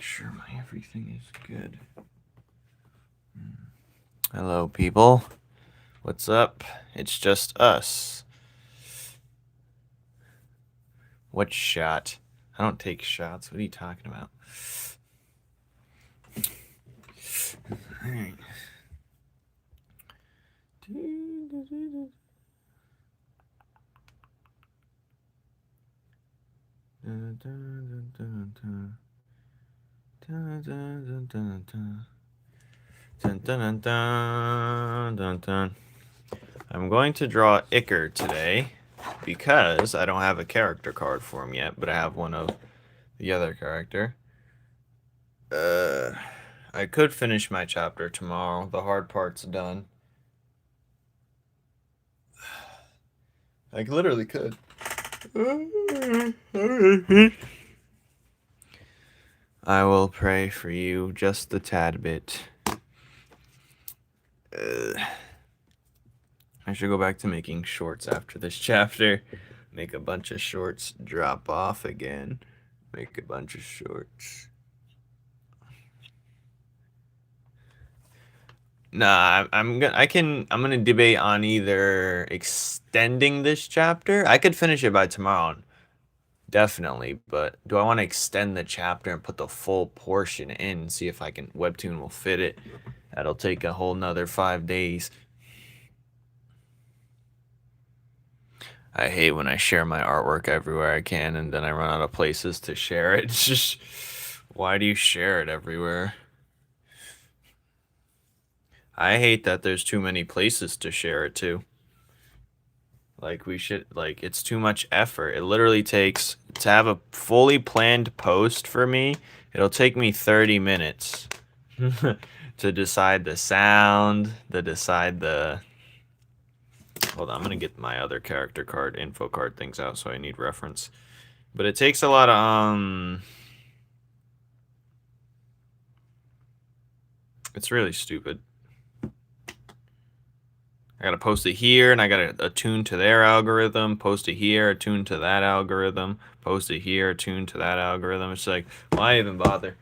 Make sure my everything is good. Hello, people. What's up? It's just us. What shot? I don't take shots. What are you talking about? All right. I'm going to draw Ichor today because I don't have a character card for him yet, but I have one of the other character. I could finish my chapter tomorrow. The hard part's done. I literally could. I will pray for you just a tad bit. I should go back to making shorts after this chapter. Make a bunch of shorts, drop off again. Make a bunch of shorts. Nah, I'm gonna debate on either extending this chapter. I could finish it by tomorrow, definitely, but do I want to extend the chapter and put the full portion in, see if I can Webtoon will fit it? That'll take a whole nother 5 days. I hate when I share my artwork everywhere I can and then I run out of places to share it. It's just, why do you share it everywhere? I hate that there's too many places to share it to. Like, it's too much effort. It literally takes, to have a fully planned post for me, it'll take me 30 minutes to decide the sound, hold on, I'm gonna get my other character card, info card things out, so I need reference. But it takes a lot of, it's really stupid. I gotta post it here, and I gotta attune to their algorithm, post it here, attune to that algorithm, post it here, attune to that algorithm. It's like, why even bother?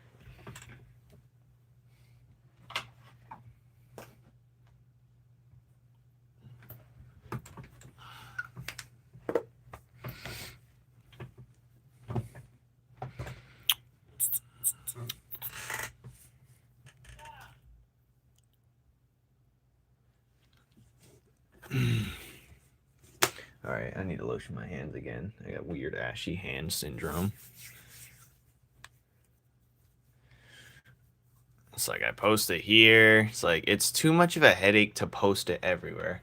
Alright, I need to lotion my hands again. I got weird ashy hand syndrome. It's like I post it here. It's like, it's too much of a headache to post it everywhere.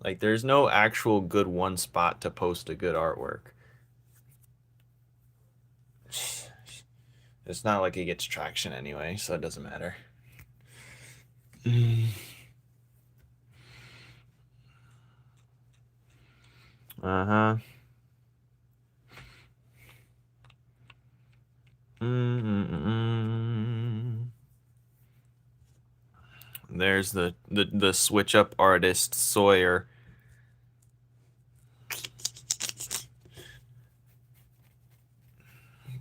Like, there's no actual good one spot to post a good artwork. It's not like it gets traction anyway, so it doesn't matter. Uh-huh. There's the switch up artist Sawyer.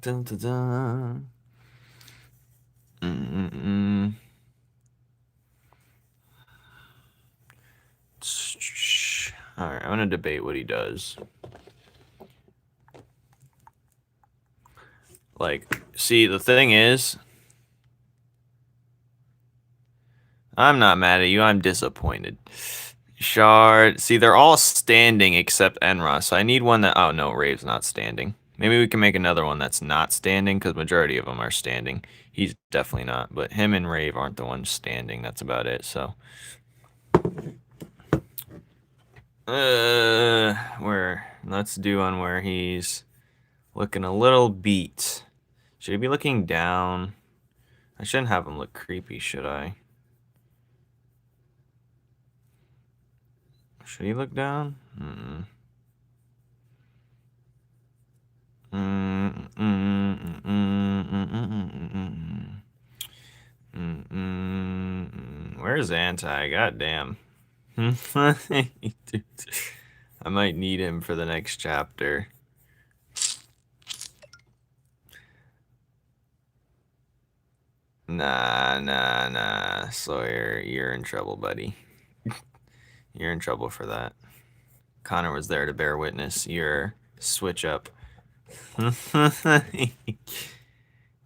Dun, dun, dun. Alright, I'm gonna debate what he does. Like, see, the thing is, I'm not mad at you, I'm disappointed. Shard, see, they're all standing except Enra, so I need one that, oh no, Rave's not standing. Maybe we can make another one that's not standing, because majority of them are standing. He's definitely not, but him and Rave aren't the ones standing, that's about it, so. Let's do one where he's looking a little beat. Should he be looking down? I shouldn't have him look creepy, should I? Should he look down? Where's Anti? Goddamn. I might need him for the next chapter. Nah. Sawyer, you're in trouble, buddy. You're in trouble for that. Connor was there to bear witness. You're switch up.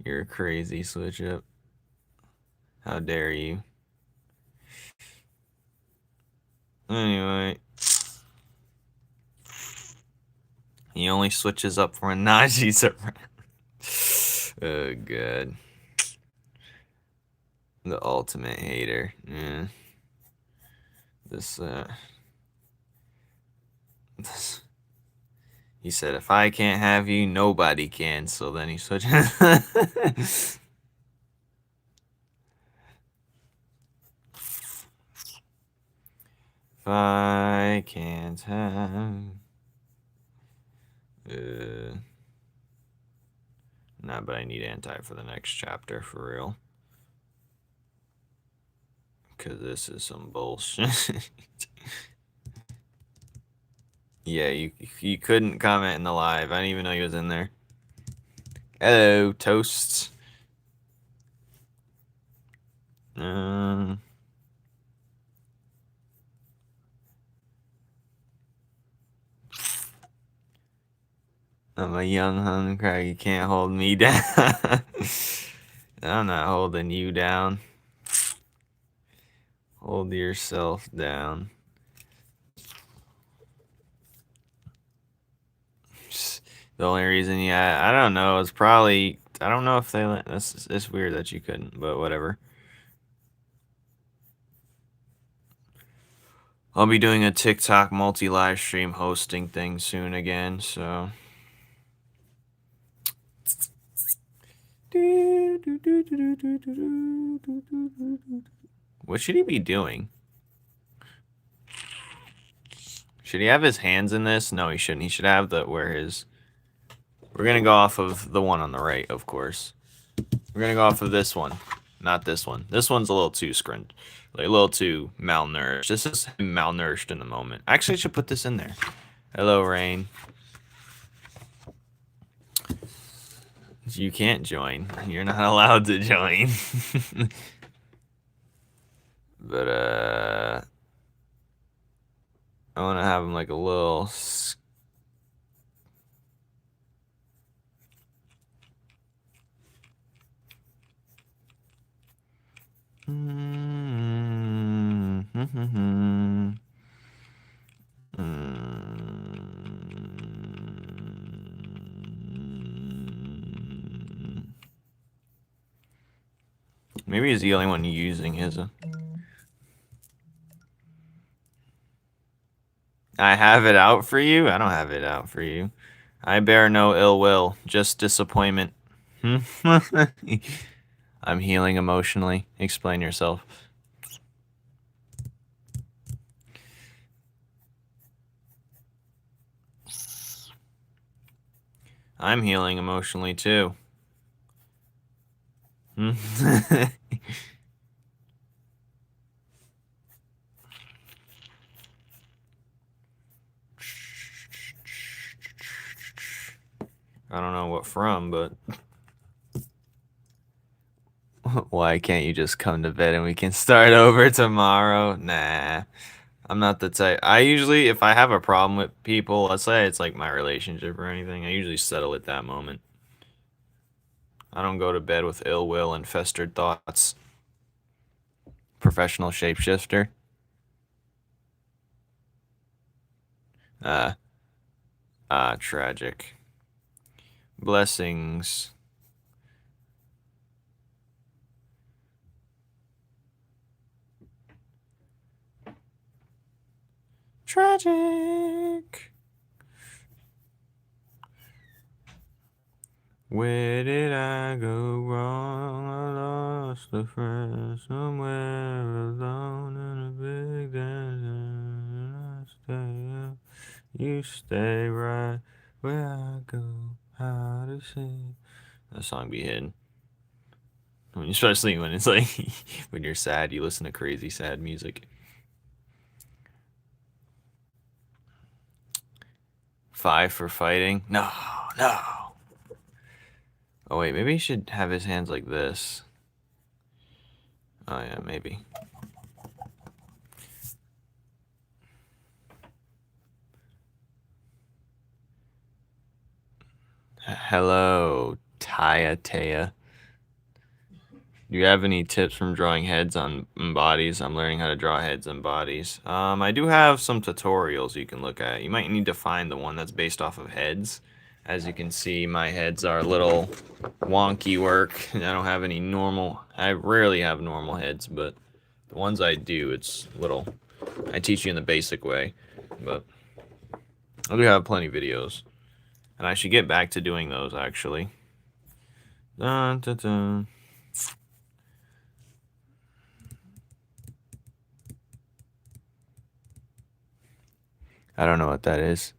You're a crazy switch up. How dare you? Anyway. He only switches up when Najee's around. Oh, good. The ultimate hater. Yeah. This. He said, if I can't have you, nobody can. So then he switched. If I can't have. Nah, but I need anti for the next chapter for real. Because this is some bullshit. Yeah, you couldn't comment in the live. I didn't even know he was in there. Hello, toasts. I'm a young huncrack. You can't hold me down. I'm not holding you down. Hold yourself down. The only reason, yeah, I don't know. It's probably, I don't know if they let. It's weird that you couldn't, but whatever. I'll be doing a TikTok multi-live stream hosting thing soon again, so. What should he be doing? Should he have his hands in this? No, he shouldn't. He should have the where his. We're gonna go off of the one on the right, of course. We're gonna go off of this one, not this one. This one's a little too like a little too malnourished. This is malnourished in the moment. Actually, I should put this in there. Hello, Rain. You can't join. You're not allowed to join. But I want to have him like a little. Maybe he's the only one using his. I have it out for you? I don't have it out for you. I bear no ill will, just disappointment. I'm healing emotionally. Explain yourself. I'm healing emotionally too. I don't know what from, but why can't you just come to bed and we can start over tomorrow? Nah, I'm not the type. I usually, if I have a problem with people, let's say it's like my relationship or anything, I usually settle at that moment. I don't go to bed with ill will and festered thoughts. Professional shapeshifter. Tragic. Blessings. Tragic. Where did I go wrong? I lost a friend somewhere alone in a big desert. I stay up, you stay right where I go. How to sing? That song be hidden. Especially when it's like when you're sad, you listen to crazy sad music. 5 for fighting? No. Oh wait, maybe he should have his hands like this. Oh yeah, maybe. Hello, Taya. Do you have any tips from drawing heads on bodies? I'm learning how to draw heads and bodies. I do have some tutorials you can look at. You might need to find the one that's based off of heads. As you can see, my heads are a little wonky work. I don't have any normal. I rarely have normal heads, but the ones I do, it's little. I teach you in the basic way, but I do have plenty of videos, and I should get back to doing those actually. Dun, dun, dun. I don't know what that is.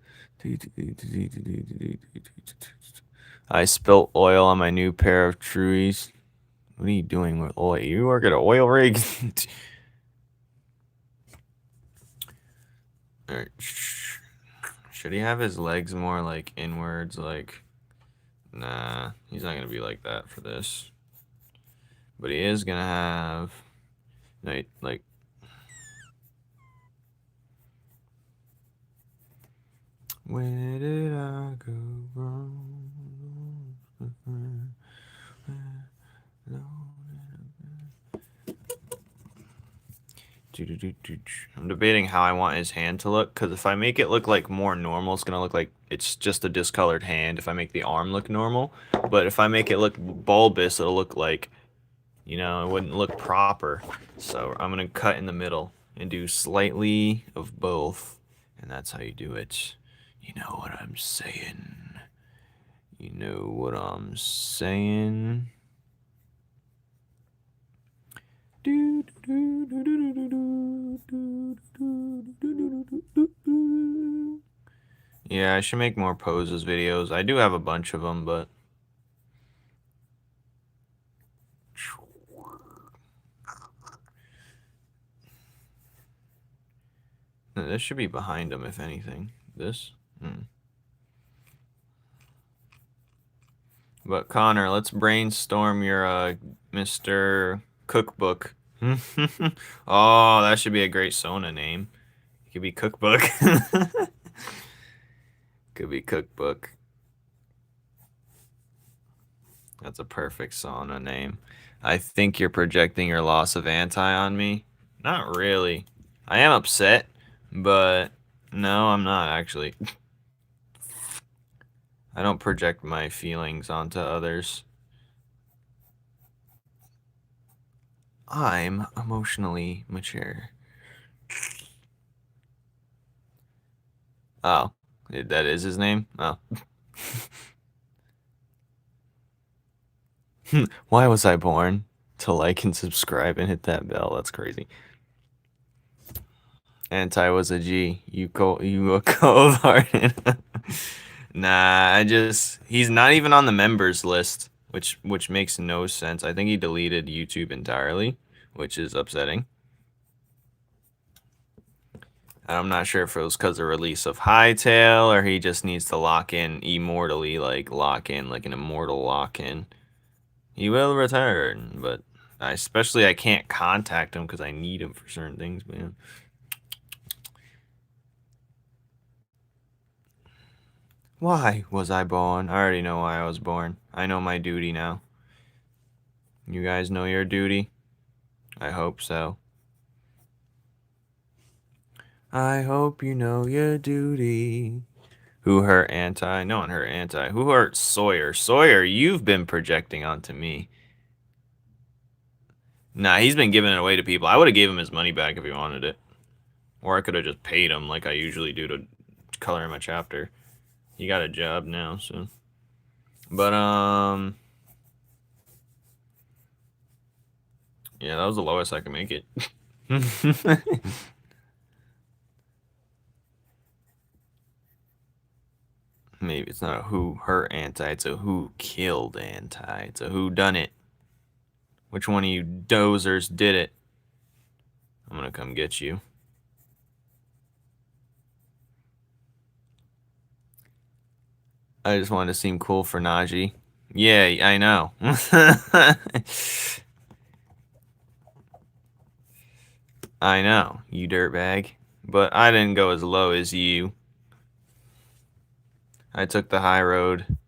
I spilt oil on my new pair of Truies. What are you doing with oil? You work at an oil rig? Alright. Should he have his legs more like inwards? Like, nah, he's not gonna be like that for this. But he is gonna have, like, where did I go wrong? I'm debating how I want his hand to look, because if I make it look like more normal, it's going to look like it's just a discolored hand if I make the arm look normal. But if I make it look bulbous, it'll look like, you know, it wouldn't look proper. So I'm going to cut in the middle and do slightly of both. And that's how you do it. You know what I'm saying? You know what I'm saying? Yeah, I should make more poses videos. I do have a bunch of them, but this should be behind him, if anything. This? But Connor, let's brainstorm your Mr. Cookbook. Oh, that should be a great Sona name. It could be Cookbook. Could be Cookbook. That's a perfect Sona name. I think you're projecting your loss of anti on me. Not really. I am upset, but no, I'm not actually. I don't project my feelings onto others. I'm emotionally mature. Oh, that is his name? Oh. Why was I born? To like and subscribe and hit that bell. That's crazy. Anti was a G. You a cold hearted. Nah, he's not even on the members list, which makes no sense. I think he deleted YouTube entirely, which is upsetting. I'm not sure if it was because of release of Hightail or he just needs to lock in immortally, like lock in like an immortal lock in. He will return, but I can't contact him because I need him for certain things, man. Why was I born? I already know why I was born. I know my duty now. You guys know your duty? I hope so. I hope you know your duty. Who hurt Anti? No one hurt Anti. Who hurt Sawyer? Sawyer, you've been projecting onto me. Nah, he's been giving it away to people. I would have gave him his money back if he wanted it. Or I could have just paid him like I usually do to color him a chapter. He got a job now, so. But, yeah, that was the lowest I could make it. Maybe it's not a who hurt Anti, it's a who killed Anti. It's a who done it. Which one of you dozers did it? I'm gonna come get you. I just wanted to seem cool for Najee. Yeah, I know. I know, you dirtbag. But I didn't go as low as you. I took the high road.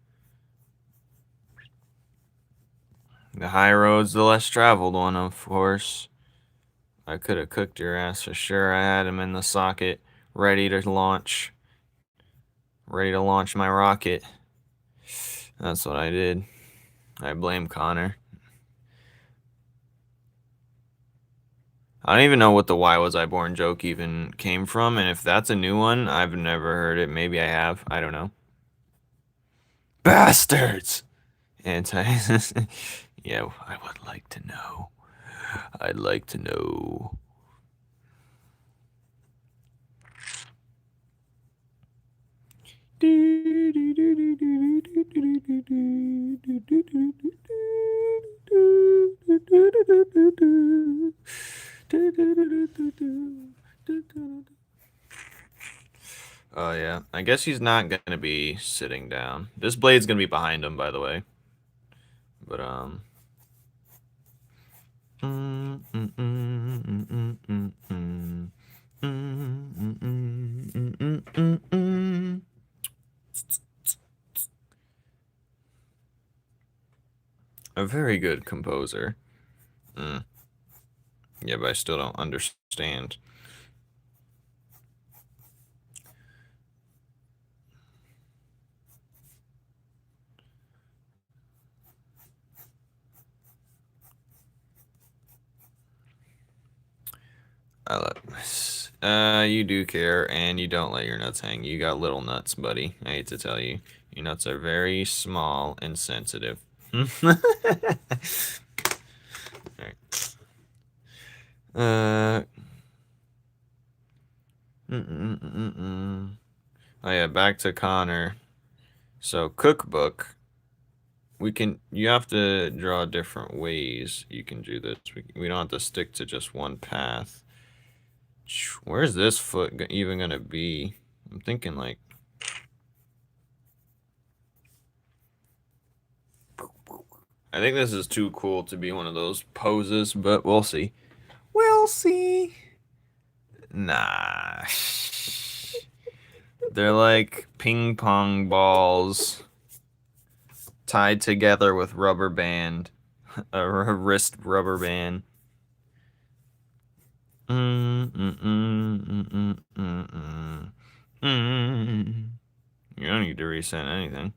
The high road's the less traveled one, of course. I could have cooked your ass for sure. I had him in the socket, ready to launch. Ready to launch my rocket. That's what I did. I blame Connor. I don't even know what the "why was I born" joke even came from, and if that's a new one, I've never heard it. Maybe I have. I don't know. Bastards! Anti. Yeah, I would like to know. I'd like to know. Oh yeah, I guess he's not gonna be sitting down. This blade's gonna be behind him, by the way. But a very good composer. Yeah, but I still don't understand. You do care, and you don't let your nuts hang. You got little nuts, buddy. I hate to tell you. Your nuts are very small and sensitive. Alright. Oh yeah, back to Connor. So cookbook. You have to draw different ways you can do this. We don't have to stick to just one path. Where's this foot even gonna be? I'm thinking like. I think this is too cool to be one of those poses, but we'll see. We'll see. Nah. They're like ping pong balls tied together with rubber band. A wrist rubber band. You don't need to resend anything.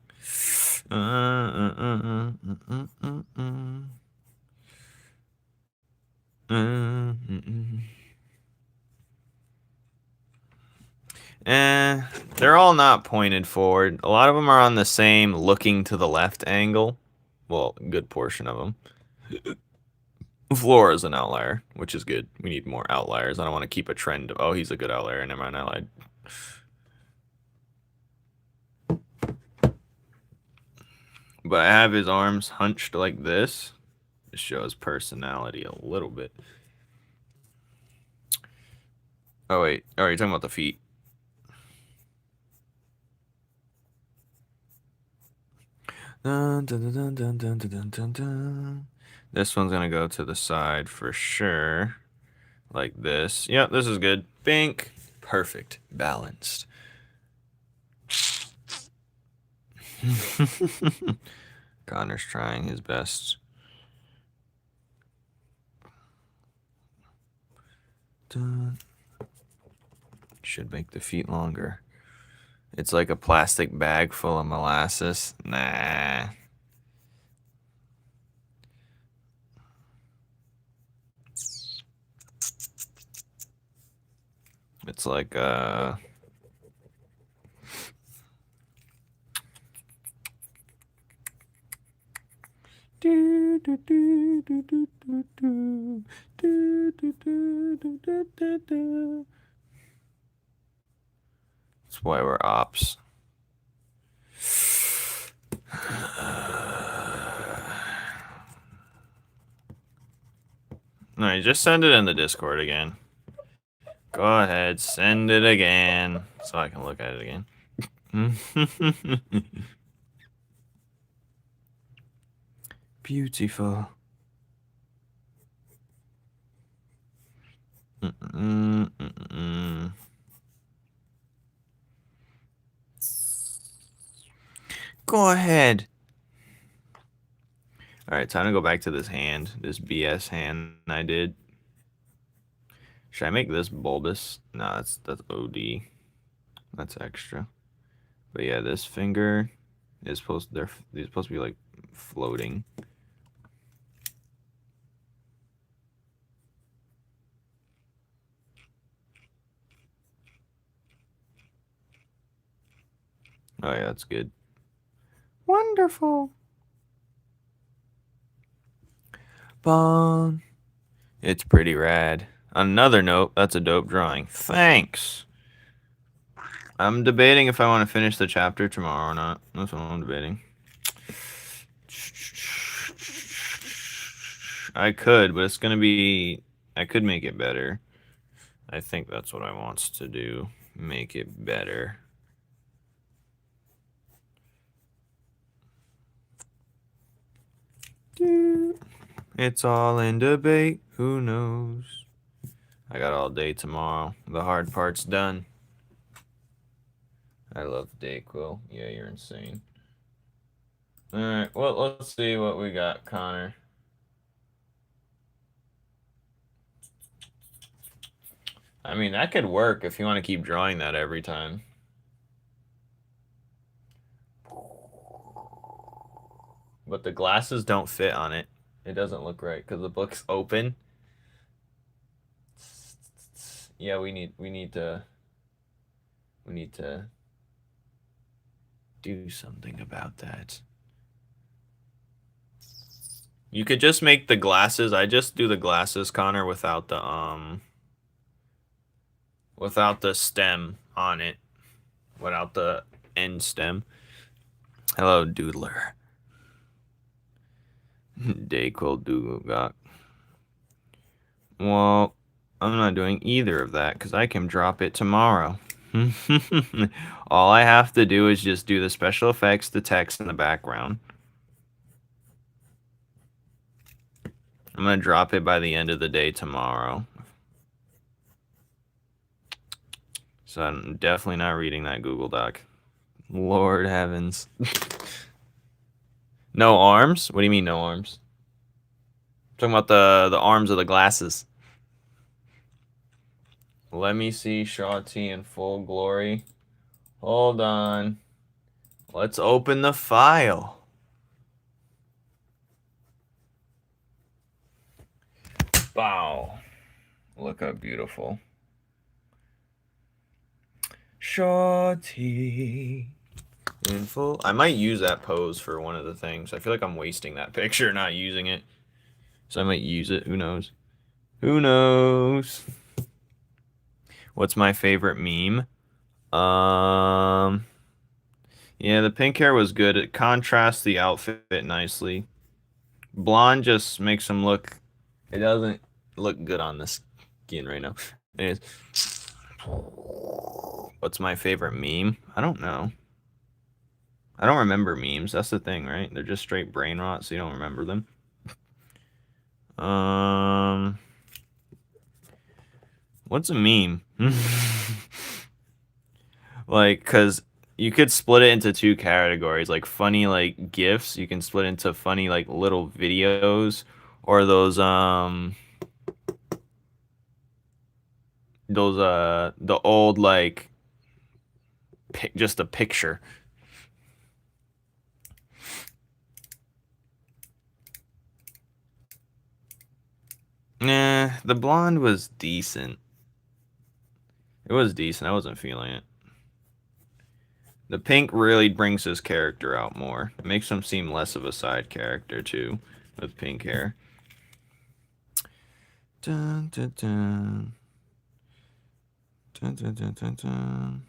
They're all not pointed forward. A lot of them are on the same looking to the left angle. Well, a good portion of them. Floor is an outlier, which is good. We need more outliers. I don't want to keep a trend of, oh, he's a good outlier. Never mind, I lied. But I have his arms hunched like this. It shows personality a little bit. Oh, wait. Oh, you're talking about the feet. Dun, dun, dun, dun, dun, dun, dun, dun. This one's going to go to the side for sure. Like this. Yep, this is good. Bink. Perfect. Balanced. Connor's trying his best. Dun. Should make the feet longer. It's like a plastic bag full of molasses. Nah. It's like That's why we're ops. No, just send it in the Discord again. Go ahead, send it again, so I can look at it again. Beautiful. Go ahead. All right, time to go back to this hand, this BS hand I did. Should I make this bulbous? No, that's OD. That's extra. But yeah, this finger is supposed they're supposed to be like floating. Oh yeah, that's good. Wonderful. Bon. It's pretty rad. On another note, that's a dope drawing. Thanks. I'm debating if I want to finish the chapter tomorrow or not. That's what I'm debating. I could, but it's gonna be. I could make it better. I think that's what I want to do. Make it better. It's all in debate. Who knows? I got all day tomorrow. The hard part's done. I love Dayquil. Yeah, you're insane. Alright, well, let's see what we got, Connor. I mean, that could work if you want to keep drawing that every time. But the glasses don't fit on it. It doesn't look right because the book's open. Yeah, we need to do something about that. You could just make the glasses. I just do the glasses, Connor, without the stem on it. Without the end stem. Hello, Doodler. Dayquil Doogok. Well, I'm not doing either of that because I can drop it tomorrow. All I have to do is just do the special effects, the text, and the background. I'm going to drop it by the end of the day tomorrow. So I'm definitely not reading that Google Doc. Lord heavens. No arms? What do you mean no arms? I'm talking about the arms of the glasses. Let me see Shaw T in full glory. Hold on. Let's open the file. Wow. Look how beautiful. Shorty in full. I might use that pose for one of the things. I feel like I'm wasting that picture, not using it. So I might use it. Who knows? Who knows? What's my favorite meme? Yeah, the pink hair was good. It contrasts the outfit nicely. Blonde just makes him look. It doesn't look good on the skin right now. Anyways. What's my favorite meme? I don't know. I don't remember memes. That's the thing, right? They're just straight brain rot, so you don't remember them. What's a meme? Like, cause you could split it into two categories, like funny like GIFs. You can split into funny like little videos, or those the old like just a picture. Nah, the blonde was decent. It was decent. I wasn't feeling it. The pink really brings his character out more. It makes him seem less of a side character too, with pink hair. Dun, dun, dun. Dun, dun, dun, dun, dun.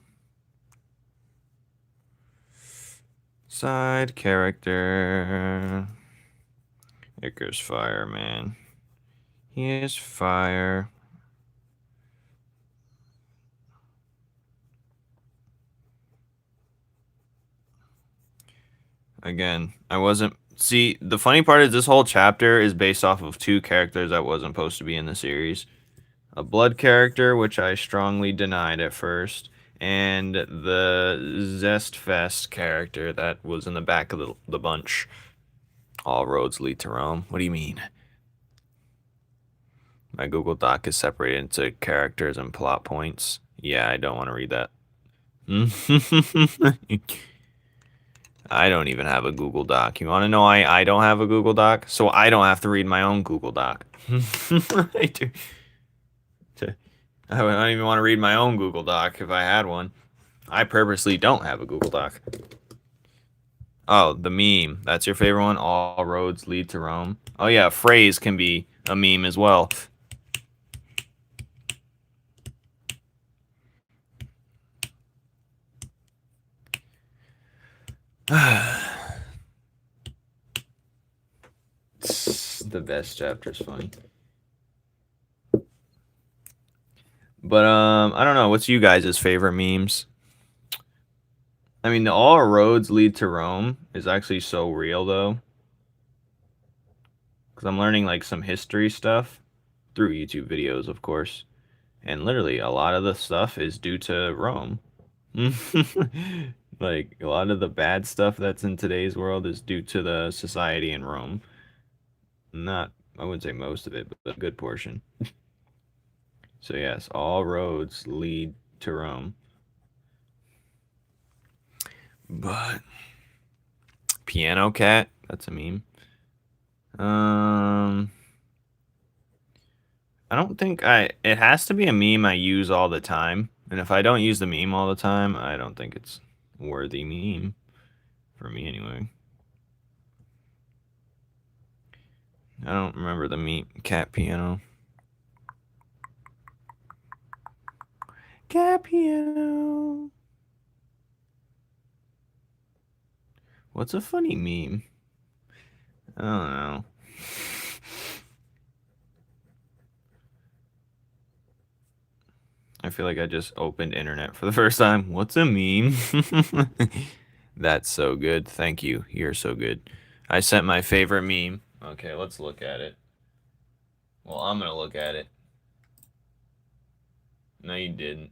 Side character. Ichor's fire, man. He is fire. Again, I wasn't. See, the funny part is this whole chapter is based off of two characters that wasn't supposed to be in the series. a blood character, which I strongly denied at first, and the Zest Fest character that was in the back of the bunch. All roads lead to Rome. What do you mean? My Google Doc is separated into characters and plot points. Yeah, I don't want to read that. I don't even have a Google Doc. You want to know why I don't have a Google Doc? So I don't have to read my own Google Doc. I do. I don't even want to read my own Google Doc if I had one. I purposely don't have a Google Doc. Oh, the meme. That's your favorite one? All roads lead to Rome. Oh yeah, a phrase can be a meme as well. The best chapter is funny. But I don't know. What's you guys' favorite memes? I mean, the all roads lead to Rome is actually so real though, because I'm learning like some history stuff through YouTube videos, of course, and literally a lot of the stuff is due to Rome. Like a lot of the bad stuff that's in today's world is due to the society in Rome. Not, I wouldn't say most of it, but a good portion. So yes, all roads lead to Rome. But Piano Cat, that's a meme. I don't think it has to be a meme I use all the time. And if I don't use the meme all the time, I don't think it's worthy meme. For me anyway. I don't remember the meme cat piano. Cat piano. What's a funny meme? I don't know. I feel like I just opened internet for the first time. What's a meme? That's so good. Thank you. You're so good. I sent my favorite meme. Okay, let's look at it. Well, I'm gonna look at it. No, you didn't.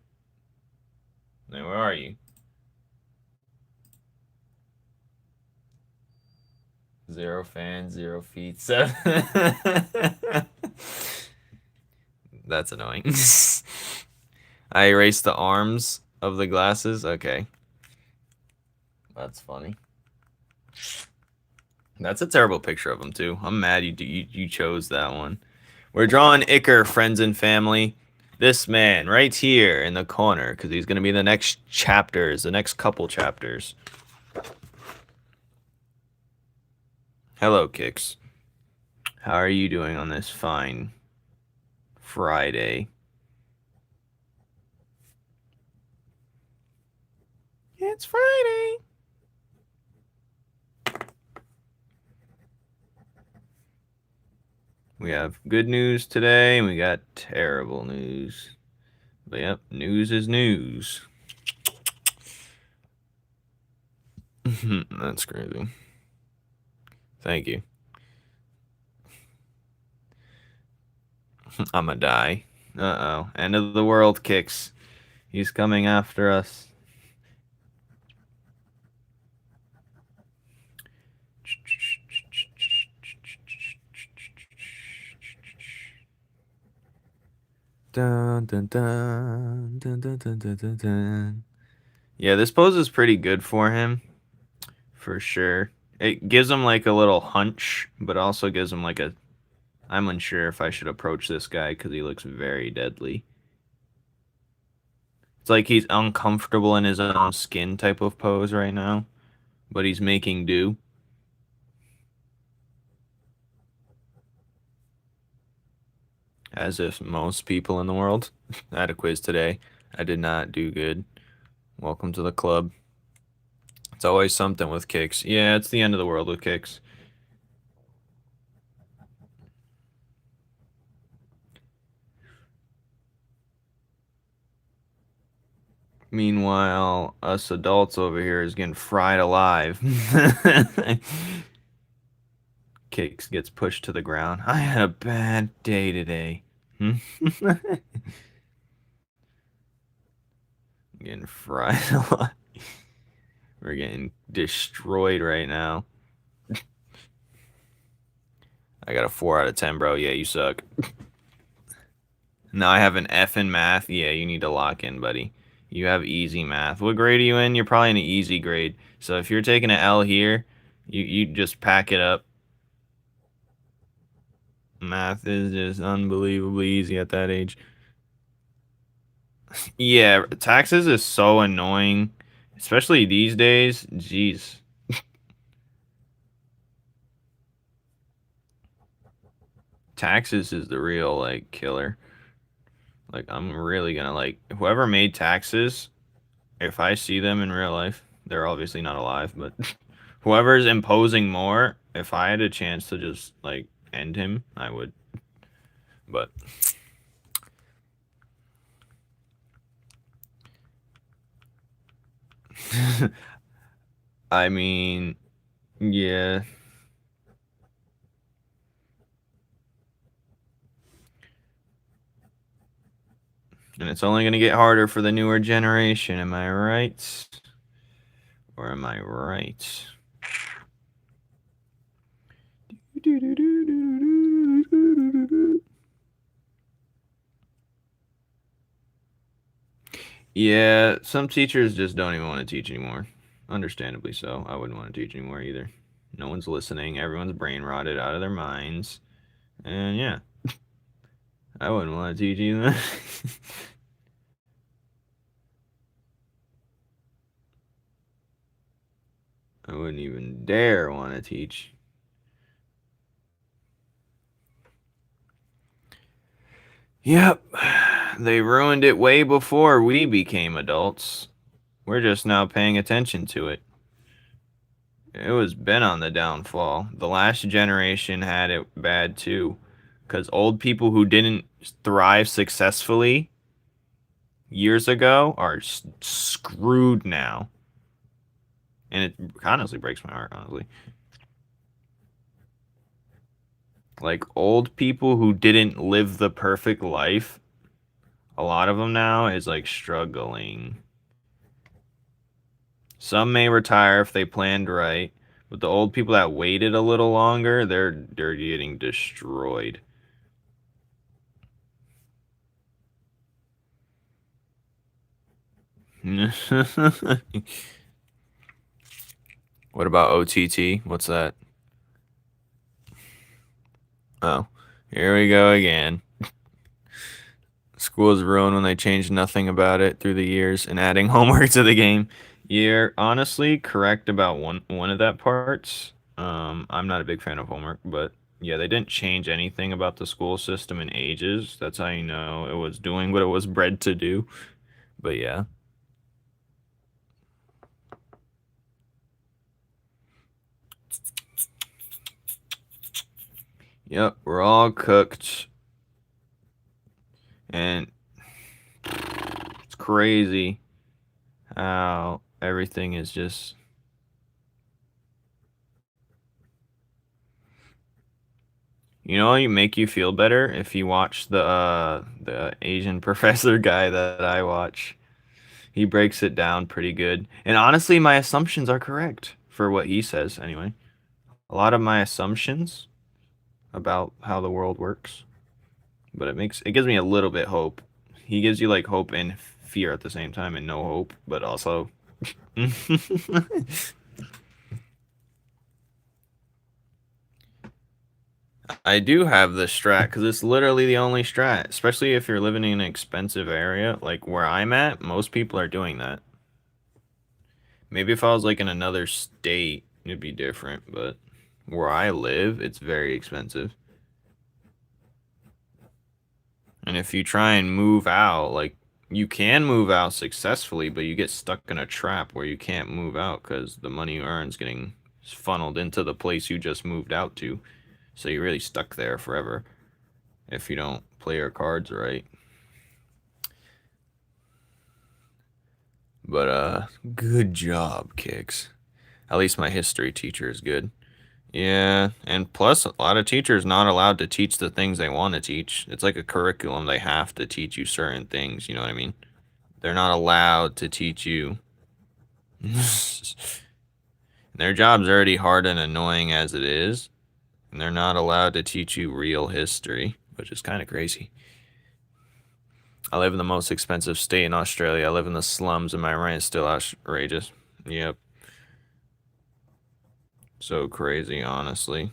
Now, where are you? 0 fans, 0 feet, 7. That's annoying. I erased the arms of the glasses. Okay. That's funny. That's a terrible picture of him, too. I'm mad you chose that one. We're drawing Ichor, friends and family. This man right here in the corner, because he's going to be the next chapters, the next couple chapters. Hello, Kix. How are you doing on this fine Friday? It's Friday. We have good news today, and we got terrible news. But yep, news is news. That's crazy. Thank you. I'ma die. Uh-oh. End of the world kicks. He's coming after us. Dun, dun, dun, dun, dun, dun, dun, dun, dun. Yeah, this pose is pretty good for him. For sure. It gives him like a little hunch, but also gives him like a... I'm unsure if I should approach this guy because he looks very deadly. It's like he's uncomfortable in his own skin type of pose right now, but he's making do. As if most people in the world. I had a quiz today. I did not do good. Welcome to the club. It's always something with kicks. Yeah, it's the end of the world with kicks. Meanwhile, us adults over here is getting fried alive. Kicks gets pushed to the ground. I had a bad day today. Getting fried a lot. We're getting destroyed right now. I got a 4 out of 10, bro. Yeah, you suck. Now I have an F in math. Yeah, you need to lock in, buddy. You have easy math. What grade are you in? You're probably in an easy grade. So if you're taking an L here, you just pack it up. Math is just unbelievably easy at that age. Yeah, taxes is so annoying, especially these days. Jeez. Taxes is the real like killer. Like I'm really gonna like whoever made taxes, if I see them in real life, they're obviously not alive, but whoever's imposing more, if I had a chance to just like end him, I would. But I mean, yeah. And it's only gonna get harder for the newer generation, am I right? Or am I right? Yeah, some teachers just don't even want to teach anymore. Understandably so. I wouldn't want to teach anymore either. No one's listening. Everyone's brain rotted out of their minds. And yeah, I wouldn't want to teach either. I wouldn't even dare want to teach. Yep, they ruined it way before we became adults. We're just now paying attention to it. It was been on the downfall. The last generation had it bad too. Because old people who didn't thrive successfully years ago are screwed now. And it honestly breaks my heart, honestly. Like old people who didn't live the perfect life, a lot of them now is like struggling. Some may retire if they planned right, but the old people that waited a little longer, they're getting destroyed. What about OTT? What's that? Oh, here we go again. School is ruined when they change nothing about it through the years and adding homework to the game. You're honestly correct about one of that parts. I'm not a big fan of homework, but yeah, they didn't change anything about the school system in ages. That's how you know it was doing what it was bred to do. But yeah. Yep, we're all cooked. And it's crazy how everything is just you make you feel better if you watch the Asian professor guy that I watch. He breaks it down pretty good. And honestly, my assumptions are correct for what he says anyway. A lot of my assumptions about how the world works, but it gives me a little bit hope. He gives you like hope and fear at the same time and no hope, but also I do have the strat because it's literally the only strat, especially if you're living in an expensive area like where I'm at. Most people are doing that. Maybe if I was like in another state, it'd be different, but where I live, it's very expensive. And if you try and move out, like you can move out successfully, but you get stuck in a trap where you can't move out because the money you earn is getting funneled into the place you just moved out to. So you're really stuck there forever if you don't play your cards right. But good job, Kicks. At least my history teacher is good. Yeah, and plus a lot of teachers not allowed to teach the things they want to teach. It's like a curriculum. They have to teach you certain things, you know what I mean? They're not allowed to teach you. Their job's already hard and annoying as it is, and they're not allowed to teach you real history, which is kind of crazy. I live in the most expensive state in Australia. I live in the slums, and my rent is still outrageous. Yep. So crazy, honestly.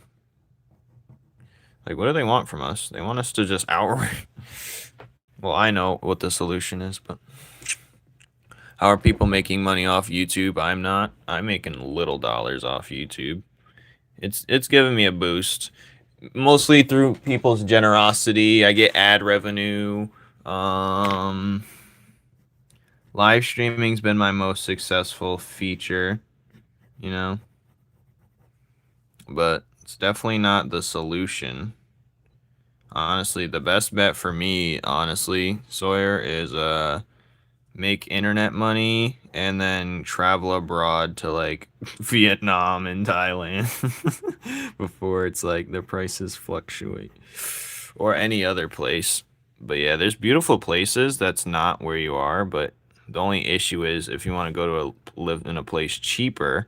Like, what do they want from us? They want us to just outrage. Well, I know what the solution is, but how are people making money off YouTube? I'm not. I'm making little dollars off YouTube. It's giving me a boost, mostly through people's generosity. I get ad revenue. Um, Live streaming's been my most successful feature, you know, but it's definitely not the solution. Honestly, the best bet for me, honestly, Sawyer, is make internet money and then travel abroad to like Vietnam and Thailand before it's like the prices fluctuate, or any other place. But yeah, there's beautiful places that's not where you are, but the only issue is if you want to go to live in a place cheaper,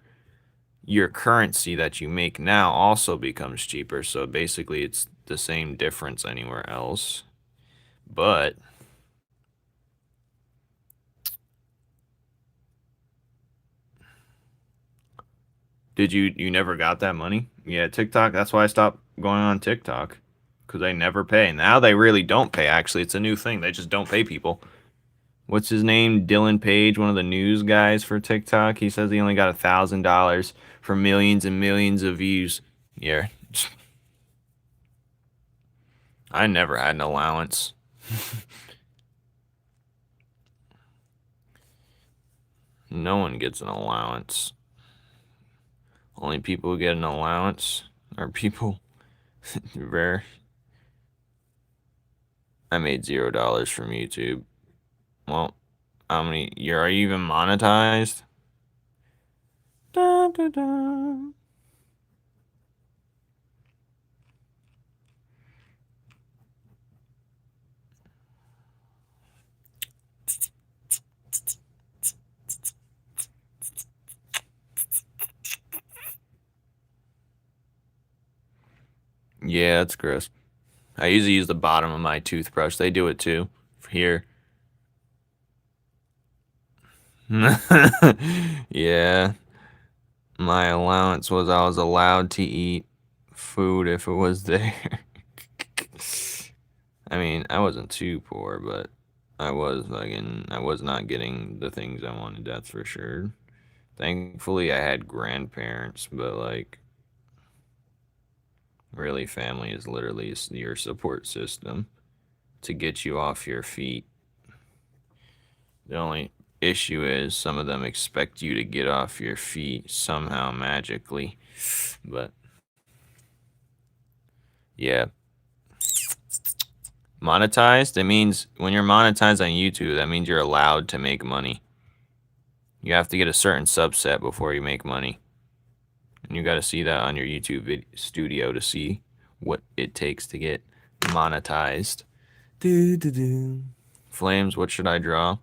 your currency that you make now also becomes cheaper. So basically it's the same difference anywhere else. But did you never got that money? Yeah, TikTok, that's why I stopped going on TikTok, cuz they never pay. Now they really don't pay actually. It's a new thing. They just don't pay people. What's his name? Dylan Page, one of the news guys for TikTok. He says he only got $1,000 for millions and millions of views. Yeah. I never had an allowance. No one gets an allowance. Only people who get an allowance are people rare. I made $0 from YouTube. Well, how many? Are you even monetized? Dun, dun, dun. Yeah, it's gross. I usually use the bottom of my toothbrush. They do it too. Here. Yeah. My allowance was I was allowed to eat food if it was there. I mean, I wasn't too poor, but I was not getting the things I wanted, that's for sure. Thankfully, I had grandparents, but like, really, family is literally your support system to get you off your feet. The only issue is some of them expect you to get off your feet somehow magically. But yeah, monetized, it means when you're monetized on YouTube, that means you're allowed to make money. You have to get a certain subset before you make money. And you got to see that on your YouTube studio to see what it takes to get monetized. Do, do, do. Flames, what should I draw?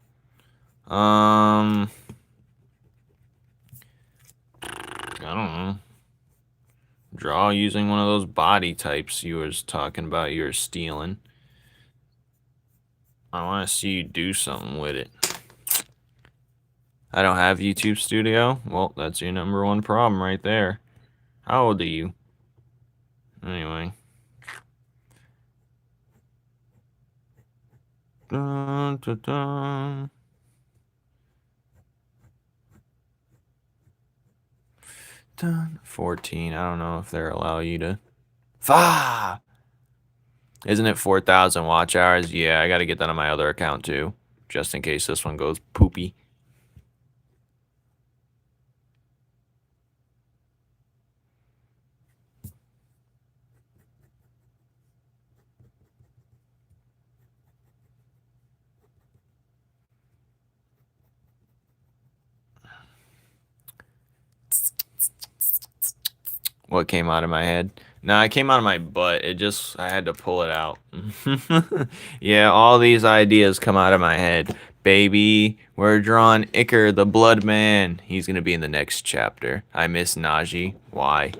I don't know. Draw using one of those body types you was talking about you were stealing. I want to see you do something with it. I don't have YouTube Studio. Well, that's your number one problem right there. How old are you? Anyway. Dun, dun, dun. Dun. 14. I don't know if they'll allow you to. Fah! Isn't it 4,000 watch hours? Yeah, I got to get that on my other account too, just in case this one goes poopy. What came out of my head? No, it came out of my butt. I had to pull it out. Yeah, all these ideas come out of my head. Baby, we're drawing Ichor, the Blood Man. He's gonna be in the next chapter. I miss Najee. Why?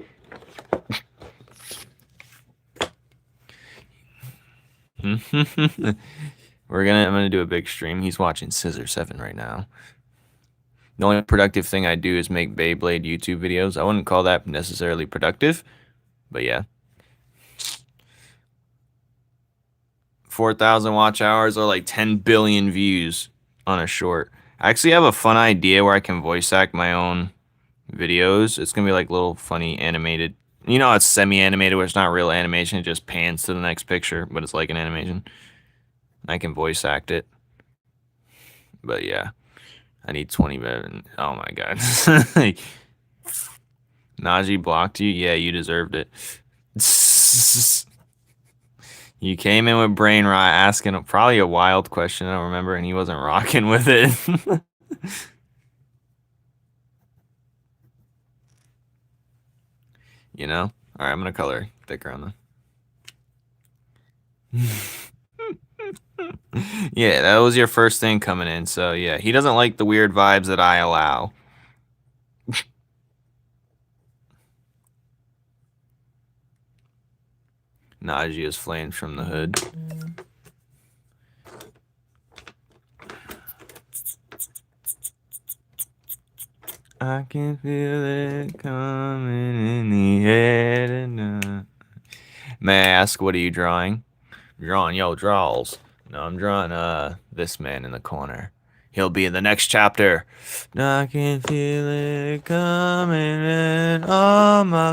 I'm gonna do a big stream. He's watching Scissor 7 right now. The only productive thing I do is make Beyblade YouTube videos. I wouldn't call that necessarily productive, but yeah. 4,000 watch hours or like 10 billion views on a short. I actually have a fun idea where I can voice act my own videos. It's gonna be like little funny animated. You know, it's semi-animated, where it's not real animation. It just pans to the next picture, but it's like an animation. I can voice act it. But yeah, I need 20 million. Oh my god. Najee blocked you? Yeah, you deserved it. You came in with brain rot asking probably a wild question, I don't remember, and he wasn't rocking with it. You know? Alright, I'm gonna color thicker on the... Yeah, that was your first thing coming in, so yeah. He doesn't like the weird vibes that I allow. Najee is flames from the hood. I can feel it coming in the head and May I ask, what are you drawing? I'm drawing yo draws. No, I'm drawing this man in the corner. He'll be in the next chapter. I can feel it coming in all my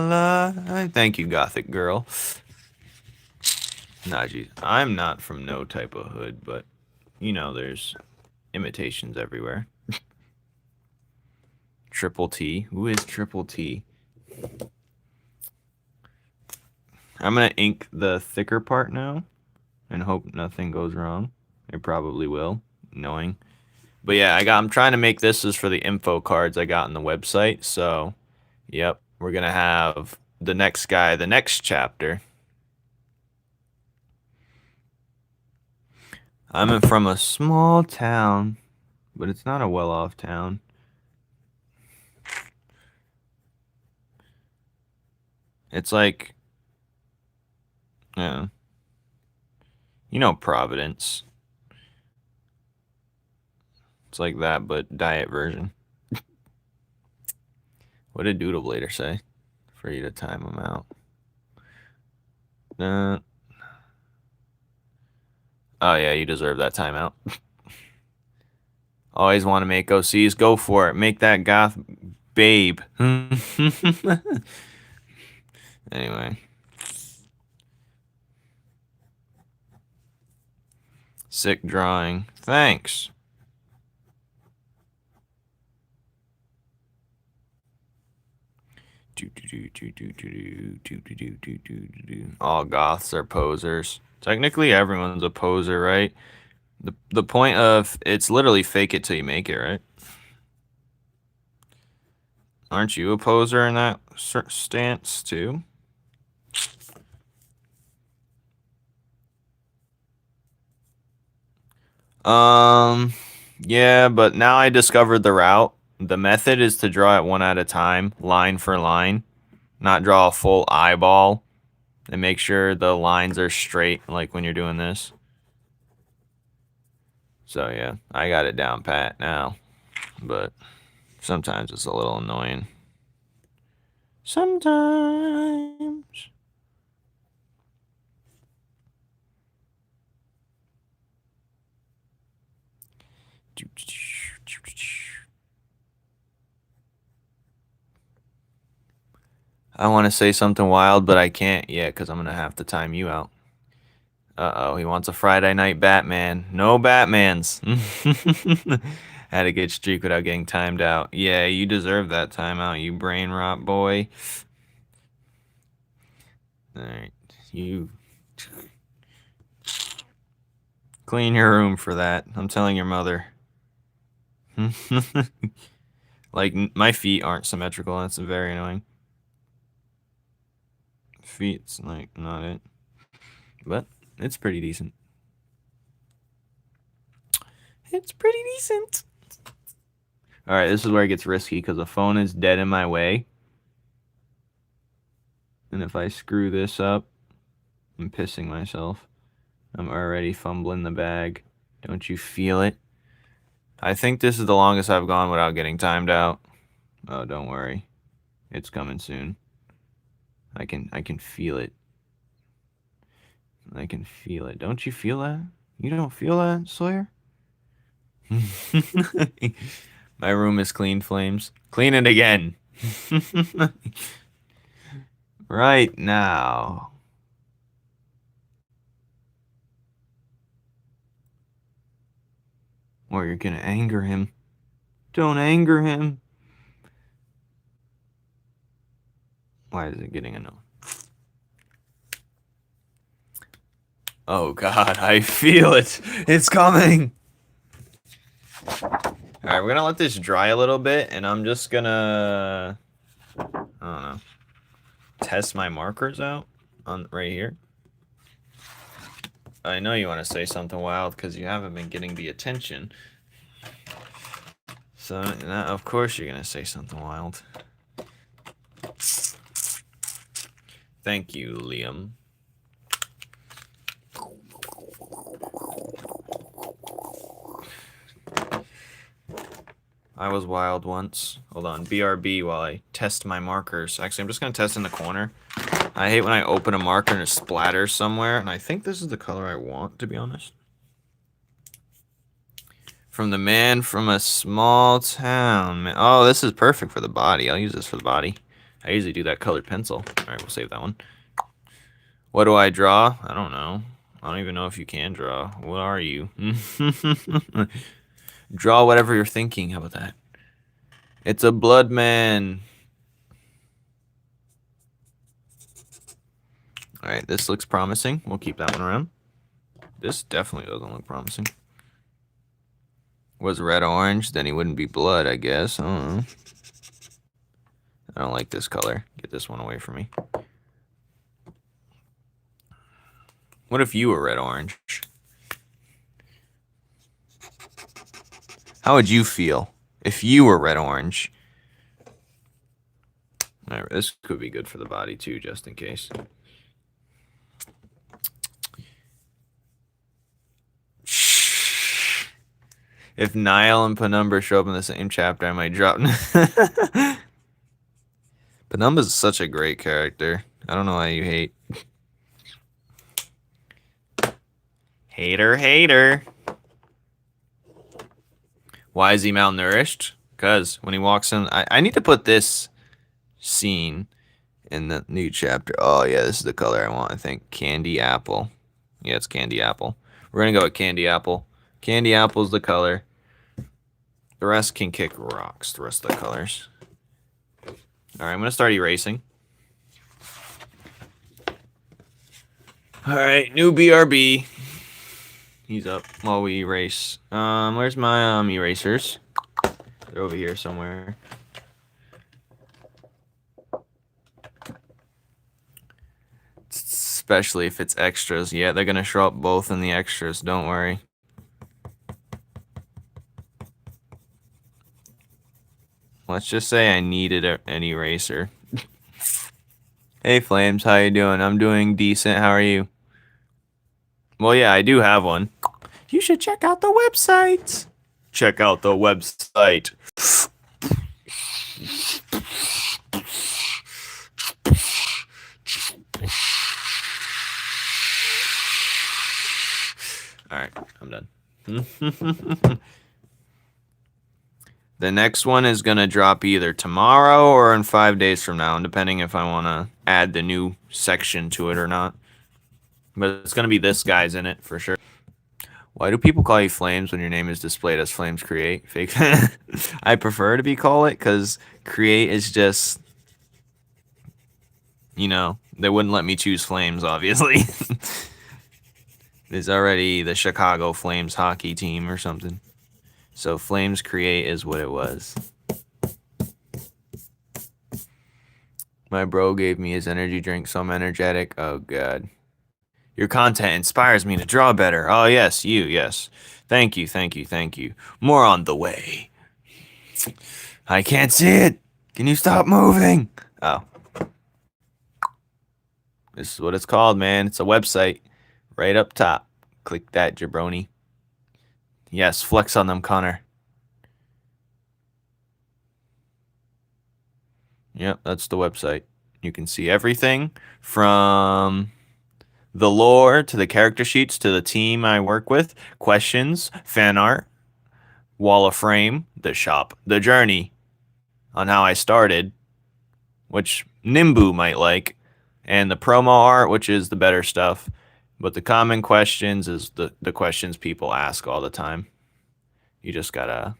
life. Thank you, Gothic girl. Najee, I'm not from no type of hood, but you know there's imitations everywhere. Triple T. Who is Triple T? I'm gonna ink the thicker part now and hope nothing goes wrong. It probably will, knowing. But yeah, I'm trying to make this is for the info cards I got on the website. So, yep, we're gonna have the next guy, the next chapter. I'm from a small town, but it's not a well-off town. It's like, yeah, you know, Providence. It's like that, but diet version. What did Doodle Blader say? For you to time him out. Oh yeah, you deserve that timeout. Always want to make OCs. Go for it. Make that goth babe. Anyway. Sick drawing. Thanks. All goths are posers. Technically, everyone's a poser, right? The point of it's literally fake it till you make it, right? Aren't you a poser in that stance too? Yeah, but now I discovered the route. The method is to draw it one at a time, line for line, not draw a full eyeball, and make sure the lines are straight, like when you're doing this. So yeah, I got it down pat now, but sometimes it's a little annoying. Sometimes. I want to say something wild, but I can't yet because I'm going to have to time you out. Uh-oh, he wants a Friday night Batman. No Batmans. Had a good streak without getting timed out. Yeah, you deserve that timeout, you brain rot boy. Alright, you... Clean your room for that. I'm telling your mother. Like, my feet aren't symmetrical, and it's very annoying. Feet's like not it, but it's pretty decent. It's pretty decent. All right, this is where it gets risky because the phone is dead in my way. And if I screw this up, I'm pissing myself. I'm already fumbling the bag. Don't you feel it? I think this is the longest I've gone without getting timed out. Oh, don't worry. It's coming soon. I can feel it. I can feel it. Don't you feel that? You don't feel that, Sawyer? My room is clean, Flames. Clean it again. Right now. Or you're gonna anger him. Don't anger him. Why is it getting a no? Oh god, I feel it. It's coming. Alright, we're gonna let this dry a little bit, and I'm just gonna, I don't know, test my markers out on right here. I know you want to say something wild because you haven't been getting the attention. So, of course you're gonna say something wild. Thank you, Liam. I was wild once. Hold on, BRB while I test my markers. Actually, I'm just gonna test in the corner. I hate when I open a marker and it splatters somewhere, and I think this is the color I want, to be honest. From the man from a small town. Man. Oh, this is perfect for the body. I'll use this for the body. I usually do that colored pencil. Alright, we'll save that one. What do I draw? I don't know. I don't even know if you can draw. What are you? Draw whatever you're thinking. How about that? It's a blood man. Alright, this looks promising. We'll keep that one around. This definitely doesn't look promising. Was red orange, then he wouldn't be blood, I guess. I don't know. I don't like this color. Get this one away from me. What if you were red orange? How would you feel if you were red orange? Alright, this could be good for the body too, just in case. If Niall and Penumbra show up in the same chapter, I might drop. Penumbra's such a great character. I don't know why you hate. Hater, hater. Why is he malnourished? Because when he walks in, I need to put this scene in the new chapter. Oh, yeah, this is the color I want, I think. Candy apple. Yeah, it's candy apple. We're going to go with candy apple. Candy apple's the color. The rest can kick rocks, the rest of the colors. Alright, I'm going to start erasing. Alright, new BRB. He's up while we erase. Where's my erasers? They're over here somewhere. Especially if it's extras. Yeah, they're going to show up both in the extras. Don't worry. Let's just say I needed an eraser. Hey, Flames. How you doing? I'm doing decent. How are you? Well, yeah, I do have one. You should check out the website. Check out the website. Alright, I'm done. The next one is going to drop either tomorrow or in 5 days from now, depending if I want to add the new section to it or not. But it's going to be this guy's in it for sure. Why do people call you Flames when your name is displayed as FlamesCreate? Fake. I prefer to be called it because Create is just, you know, they wouldn't let me choose Flames, obviously. There's already the Chicago Flames hockey team or something. So FlamesCreate is what it was. My bro gave me his energy drink, so I'm energetic. Oh, God. Your content inspires me to draw better. Oh, yes, you, yes. Thank you, thank you, thank you. More on the way. I can't see it. Can you stop moving? Oh. This is what it's called, man. It's a website. Right up top. Click that, jabroni. Yes, flex on them, Connor. Yep, that's the website. You can see everything from the lore to the character sheets to the team I work with, questions, fan art, wall of frame, the shop, the journey on how I started, which Nimbu might like, and the promo art, which is the better stuff. But the common questions is the questions people ask all the time. You just gotta,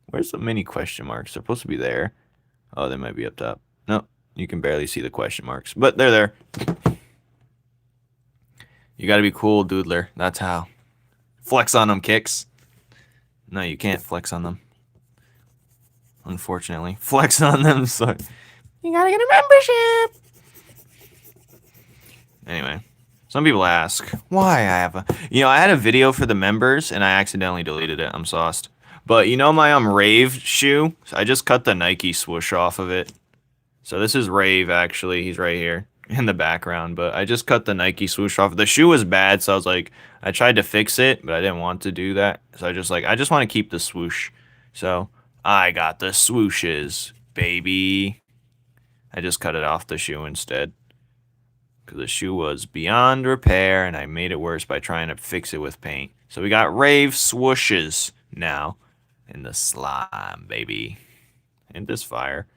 where's the mini question marks? They're supposed to be there. Oh, they might be up top. No, you can barely see the question marks, but they're there. You gotta be cool, doodler. That's how. Flex on them, Kicks. No, you can't flex on them. Unfortunately. Flex on them, so you gotta get a membership. Anyway, some people ask why I have a. I had a video for the members and I accidentally deleted it. I'm sauced. But my Rave shoe? I just cut the Nike swoosh off of it. So this is Rave, actually. He's right here in the background. But I just cut the Nike swoosh off. The shoe was bad, so I was like, I tried to fix it, but I didn't want to do that. So I just want to keep the swoosh. So I got the swooshes, baby. I just cut it off the shoe instead. Because the shoe was beyond repair, and I made it worse by trying to fix it with paint. So we got Rave swooshes now. In the slime, baby. And this fire.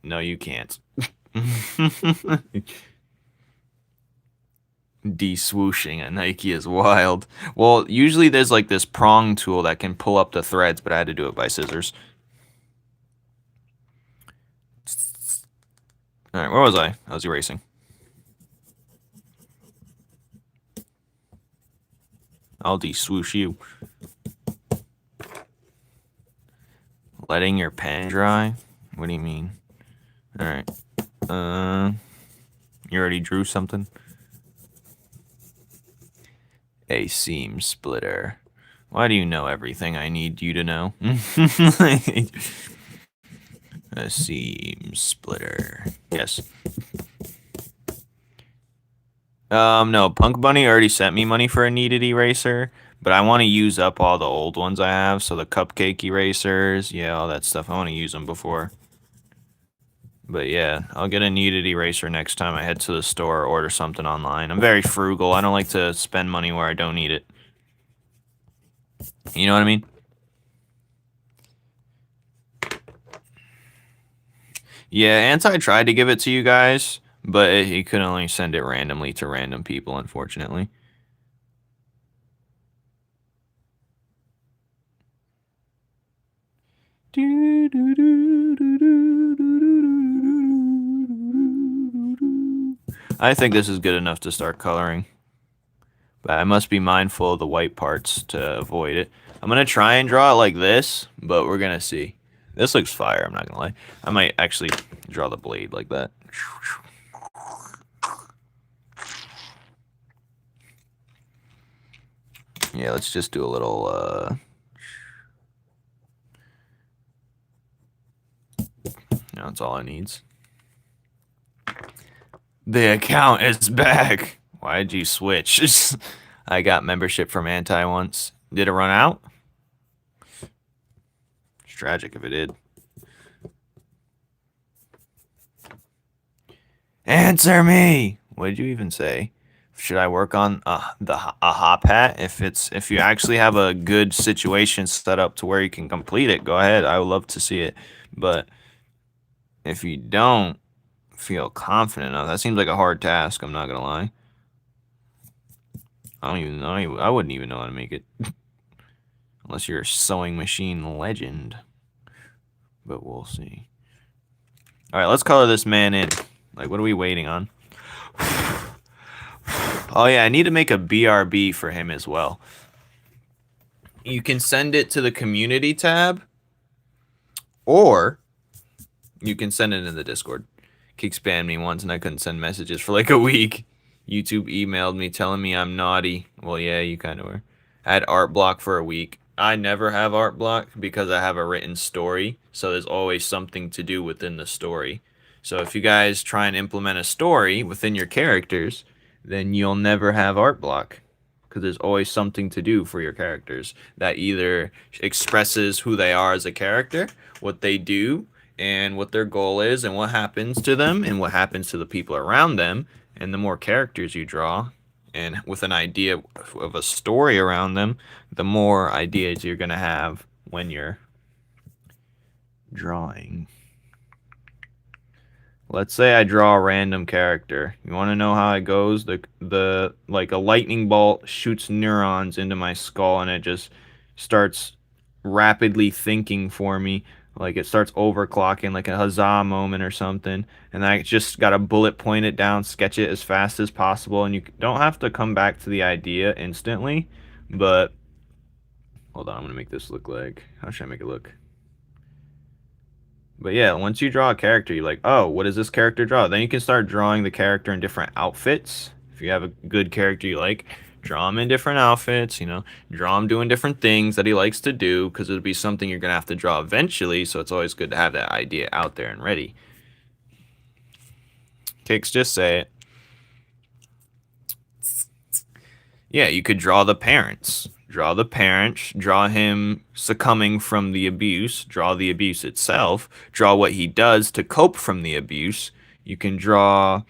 No, you can't. De-swooshing at Nike is wild. Well, usually there's like this prong tool that can pull up the threads, but I had to do it by scissors. Alright, where was I? I was erasing. I'll de-swoosh you. Letting your pen dry? What do you mean? Alright. You already drew something? A seam splitter. Why do you know everything I need you to know? A seam splitter. Yes. No, Punk Bunny already sent me money for a kneaded eraser, but I want to use up all the old ones I have, so the cupcake erasers, yeah, all that stuff. I want to use them before. But yeah, I'll get a kneaded eraser next time I head to the store or order something online. I'm very frugal. I don't like to spend money where I don't need it. You know what I mean? Yeah, Anti tried to give it to you guys, but he could only send it randomly to random people, unfortunately. I think this is good enough to start coloring. But I must be mindful of the white parts to avoid it. I'm going to try and draw it like this, but we're going to see. This looks fire, I'm not going to lie. I might actually draw the blade like that. Yeah, let's just do a little, that's all it needs. The account is back. Why'd you switch? I got membership from Anti once. Did it run out? It's tragic if it did. Answer me! What did you even say? Should I work on a hop hat? If you actually have a good situation set up to where you can complete it, go ahead. I would love to see it. But if you don't feel confident enough, that seems like a hard task, I'm not gonna lie. I don't even know. I wouldn't even know how to make it. Unless you're a sewing machine legend. But we'll see. Alright, let's color this man in. Like, what are we waiting on? Oh yeah, I need to make a BRB for him as well. You can send it to the community tab, Or you can send it in the Discord. Kick spammed me once and I couldn't send messages for like a week. YouTube emailed me telling me I'm naughty. Well, yeah, you kind of were. I had art block for a week. I never have art block because I have a written story, so there's always something to do within the story. So if you guys try and implement a story within your characters, then you'll never have art block because there's always something to do for your characters that either expresses who they are as a character, what they do, and what their goal is, and what happens to them, and what happens to the people around them. And the more characters you draw, and with an idea of a story around them, the more ideas you're going to have when you're drawing. Let's say I draw a random character. You want to know how it goes? The like a lightning bolt shoots neurons into my skull and it just starts rapidly thinking for me. Like it starts overclocking like a huzzah moment or something. And I just got to bullet point it down, sketch it as fast as possible. And you don't have to come back to the idea instantly. But hold on, I'm going to make this look like... How should I make it look? But yeah, once you draw a character, you're like, oh, what does this character draw? Then you can start drawing the character in different outfits. If you have a good character you like, draw him in different outfits, you know, draw him doing different things that he likes to do, because it'll be something you're going to have to draw eventually, so it's always good to have that idea out there and ready. Kicks, just say it. Yeah, you could draw the parents. Draw the parents, draw him succumbing from the abuse, draw the abuse itself, draw what he does to cope from the abuse. You can draw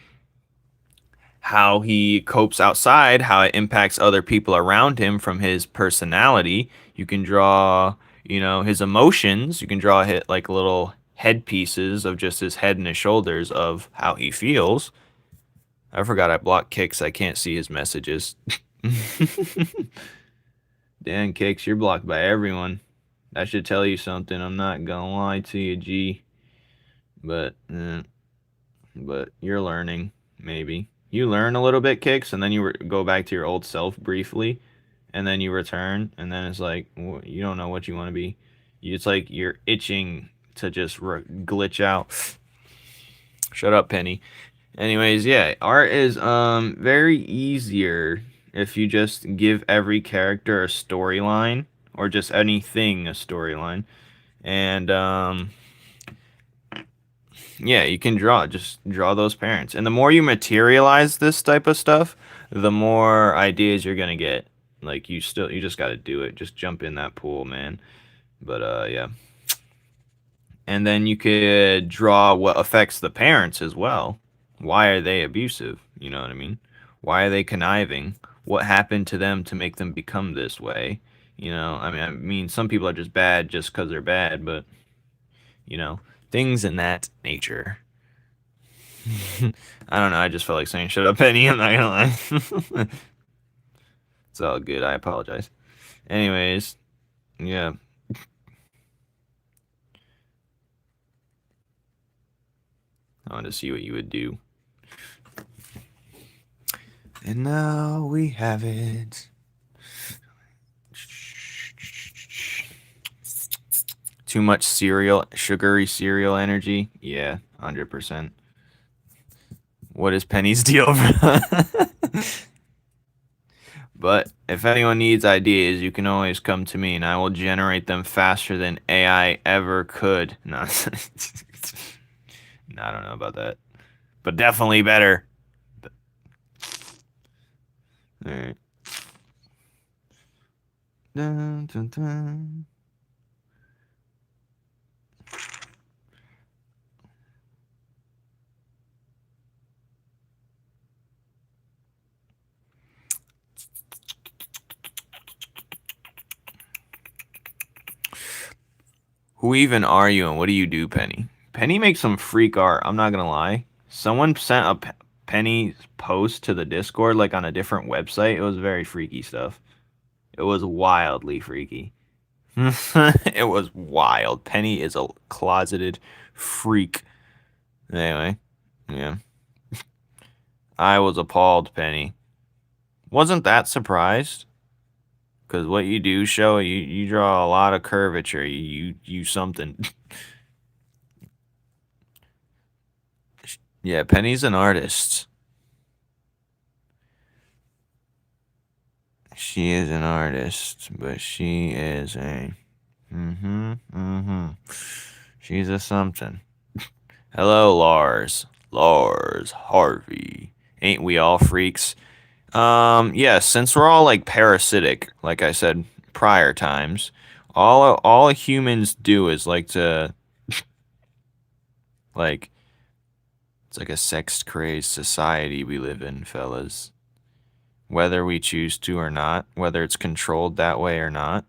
how he copes outside, how it impacts other people around him from his personality. You can draw, you know, his emotions. You can draw like little head pieces of just his head and his shoulders of how he feels. I forgot I blocked Kicks. I can't see his messages. Damn, Cakes, you're blocked by everyone. That should tell you something. I'm not gonna lie to you, G. But you're learning, maybe. You learn a little bit, Kicks, and then you go back to your old self briefly, and then you return, and then it's like, you don't know what you want to be. It's like you're itching to just glitch out. Shut up, Penny. Anyways, yeah, art is very easier if you just give every character a storyline, or just anything a storyline. And yeah, you can just draw those parents. And the more you materialize this type of stuff, the more ideas you're gonna get. Like you just gotta do it. Just jump in that pool, man. But yeah. And then you could draw what affects the parents as well. Why are they abusive? You know what I mean? Why are they conniving? What happened to them to make them become this way? You know, I mean, some people are just bad just because they're bad, but, you know, things in that nature. I don't know, I just felt like saying shut up, Penny, I'm not gonna lie. It's all good, I apologize. Anyways, yeah. I wanted to see what you would do. And now we have it. Too much sugary cereal energy? Yeah, 100%. What is Penny's deal? But if anyone needs ideas, you can always come to me and I will generate them faster than AI ever could. No, no, I don't know about that. But definitely better. Alright. Dun, dun, dun. Who even are you and what do you do, Penny? Penny makes some freak art, I'm not gonna lie. Someone sent a Penny post to the Discord, like on a different website. It was very freaky stuff. It was wildly freaky. It was wild. Penny is a closeted freak. Anyway, yeah. I was appalled, Penny. Wasn't that surprised? Because what you do show, you draw a lot of curvature. You something. Yeah, Penny's an artist. She is an artist, but she is a. She's a something. Hello, Lars. Lars Harvey. Ain't we all freaks? Yeah, since we're all like parasitic, like I said prior times, all humans do is like to like it's like a sex crazed society we live in, fellas. Whether we choose to or not, whether it's controlled that way or not,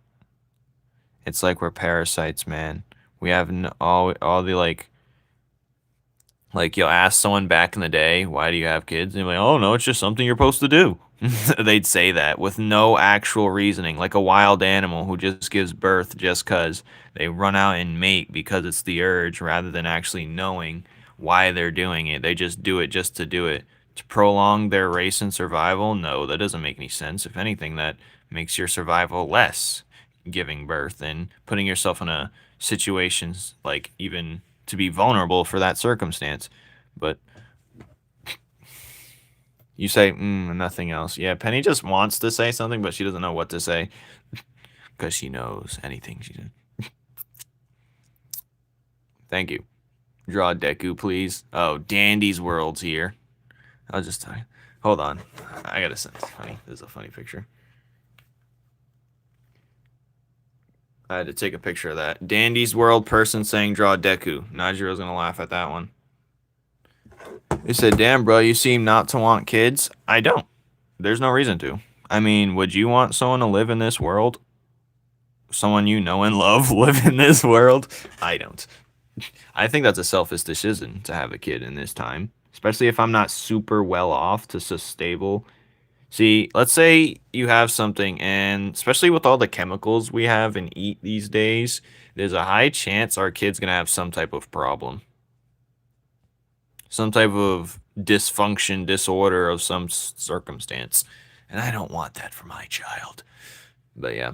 it's like we're parasites, man. We have all the like you'll ask someone back in the day, why do you have kids? And they're like, oh no, it's just something you're supposed to do. They'd say that with no actual reasoning, like a wild animal who just gives birth just because they run out and mate because it's the urge rather than actually knowing why they're doing it. They just do it just to do it. To prolong their race and survival? No, that doesn't make any sense. If anything, that makes your survival less giving birth and putting yourself in a situations like even to be vulnerable for that circumstance. But you say nothing else. Yeah, Penny just wants to say something, but she doesn't know what to say because she knows anything she said. Thank you. Draw Deku, please. Oh, Dandy's World's here. I'll just tell you. Hold on. I gotta send this funny. This is a funny picture. I had to take a picture of that. Dandy's World person saying draw Deku. Najiro's gonna laugh at that one. He said, damn, bro, you seem not to want kids. I don't. There's no reason to. I mean, would you want someone to live in this world? Someone you know and love live in this world? I don't. I think that's a selfish decision to have a kid in this time, especially if I'm not super well off to stable. See, let's say you have something, and especially with all the chemicals we have and eat these days, there's a high chance our kid's gonna have some type of problem, some type of dysfunction, disorder of some circumstance, and I don't want that for my child. But yeah.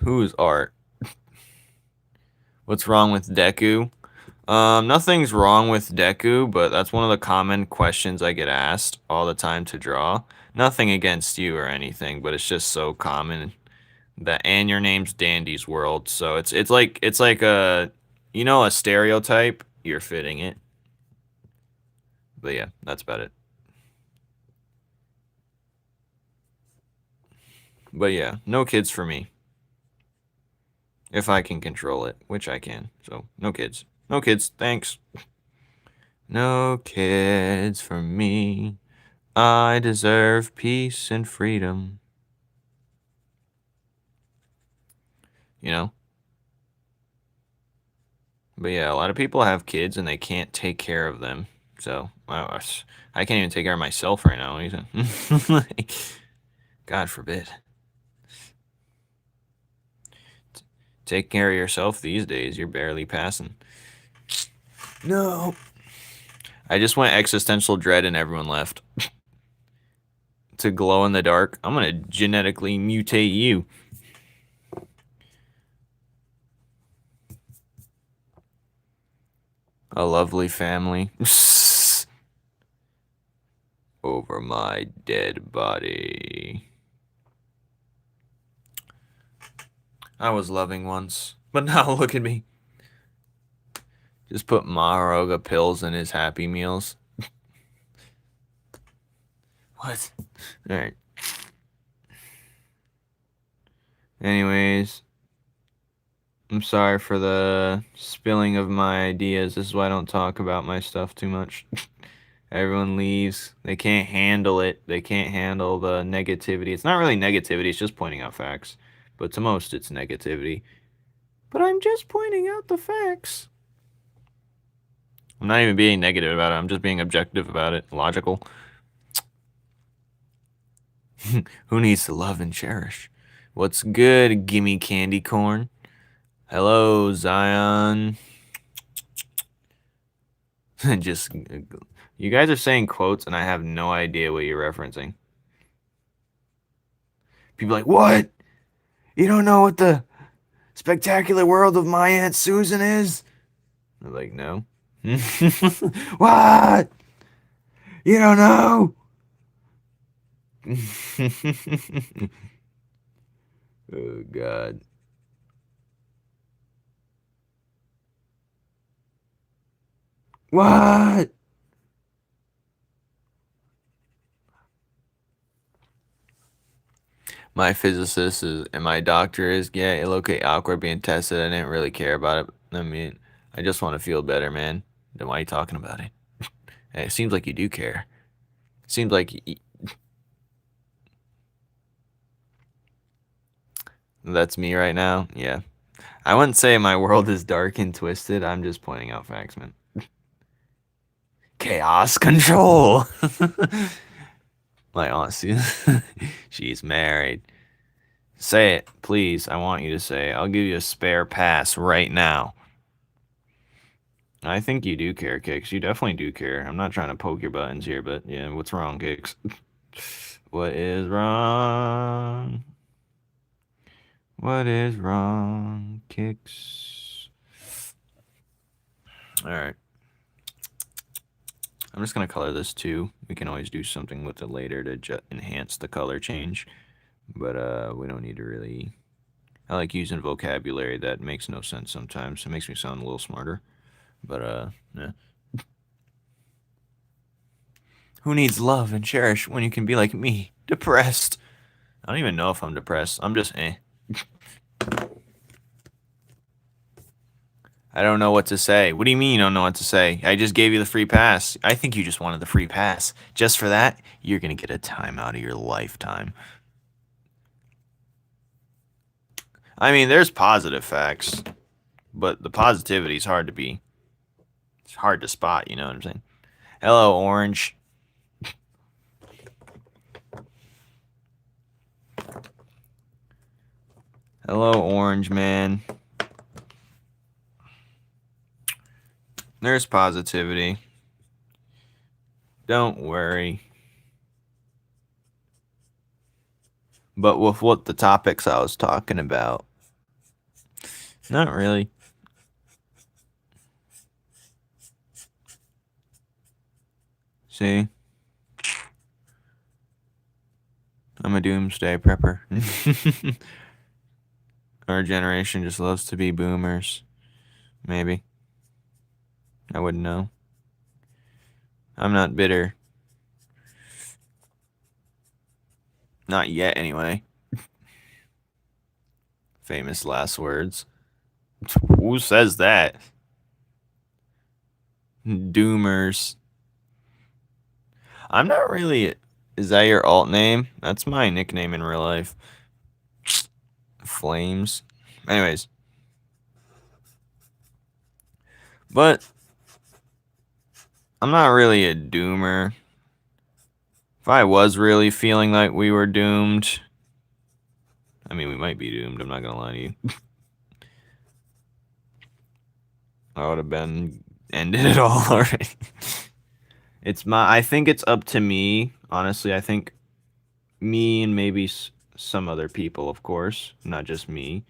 Who's art? What's wrong with Deku? Nothing's wrong with Deku, but that's one of the common questions I get asked all the time to draw. Nothing against you or anything, but it's just so common that and your name's Dandy's World, so it's like a a stereotype. You're fitting it, but yeah, that's about it. But yeah, no kids for me if I can control it, which I can. So no kids, no kids. Thanks. No kids for me. I deserve peace and freedom. You know? But yeah, a lot of people have kids and they can't take care of them. So I can't even take care of myself right now. Like, God forbid. Take care of yourself these days. You're barely passing. No. I just went existential dread and everyone left. To glow in the dark. I'm gonna genetically mutate you. A lovely family. Over my dead body. I was loving once, but now look at me. Just put Maharoga pills in his Happy Meals. What? Alright. Anyways, I'm sorry for the spilling of my ideas. This is why I don't talk about my stuff too much. Everyone leaves. They can't handle it. They can't handle the negativity. It's not really negativity, it's just pointing out facts. But to most, it's negativity. But I'm just pointing out the facts. I'm not even being negative about it. I'm just being objective about it. Logical. Who needs to love and cherish? What's good, gimme candy corn? Hello, Zion. Just, you guys are saying quotes, and I have no idea what you're referencing. People are like, what? You don't know what the Spectacular world of my Aunt Susan is? I'm like, no. What? You don't know? Oh, God. What? My physicist is, and my doctor is, yeah, it looked awkward being tested. I didn't really care about it. I mean, I just want to feel better, man. Then why are you talking about it? Hey, it seems like you do care. It seems like that's me right now. Yeah. I wouldn't say my world is dark and twisted. I'm just pointing out facts, man. Chaos control. My aunt, she's married. Say it, please. I want you to say it. I'll give you a spare pass right now. I think you do care, Kicks. You definitely do care. I'm not trying to poke your buttons here, but yeah, what's wrong, Kicks? What is wrong? What is wrong, Kicks? Alright. I'm just going to color this too. We can always do something with it later to enhance the color change. But we don't need to really... I like using vocabulary that makes no sense sometimes. It makes me sound a little smarter. But, yeah. Who needs love and cherish when you can be like me, depressed? I don't even know if I'm depressed. I'm just I don't know what to say. What do you mean you don't know what to say? I just gave you the free pass. I think you just wanted the free pass. Just for that, you're going to get a time out of your lifetime. I mean, there's positive facts, but the positivity is hard to be. It's hard to spot, you know what I'm saying? Hello, Orange. Hello, Orange man. There's positivity. Don't worry. But with what the topics I was talking about, not really. See? I'm a doomsday prepper. Our generation just loves to be boomers. Maybe. I wouldn't know. I'm not bitter. Not yet, anyway. Famous last words. Who says that? Doomers. I'm not really... Is that your alt name? That's my nickname in real life. Flames. Anyways. But... I'm not really a doomer. If I was really feeling like we were doomed... I mean, we might be doomed. I'm not gonna lie to you. I would have been... ended it all already. I think it's up to me. Honestly, I think me and maybe some other people, of course, not just me.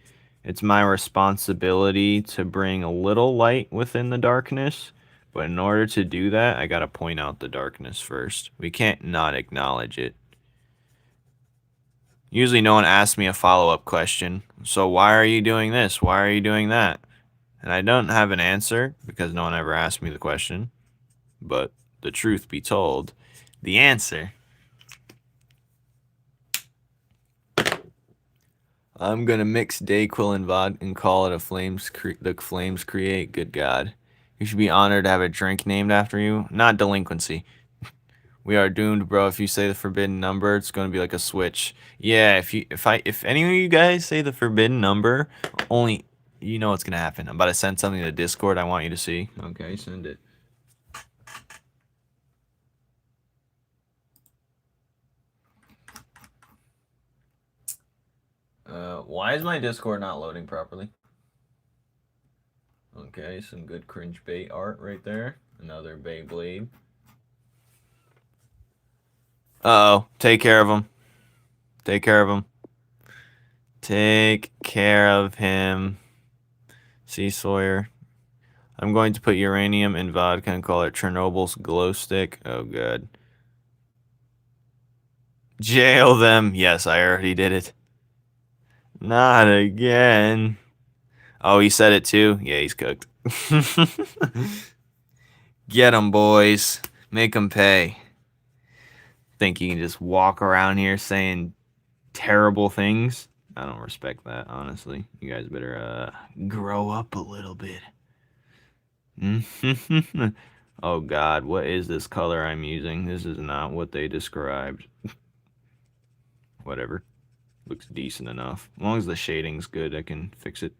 It's my responsibility to bring a little light within the darkness. But in order to do that, I gotta point out the darkness first. We can't not acknowledge it. Usually no one asks me a follow-up question. So why are you doing this? Why are you doing that? And I don't have an answer because no one ever asked me the question. But the truth be told, the answer... I'm gonna mix Dayquil and vodka and call it the FlamesCreate. Good God. You should be honored to have a drink named after you. Not delinquency. We are doomed, bro. If you say the forbidden number, it's gonna be like a switch. Yeah, if any of you guys say the forbidden number, only you know what's gonna happen. I'm about to send something to Discord I want you to see. Okay, send it. Why is my Discord not loading properly? Okay, some good cringe bait art right there. Another Beyblade. Uh-oh. Take care of him. Take care of him. Take care of him. Sea Sawyer. I'm going to put uranium in vodka and call it Chernobyl's glow stick. Oh, God. Jail them. Yes, I already did it. Not again. Oh, he said it too? Yeah, he's cooked. Get him, boys. Make him pay. Think you can just walk around here saying terrible things? I don't respect that, honestly. You guys better grow up a little bit. Oh God, what is this color I'm using? This is not what they described. Whatever. Looks decent enough. As long as the shading's good, I can fix it.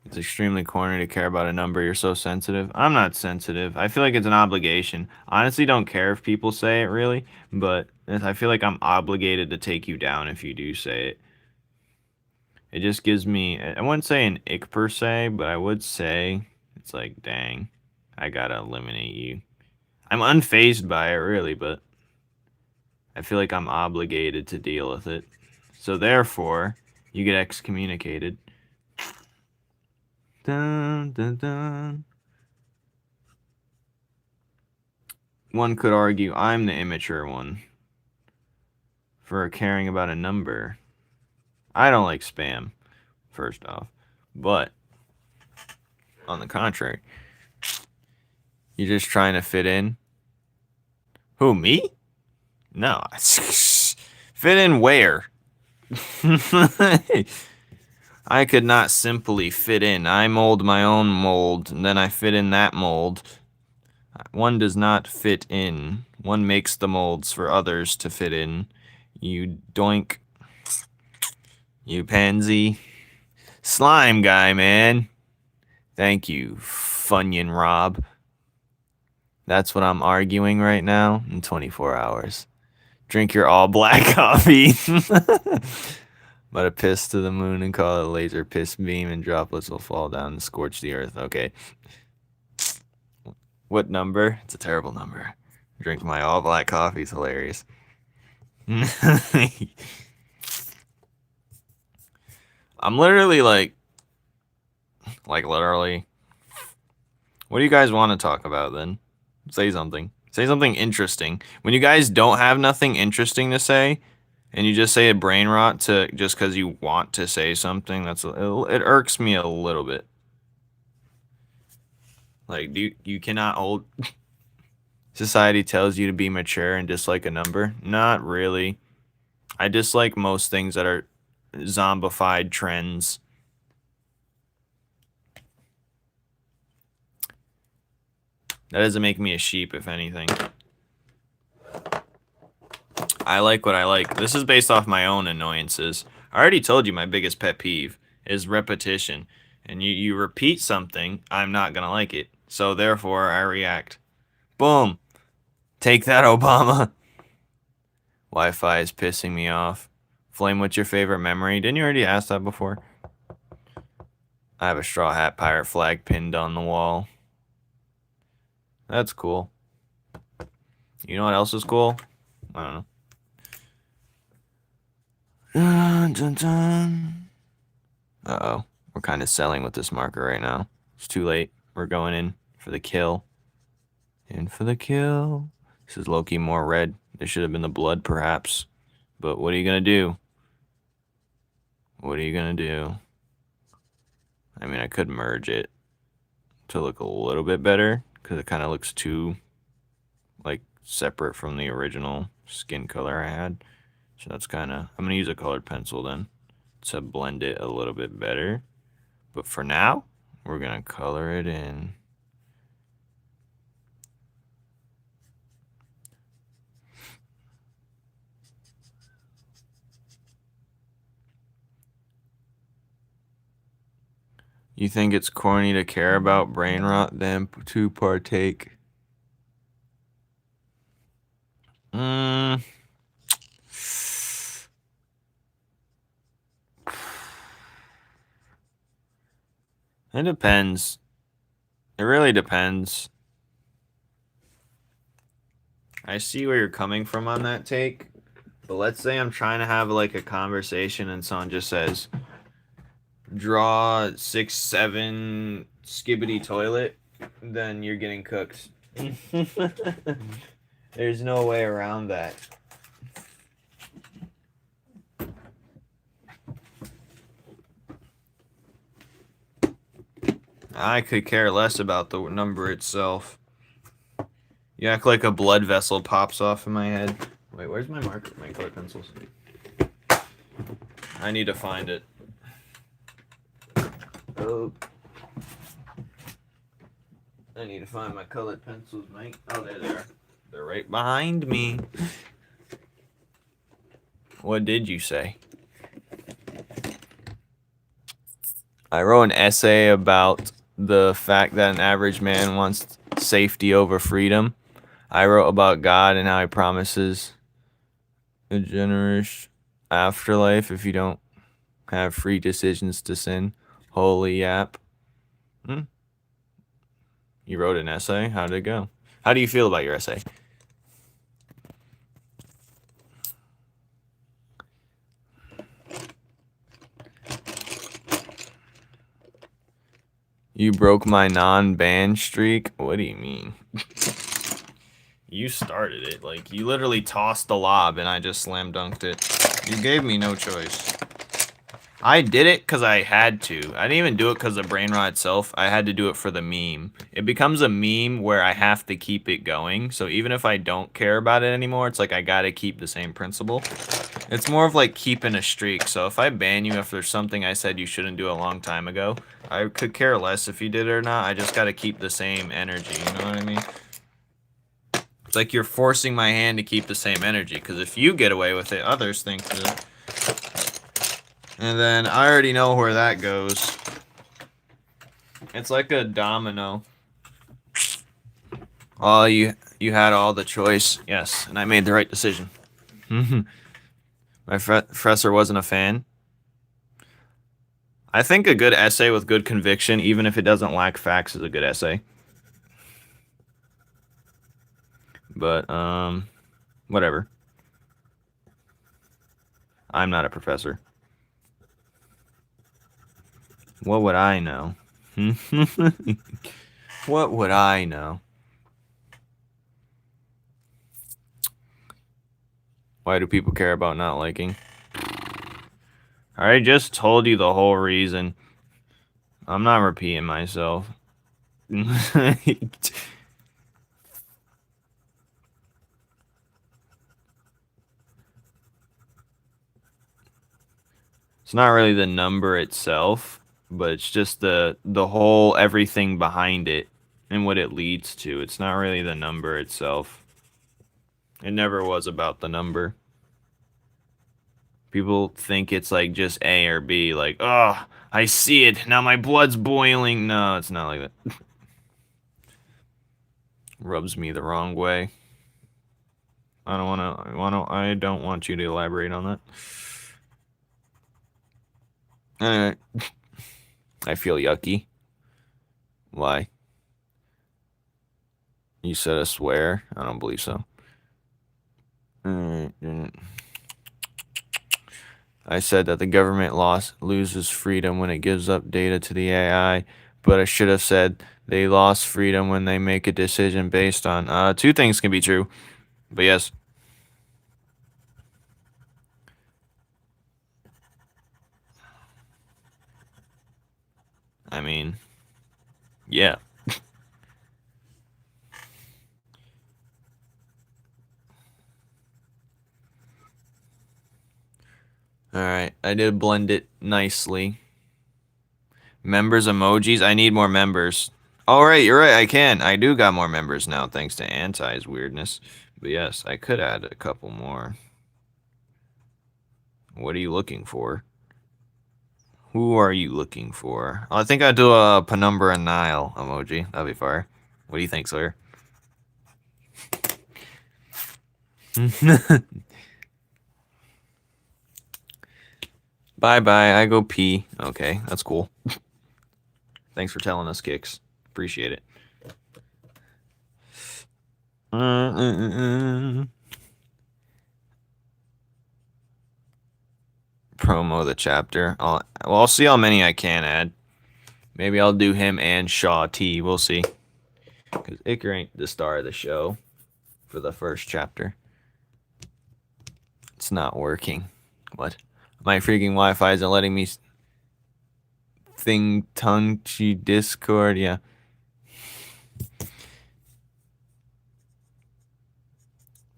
It's extremely corny to care about a number. You're so sensitive. I'm not sensitive. I feel like it's an obligation. Honestly, don't care if people say it, really, but I feel like I'm obligated to take you down if you do say it. It just gives me, I wouldn't say an ick per se, but I would say it's like, dang, I gotta eliminate you. I'm unfazed by it, really, but I feel like I'm obligated to deal with it. So therefore, you get excommunicated. Dun, dun, dun. One could argue I'm the immature one for caring about a number. I don't like spam, first off. But, on the contrary, you're just trying to fit in. Who, me? No. Fit in where? I could not simply fit in. I mold my own mold, and then I fit in that mold. One does not fit in. One makes the molds for others to fit in. You doink. You pansy. Slime guy, man. Thank you, Funyun Rob. That's what I'm arguing right now in 24 hours. Drink your all black coffee. But a piss to the moon and call it a laser piss beam, and droplets will fall down and scorch the earth. Okay. What number? It's a terrible number. Drink my all black coffee is hilarious. I'm literally like literally. What do you guys want to talk about then? Say something. Say something interesting. When you guys don't have nothing interesting to say, and you just say a brain rot to just because you want to say something, it irks me a little bit. Like, you cannot hold. Society tells you to be mature and dislike a number? Not really. I dislike most things that are zombified trends. That doesn't make me a sheep, if anything. I like what I like. This is based off my own annoyances. I already told you my biggest pet peeve is repetition. And you repeat something, I'm not gonna like it. So therefore, I react. Boom. Take that, Obama. Wi-Fi is pissing me off. Flame, what's your favorite memory? Didn't you already ask that before? I have a straw hat pirate flag pinned on the wall. That's cool. You know what else is cool? I don't know. Dun, dun, dun. Uh-oh. We're kind of selling with this marker right now. It's too late. We're going in for the kill. In for the kill. This is low-key more red. This should have been the blood, perhaps. But what are you going to do? What are you going to do? I mean, I could merge it to look a little bit better, because it kind of looks too, like, separate from the original skin color I had. So that's kind of... I'm going to use a colored pencil then to blend it a little bit better. But for now, we're going to color it in. You think it's corny to care about brain rot than to partake? It depends. It really depends. I see where you're coming from on that take, but let's say I'm trying to have like a conversation and someone just says, draw 6'7" skibbity toilet, then you're getting cooked. There's no way around that. I could care less about the number itself. You act like a blood vessel pops off in my head. Wait, where's my marker? My color pencils? I need to find it. Oh. I need to find my colored pencils, mate. Oh, there they are. They're right behind me. What did you say? I wrote an essay about the fact that an average man wants safety over freedom. I wrote about God and how he promises a generous afterlife if you don't have free decisions to sin. Holy yap. You wrote an essay? How did it go? How do you feel about your essay? You broke my non-ban streak? What do you mean? You started it. Like, you literally tossed the lob and I just slam dunked it. You gave me no choice. I did it because I had to. I didn't even do it because of brain rot itself. I had to do it for the meme. It becomes a meme where I have to keep it going. So even if I don't care about it anymore, it's like I gotta keep the same principle. It's more of like keeping a streak. So if I ban you after something I said you shouldn't do a long time ago, I could care less if you did it or not. I just gotta keep the same energy. You know what I mean? It's like you're forcing my hand to keep the same energy. Because if you get away with it, others think that. And then I already know where that goes. It's like a domino. Oh, you had all the choice. Yes, and I made the right decision. My professor wasn't a fan. I think a good essay with good conviction, even if it doesn't lack facts, is a good essay. But, whatever. I'm not a professor. What would I know? What would I know? Why do people care about not liking? I just told you the whole reason. I'm not repeating myself. It's not really the number itself, but it's just the whole everything behind it and what it leads to. It's not really the number itself. It never was about the number. People think it's like just A or B, like, oh, I see it. Now my blood's boiling. No, it's not like that. Rubs me the wrong way. I don't want you to elaborate on that. Anyway, I feel yucky. Why? You said a swear? I don't believe so. I said that the government loses freedom when it gives up data to the AI, but I should have said they lost freedom when they make a decision based on... two things can be true, but yes. I mean, yeah. Alright, I did blend it nicely. Members emojis? I need more members. Alright, you're right, I can. I do got more members now, thanks to Anti's weirdness. But yes, I could add a couple more. What are you looking for? Who are you looking for? I think I'd do a Penumbra and Nile emoji. That'd be fire. What do you think, Sawyer? Bye-bye, I go pee. Okay, that's cool. Thanks for telling us, Kicks. Appreciate it. Promo the chapter. I'll see how many I can add. Maybe I'll do him and Shaw T. We'll see. Because Ichor ain't the star of the show for the first chapter. It's not working. What? My freaking Wi-Fi isn't letting me thing tongue chi Discord. Yeah.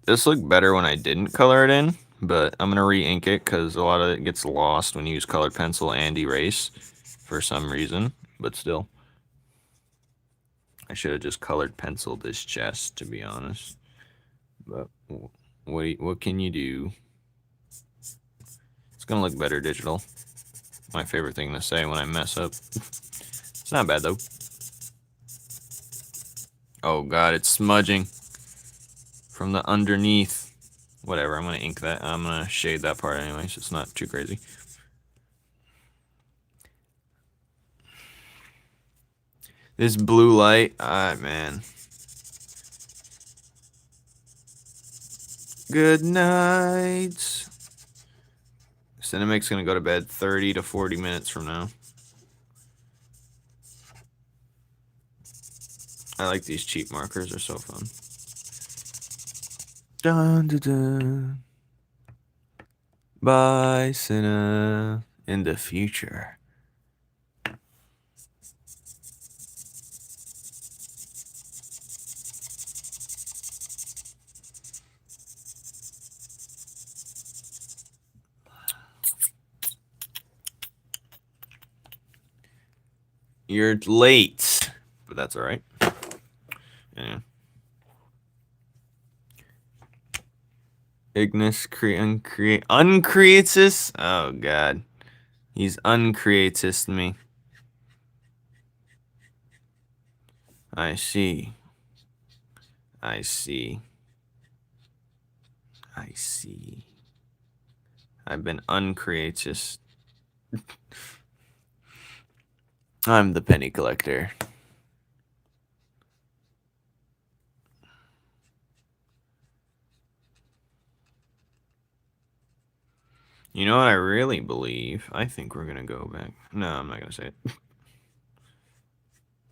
This looked better when I didn't color it in, but I'm gonna re-ink it because a lot of it gets lost when you use colored pencil and erase for some reason. But still, I should have just colored penciled this chest, to be honest. But what can you do? It's gonna look better digital. My favorite thing to say when I mess up. It's not bad though. Oh god, it's smudging from the underneath. Whatever, I'm gonna ink that. I'm gonna shade that part anyway, so it's not too crazy. This blue light, man. Good night. Cinemic's gonna go to bed 30 to 40 minutes from now. I like these cheap markers, they're so fun. Dun dun dun. Bye, Cinna. In the future. You're late, but that's all right. Yeah. Ignis uncreates. Oh god, he's uncreates me. I see. I see. I see. I've been uncreates. I'm the penny collector. You know what I really believe? I think we're gonna go back. No, I'm not gonna say it.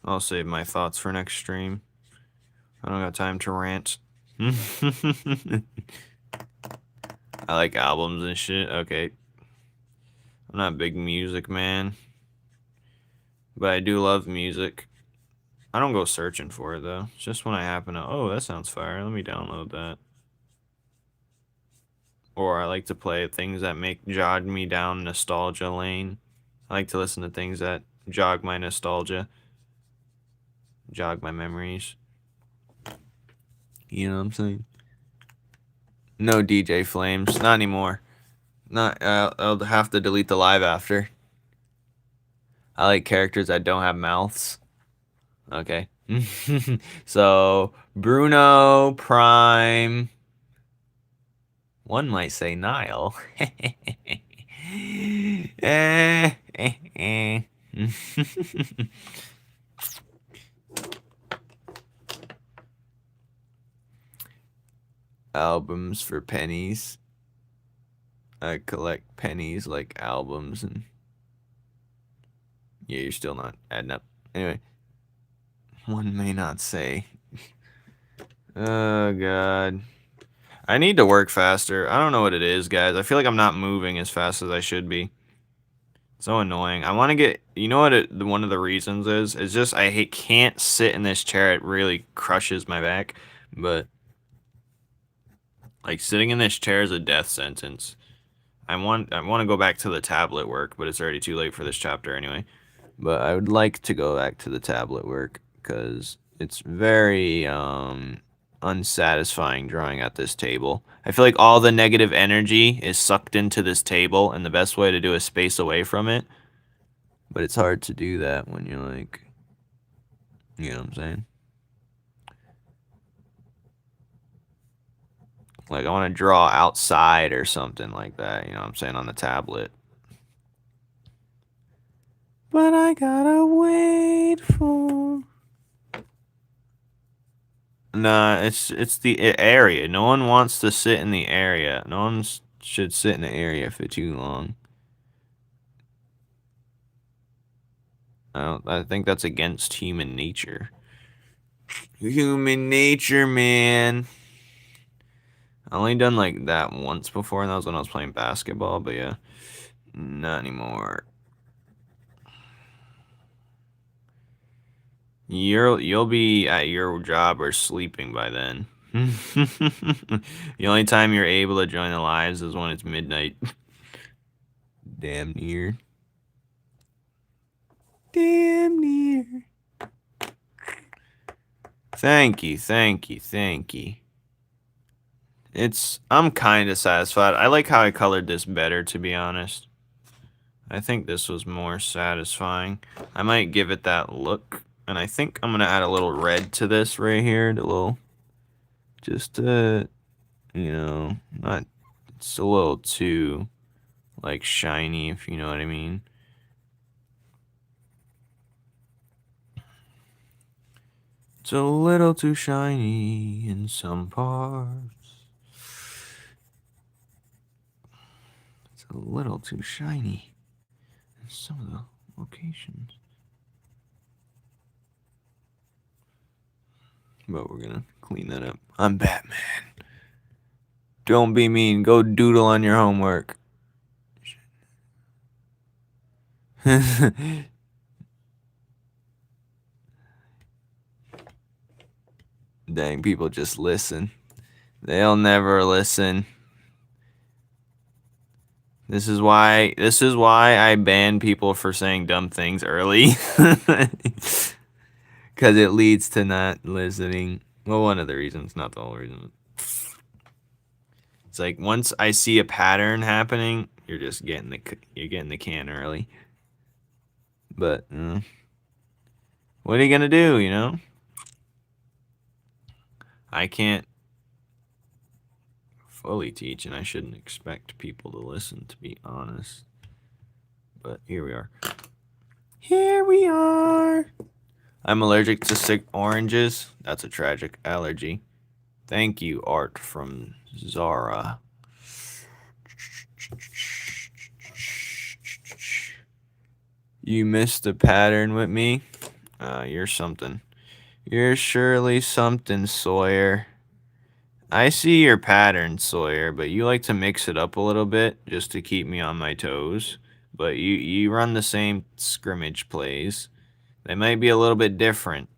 I'll save my thoughts for next stream. I don't got time to rant. I like albums and shit. Okay. I'm not a big music man, but I do love music. I don't go searching for it though. It's just when I happen to, oh, that sounds fire. Let me download that. Or I like to play things that jog me down nostalgia lane. I like to listen to things that jog my nostalgia, jog my memories. You know what I'm saying? No DJ Flames, not anymore. Not. I'll have to delete the live after. I like characters that don't have mouths. Okay. So Bruno, Prime. One might say Nile. Albums for pennies. I collect pennies like albums and yeah, you're still not adding up. Anyway, one may not say. Oh god. I need to work faster. I don't know what it is, guys. I feel like I'm not moving as fast as I should be. So annoying. I want to get, you know what one of the reasons is? It's just can't sit in this chair. It really crushes my back. But like sitting in this chair is a death sentence. I want to go back to the tablet work, but it's already too late for this chapter anyway. But I would like to go back to the tablet work because it's very unsatisfying drawing at this table. I feel like all the negative energy is sucked into this table, and the best way to do is space away from it. But it's hard to do that when you're like, you know what I'm saying? Like I want to draw outside or something like that, you know what I'm saying, on the tablet. But I gotta wait for... Nah, it's the area. No one wants to sit in the area. No one should sit in the area for too long. I think that's against human nature. Human nature, man. I only done like that once before, and that was when I was playing basketball, but yeah, not anymore. You'll be at your job or sleeping by then. The only time you're able to join the lives is when it's midnight. Damn near. Damn near. Thank you, thank you, thank you. I'm kind of satisfied. I like how I colored this better, to be honest. I think this was more satisfying. I might give it that look. And I think I'm going to add a little red to this right here. Just, not, it's a little too, like, shiny, if you know what I mean. It's a little too shiny in some parts. It's a little too shiny in some of the locations. But we're gonna clean that up. I'm Batman. Don't be mean. Go doodle on your homework. Dang, people just listen. They'll never listen. This is why I ban people for saying dumb things early. Cause it leads to not listening. Well, one of the reasons, not the whole reason. It's like once I see a pattern happening, you're getting the can early. But what are you gonna do? You know, I can't fully teach, and I shouldn't expect people to listen, to be honest. But here we are. Here we are. I'm allergic to sick oranges. That's a tragic allergy. Thank you, art from Zara. You missed the pattern with me? You're something. You're surely something, Sawyer. I see your pattern, Sawyer, but you like to mix it up a little bit just to keep me on my toes. But you run the same scrimmage plays. They might be a little bit different,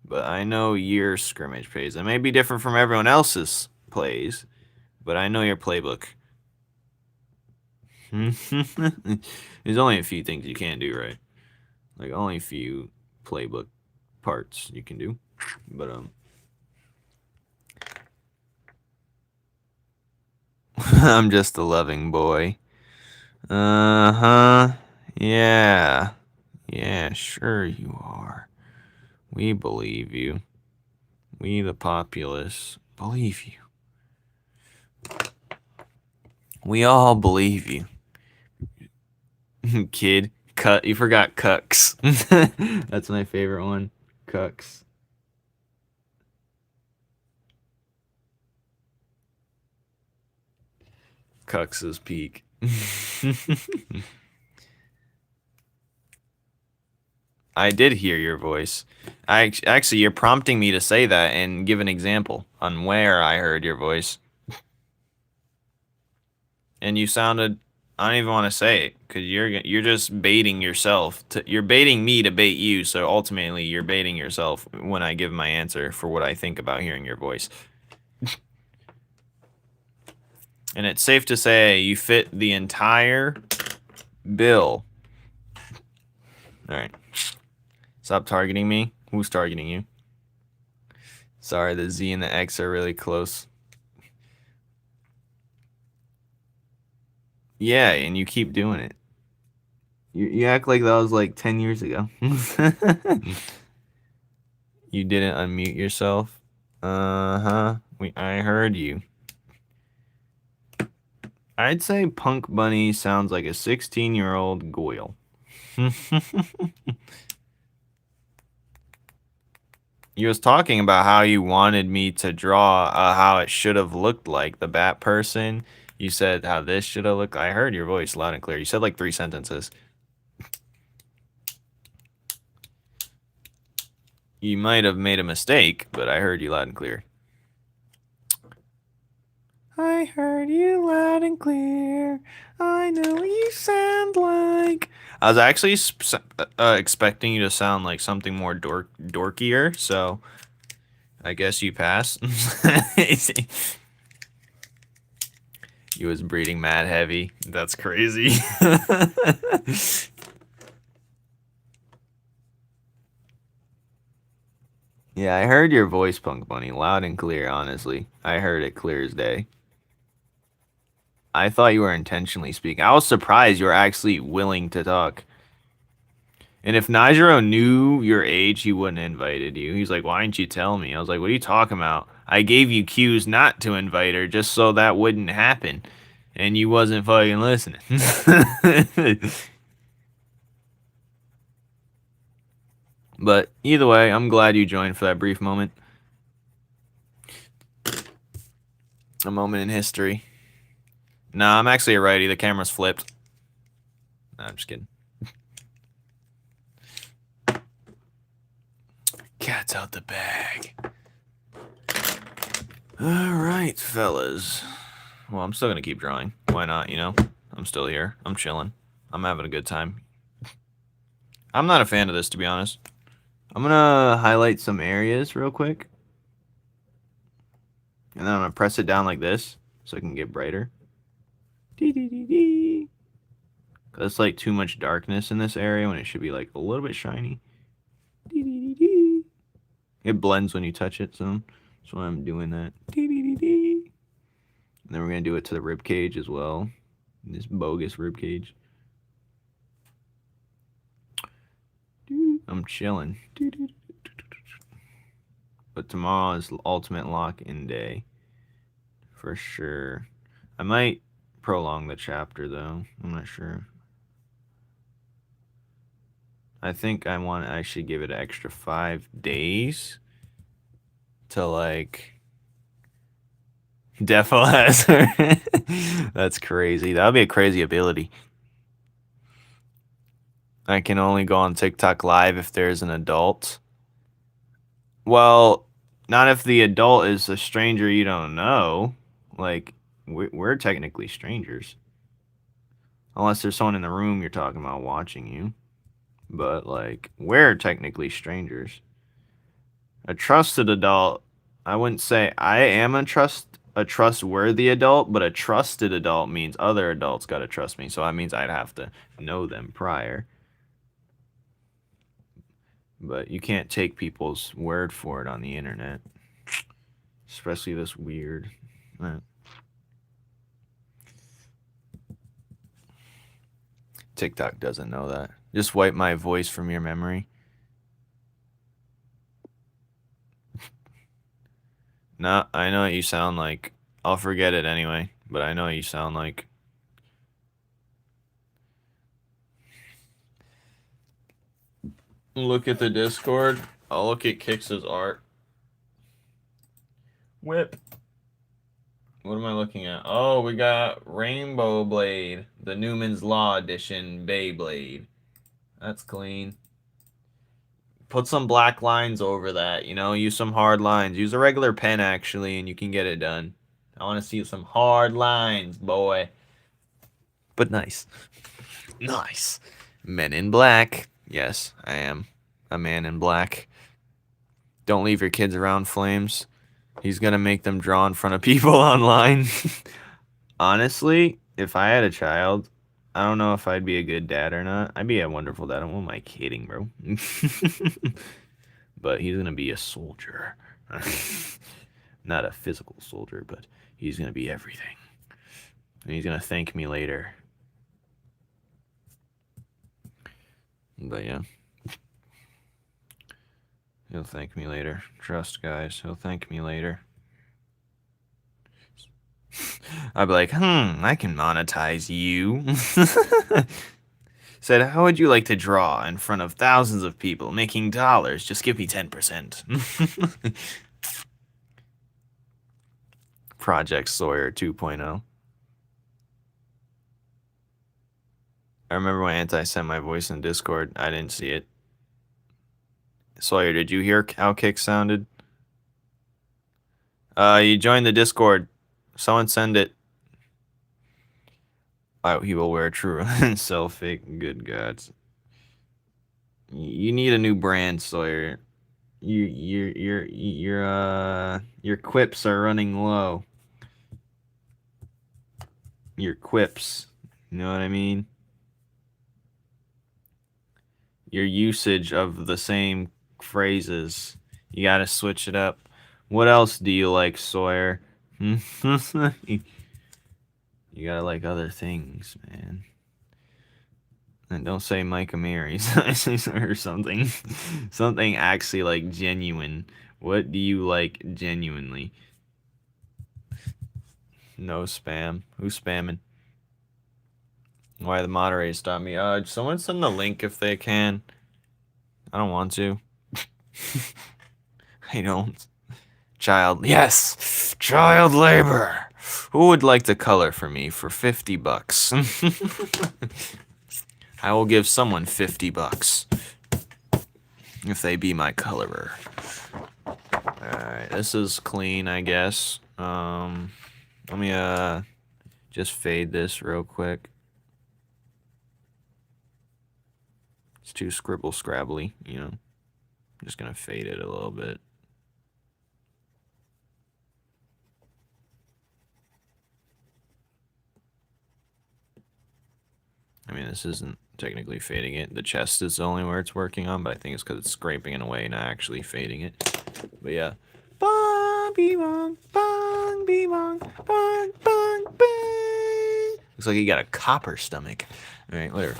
but I know your scrimmage plays. They may be different from everyone else's plays, but I know your playbook. There's only a few things you can't do right. Like only a few playbook parts you can do. But I'm just a loving boy. Uh-huh. Yeah. Yeah, sure you are. We believe you. We the populace believe you. We all believe you. Kid, you forgot cucks. That's my favorite one. Cucks. Cucks is peak. I did hear your voice. Actually, you're prompting me to say that and give an example on where I heard your voice. And you sounded, I don't even want to say it because you're just baiting yourself. You're baiting me to bait you. So ultimately, you're baiting yourself when I give my answer for what I think about hearing your voice. And it's safe to say you fit the entire bill. All right. Stop targeting me. Who's targeting you? Sorry, the Z and the X are really close. Yeah, and you keep doing it. You act like that was like 10 years ago. You didn't unmute yourself. Uh-huh. I heard you. I'd say Punk Bunny sounds like a 16-year-old Goyle. You was talking about how you wanted me to draw how it should have looked like the bat person. You said how this should have looked. I heard your voice loud and clear. You said like 3 sentences. You might have made a mistake, but I heard you loud and clear. I heard you loud and clear. I know what you sound like. I was actually expecting you to sound like something more dorkier, so I guess you pass. You was breeding mad heavy. That's crazy. Yeah, I heard your voice, Punk Bunny, loud and clear, honestly. I heard it clear as day. I thought you were intentionally speaking. I was surprised you were actually willing to talk. And if Nigero knew your age, he wouldn't have invited you. He's like, why didn't you tell me? I was like, what are you talking about? I gave you cues not to invite her just so that wouldn't happen. And you wasn't fucking listening. But either way, I'm glad you joined for that brief moment. A moment in history. Nah, I'm actually a righty. The camera's flipped. Nah, I'm just kidding. Cat's out the bag. Alright, fellas. Well, I'm still gonna keep drawing. Why not, you know? I'm still here. I'm chilling. I'm having a good time. I'm not a fan of this, to be honest. I'm gonna highlight some areas real quick. And then I'm gonna press it down like this so it can get brighter. Cause it's like too much darkness in this area when it should be like a little bit shiny. It blends when you touch it, so that's why I'm doing that. And then we're gonna do it to the rib cage as well. This bogus rib cage. I'm chilling. But tomorrow is ultimate lock-in day. For sure. I might prolong the chapter though. I'm not sure. I think I should give it an extra 5 days to like Defo has her. That's crazy. That would be a crazy ability. I can only go on TikTok live if there's an adult. Well, not if the adult is a stranger you don't know. Like, we're technically strangers. Unless there's someone in the room you're talking about watching you. But, like, we're technically strangers. A trusted adult, I wouldn't say I am a trustworthy adult, but a trusted adult means other adults gotta trust me. So that means I'd have to know them prior. But you can't take people's word for it on the internet. Especially this weird. TikTok doesn't know that. Just wipe my voice from your memory. No, I know what you sound like. I'll forget it anyway, but I know what you sound like. Look at the Discord. I'll look at Kix's art. Whip. What am I looking at? Oh, we got Rainbow Blade, the Numen's Law Edition Beyblade. That's clean. Put some black lines over that, you know, use some hard lines. Use a regular pen, actually, and you can get it done. I want to see some hard lines, boy. But nice. Nice. Men in Black. Yes, I am a man in black. Don't leave your kids around Flames. He's going to make them draw in front of people online. Honestly, if I had a child, I don't know if I'd be a good dad or not. I'd be a wonderful dad. What am I kidding, bro? But he's going to be a soldier. Not a physical soldier, but he's going to be everything. And he's going to thank me later. But yeah. He'll thank me later. Trust, guys. He'll thank me later. I'd be like, I can monetize you. Said, how would you like to draw in front of thousands of people making dollars? Just give me 10%. Project Sawyer 2.0. I remember when Anti sent my voice in Discord. I didn't see it. Sawyer, did you hear how Kick sounded? You joined the Discord. Someone send it. He will wear true and sell fake good gods. You need a new brand, Sawyer. Your quips are running low. Your quips. You know what I mean? Your usage of the same phrases. You gotta switch it up. What else do you like, Sawyer? You gotta like other things, man. And don't say Mike Amiri's or something. Something actually like genuine. What do you like genuinely? No spam. Who's spamming? Why the moderators stop me? Someone send the link if they can. I don't want to. I don't. Yes! Child labor! Who would like to color for me for 50 bucks? I will give someone 50 bucks. If they be my colorer. Alright, this is clean, I guess. Let me, just fade this real quick. It's too scribble-scrabbly, you know. I'm just gonna fade it a little bit. I mean, this isn't technically fading it. The chest is the only where it's working on, but I think it's because it's scraping it away, not actually fading it. But yeah. Bong, bee, bong, bong, bee, bong, bong, bong, bing. Looks like he got a copper stomach. Alright, later.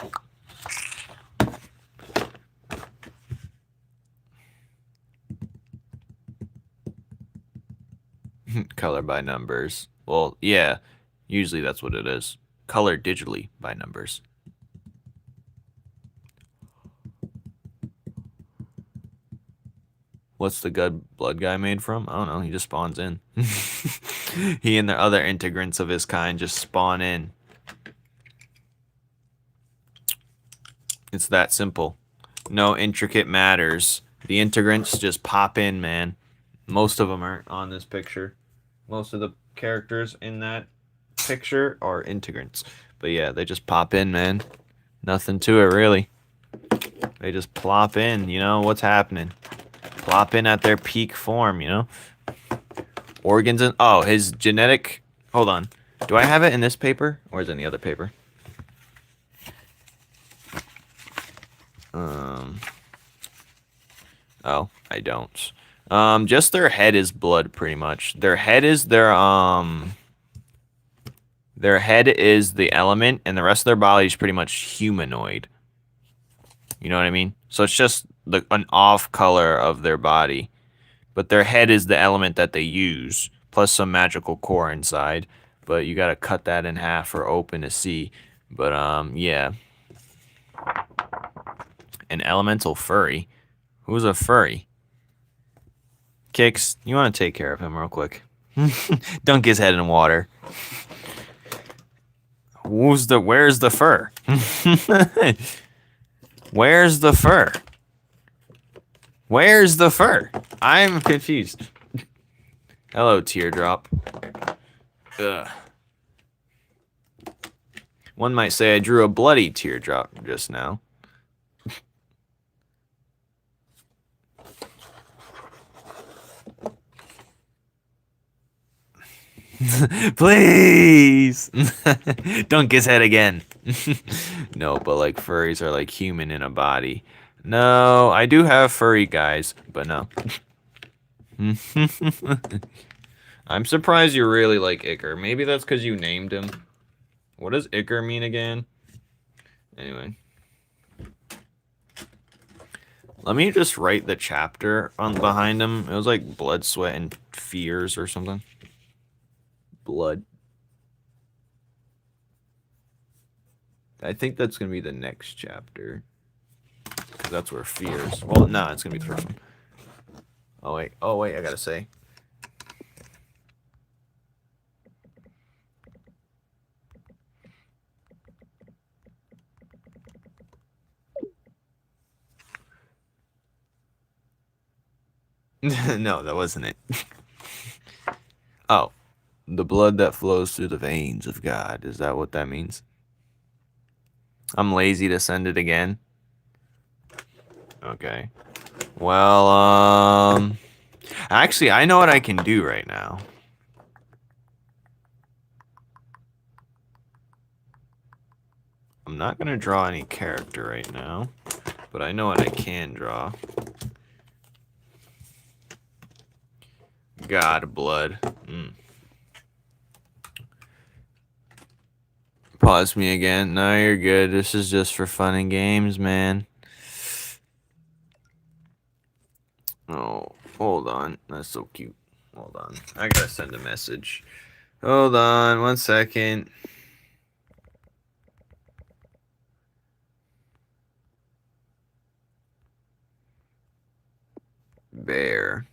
Color by numbers. Well, yeah. Usually that's what it is. Color digitally by numbers. What's the good blood guy made from? I don't know. He just spawns in. He and the other integrants of his kind just spawn in. It's that simple. No intricate matters. The integrants just pop in, man. Most of them aren't on this picture. Most of the characters in that picture are integrants. But yeah, they just pop in, man. Nothing to it, really. They just plop in, you know? What's happening? Plop in at their peak form, you know? Organs and... Oh, his genetic... Hold on. Do I have it in this paper? Or is it in the other paper? Oh, I don't. Just their head is blood, pretty much. Their head is their head is the element, and the rest of their body is pretty much humanoid. You know what I mean? So it's just an off color of their body. But their head is the element that they use, plus some magical core inside. But you gotta cut that in half or open to see. But, yeah. An elemental furry? Who's a furry? Kix, you want to take care of him real quick? Dunk his head in water. Where's the fur? Where's the fur? Where's the fur? I'm confused. Hello, teardrop. Ugh. One might say I drew a bloody teardrop just now. Please! Dunk his head again. No, but like furries are like human in a body. No, I do have furry guys, but no. I'm surprised you really like Ichor. Maybe that's because you named him. What does Ichor mean again? Anyway. Let me just write the chapter on behind him. It was like Blood, Sweat, and Fears or something. Blood. I think that's gonna be the next chapter. Cause that's where fears. Well, no, it's gonna be the first one. Oh wait, I gotta say. No, that wasn't it. Oh, the blood that flows through the veins of God. Is that what that means? I'm lazy to send it again. Okay. Well, actually, I know what I can do right now. I'm not gonna draw any character right now, but I know what I can draw. God, blood. Pause me again. No, you're good. This is just for fun and games, man. Oh, hold on. That's so cute. Hold on. I gotta send a message. Hold on 1 second. Bear.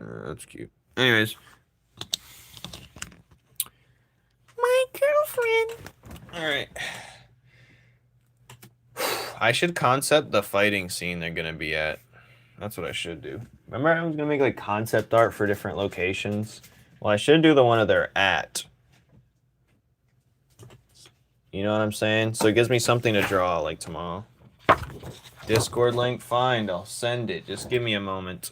That's cute. Anyways. My girlfriend. Alright. I should concept the fighting scene they're gonna be at. That's what I should do. Remember I was gonna make like concept art for different locations? Well, I should do the one they're at. You know what I'm saying? So it gives me something to draw like tomorrow. Discord link? Fine, I'll send it. Just give me a moment.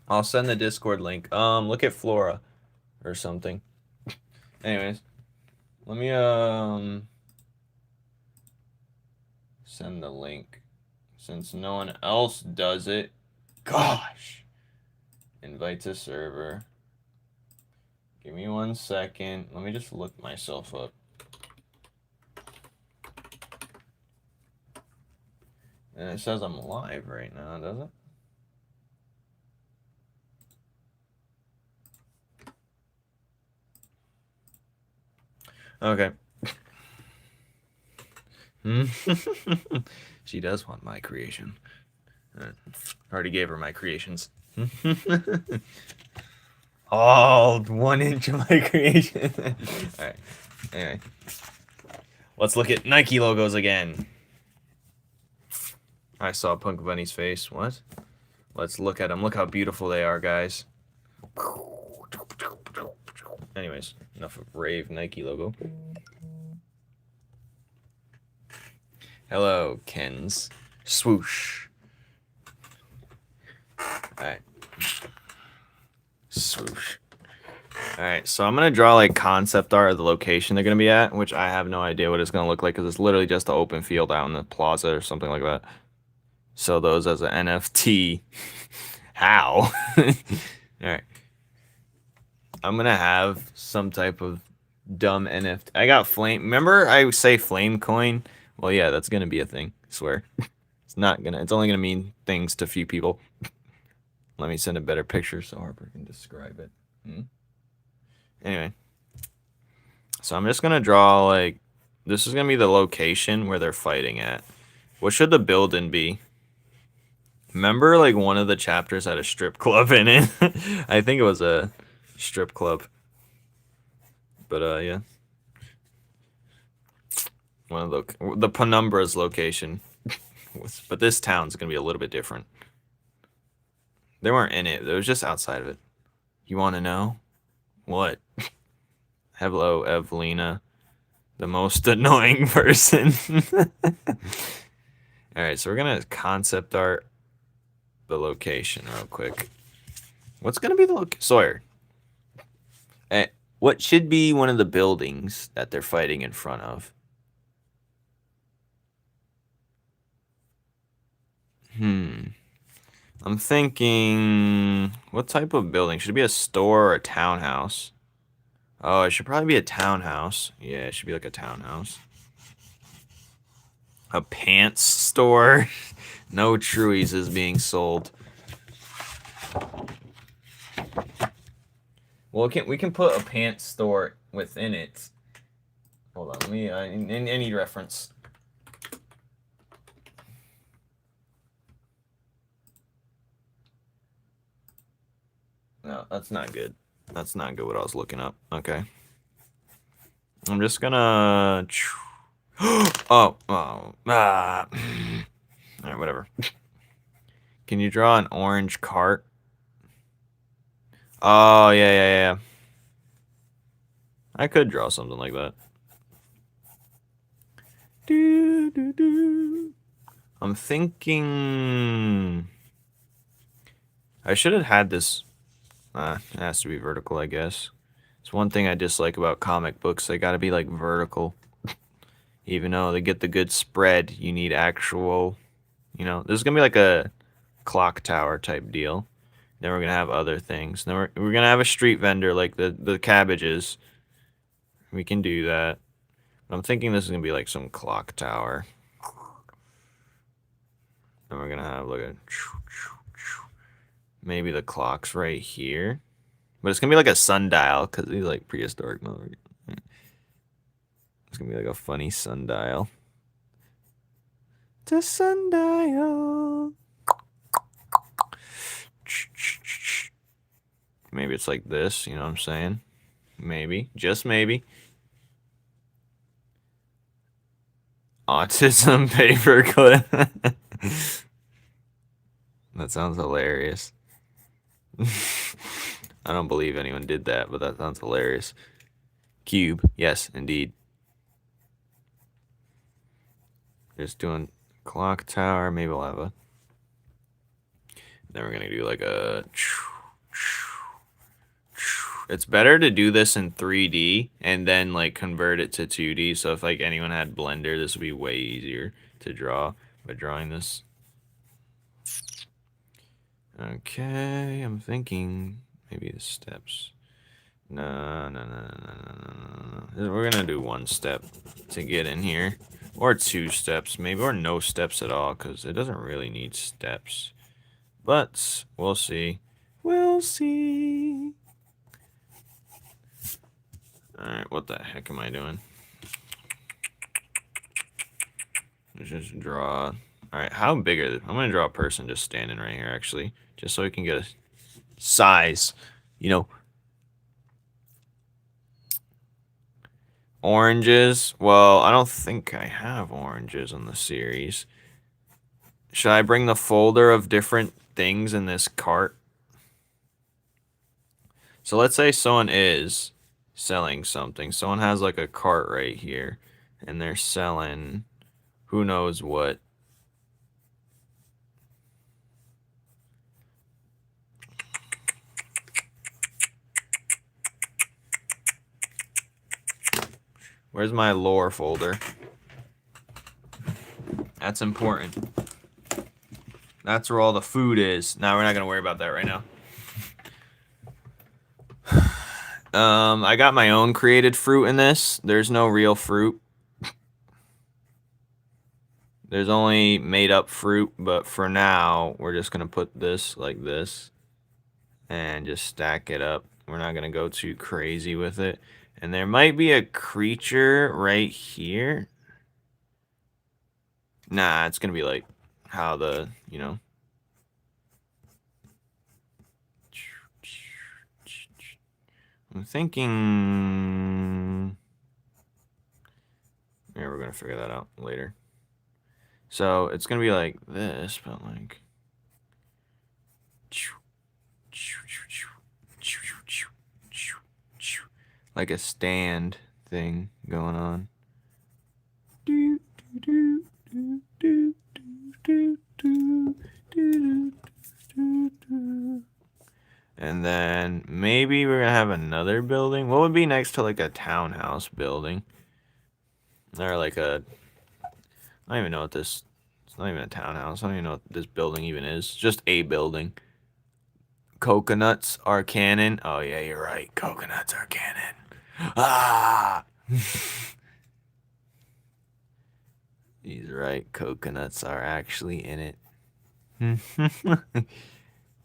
I'll send the Discord link. Look at Flora or something. Anyways, let me send the link since no one else does it. Gosh. Invite to server. Give me 1 second. Let me just look myself up. And it says I'm live right now, does it? Okay. She does want my creation. Already gave her my creations. Oh, 1 inch of my creation. Alright. Anyway. Let's look at Nike logos again. I saw Punk Bunny's face. What? Let's look at them. Look how beautiful they are, guys. Anyways, enough of Rave Nike logo. Hello, Kens. Swoosh. Alright. Swoosh. Alright, so I'm going to draw like concept art of the location they're going to be at, which I have no idea what it's going to look like because it's literally just an open field out in the plaza or something like that. So those as an NFT. How? Alright. I'm going to have some type of dumb NFT. I got flame. Remember I say flame coin? Well, yeah, that's going to be a thing. I swear. It's only going to mean things to few people. Let me send a better picture so Harper can describe it. Anyway. So I'm just going to draw, like, this is going to be the location where they're fighting at. What should the building be? Remember, like, one of the chapters had a strip club in it? I think it was a strip club. But, yeah. One of the Penumbra's location. But this town's going to be a little bit different. They weren't in it. It was just outside of it. You want to know? What? Hello, Evelina. The most annoying person. Alright, so we're going to concept art the location real quick. What's going to be the location? Sawyer. What should be one of the buildings that they're fighting in front of? I'm thinking, what type of building? Should it be a store or a townhouse? Oh, it should probably be a townhouse. Yeah, it should be like a townhouse. A pants store? No Truies is being sold. Well, we can put a pants store within it. Hold on, let me. I need reference. No, that's not good. That's not good. What I was looking up. Okay. I'm just gonna. Oh. All right, whatever. Can you draw an orange cart? Oh, yeah. I could draw something like that. I'm thinking I should have had this. It has to be vertical, I guess. It's one thing I dislike about comic books. They gotta be like vertical. Even though they get the good spread, you need actual, this is gonna be like a clock tower type deal. Then we're gonna have other things. Then we're gonna have a street vendor like the cabbages. We can do that. I'm thinking this is gonna be like some clock tower. And we're gonna have like a maybe the clock's right here. But it's gonna be like a sundial because he's like prehistoric mode. It's gonna be like a funny sundial. It's a sundial. Maybe it's like this, you know what I'm saying? Maybe, just maybe. Autism paperclip. That sounds hilarious. I don't believe anyone did that, but that sounds hilarious. Cube, yes, indeed. Just doing clock tower. Maybe we'll have a. Then we're gonna do like a. It's better to do this in 3D and then like convert it to 2D. So if like anyone had Blender, this would be way easier to draw by drawing this. Okay, I'm thinking maybe the steps. No. We're gonna do one step to get in here. Or 2 steps, maybe, or no steps at all, because it doesn't really need steps. But we'll see. We'll see. Alright, what the heck am I doing? Let's just draw. Alright, how big are they? I'm gonna draw a person just standing right here, actually. Just so we can get a size. Oranges. Well, I don't think I have oranges in the series. Should I bring the folder of different things in this cart? So let's say someone is selling something. Someone has like a cart right here, and they're selling who knows what. Where's my lore folder? That's important. That's where all the food is. Now we're not gonna worry about that right now. I got my own created fruit in this. There's no real fruit. There's only made up fruit, but for now, we're just gonna put this like this and just stack it up. We're not gonna go too crazy with it. And there might be a creature right here. Nah, it's gonna be like how the, I'm thinking. Yeah, we're gonna figure that out later. So it's gonna be like this, but like a stand thing going on. And then maybe we're gonna have another building. What would be next to like a townhouse building? Or like a, I don't even know what this, it's not even a townhouse. I don't even know what this building even is. It's just a building. Coconuts are canon. Oh yeah, you're right. Coconuts are canon. Ah! He's right. Coconuts are actually in it.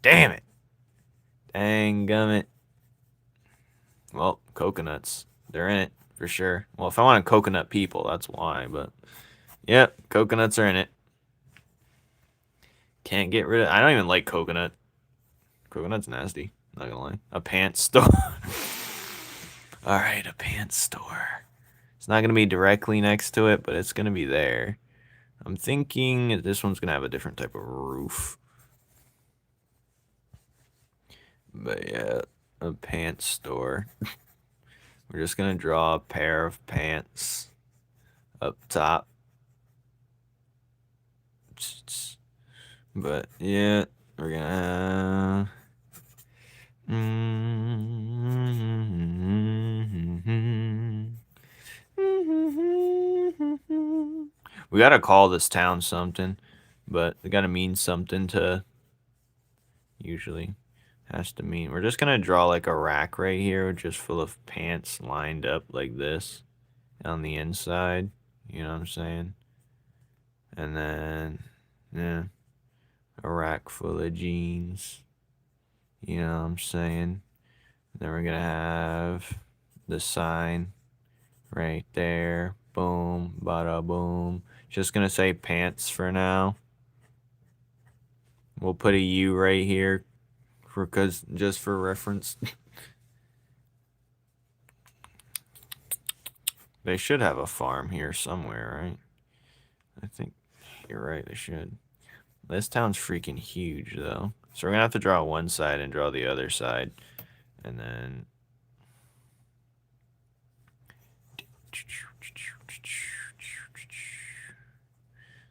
Damn it. Dang gummit. Well, coconuts. They're in it for sure. Well, if I want coconut people, that's why. But yep, coconuts are in it. Can't get rid of. I don't even like coconut. Coconut's nasty. Not gonna lie. A pants store. All right, a pants store. It's not gonna be directly next to it, but it's gonna be there. I'm thinking this one's gonna have a different type of roof. But yeah, a pants store. We're just gonna draw a pair of pants up top. But yeah, we're gonna. We gotta call this town something, but it gotta mean something to. Usually, has to mean. We're just gonna draw like a rack right here, just full of pants lined up like this on the inside. You know what I'm saying? And then, yeah, a rack full of jeans. You know what I'm saying? Then we're gonna have the sign right there. Boom, bada boom. Just gonna say pants for now. We'll put a U right here just for reference. They should have a farm here somewhere, right? I think you're right, they should. This town's freaking huge though. So we're gonna have to draw one side and draw the other side. And then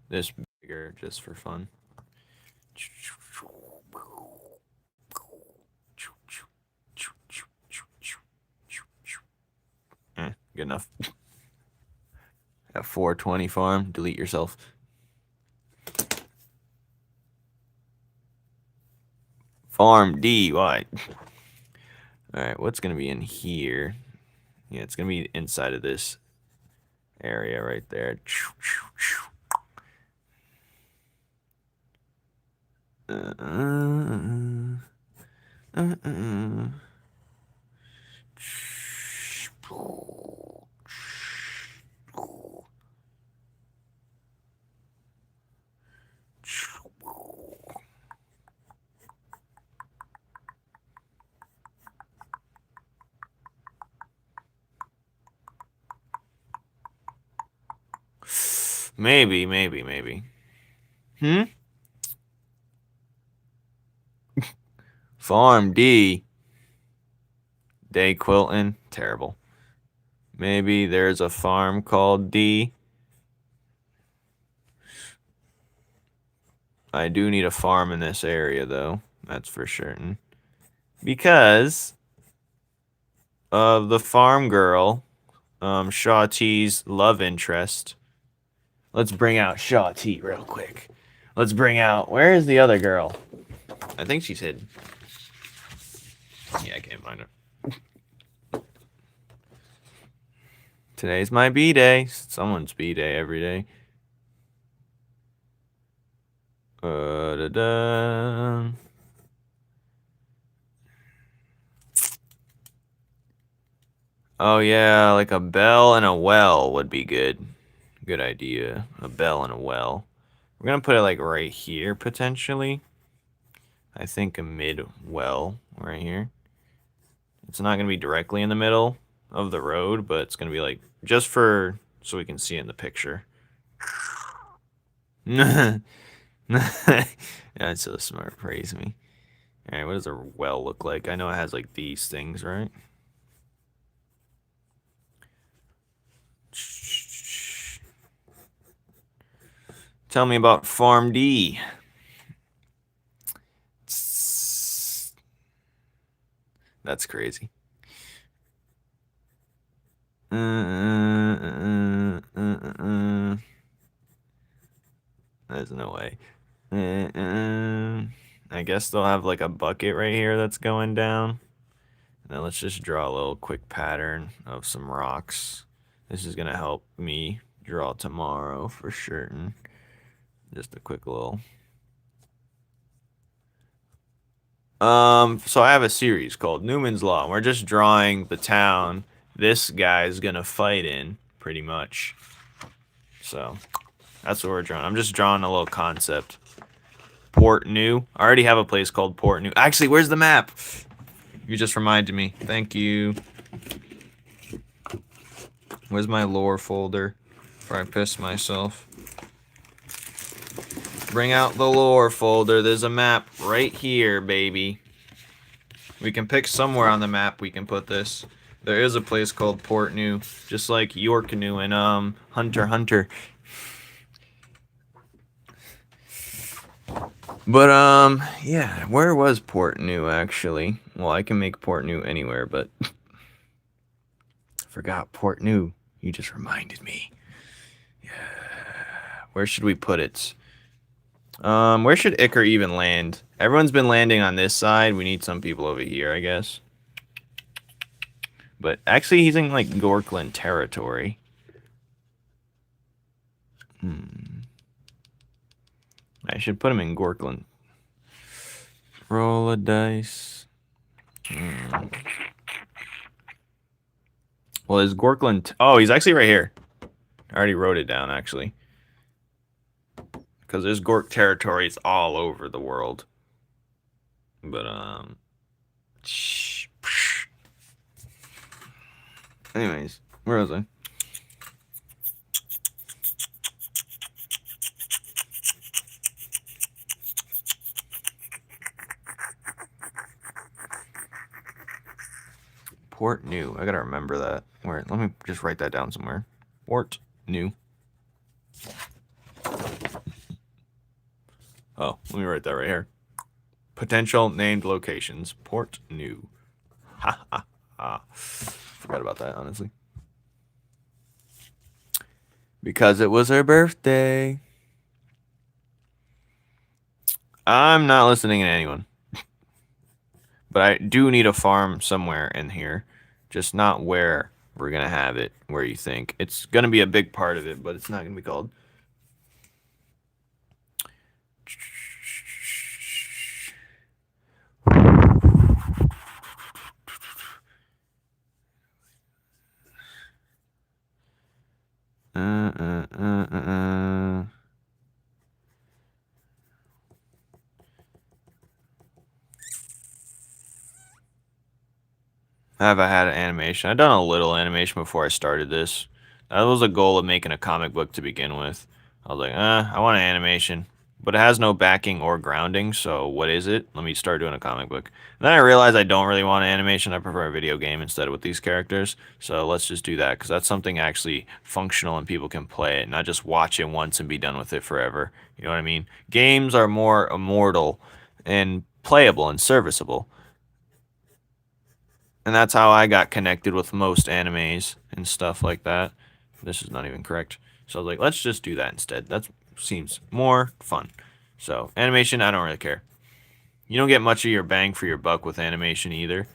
this bigger just for fun. Good enough. At 420 farm, delete yourself. Farm D, why? Alright, what's gonna be in here? Yeah, it's gonna be inside of this area right there. Maybe. Farm D. Day Quilton. Terrible. Maybe there's a farm called D. I do need a farm in this area, though. That's for certain. Because of the farm girl, Shaw T's love interest. Let's bring out Shaw T real quick. Let's bring out. Where is the other girl? I think she's hidden. Yeah, I can't find her. Today's my B-day. Someone's B-day every day. Da-da. Oh yeah, like a bell and a well would be good. Good idea. A bell and a well. We're gonna put it like right here potentially. I think a mid well right here. It's not gonna be directly in the middle of the road, but it's gonna be like just for so we can see it in the picture. That's so smart. Praise me. All right, what does a well look like? I know it has like these things, right? Tell me about Farm D. That's crazy. There's no way. I guess they'll have like a bucket right here that's going down. Now let's just draw a little quick pattern of some rocks. This is gonna help me draw tomorrow for certain. Just a quick little. So I have a series called Numen's Law. And we're just drawing the town this guy's gonna fight in, pretty much. So that's what we're drawing. I'm just drawing a little concept. Port New. I already have a place called Port New. Actually, where's the map? You just reminded me. Thank you. Where's my lore folder? Before I piss myself. Bring out the lore folder. There's a map right here, baby. We can pick somewhere on the map we can put this. There is a place called Port New, just like York New and Hunter x Hunter. But yeah, where was Port New actually? Well, I can make Port New anywhere, but I forgot Port New. You just reminded me. Yeah. Where should we put it? Where should Ichor even land? Everyone's been landing on this side. We need some people over here, I guess. But actually, he's in, like, Gorkland territory. I should put him in Gorkland. Roll a dice. Well, is Gorkland... Oh, he's actually right here. I already wrote it down, actually. Because there's Gork territories all over the world. But, anyways, where was I? Port New. I gotta remember that. Where? Let me just write that down somewhere. Port New. Oh, let me write that right here. Potential named locations. Port New. Ha ha ha. Forgot about that, honestly. Because it was her birthday. I'm not listening to anyone. But I do need a farm somewhere in here. Just not where we're going to have it, where you think. It's going to be a big part of it, but it's not going to be called. Have I had an animation? I've done a little animation before I started this. That was a goal of making a comic book to begin with. I was like, I want an animation. But it has no backing or grounding, so what is it? Let me start doing a comic book. And then I realized I don't really want an animation. I prefer a video game instead with these characters. So let's just do that, because that's something actually functional and people can play it, not just watch it once and be done with it forever. You know what I mean? Games are more immortal and playable and serviceable. And that's how I got connected with most animes and stuff like that. This is not even correct. So I was like, let's just do that instead. That seems more fun. So animation, I don't really care. You don't get much of your bang for your buck with animation either.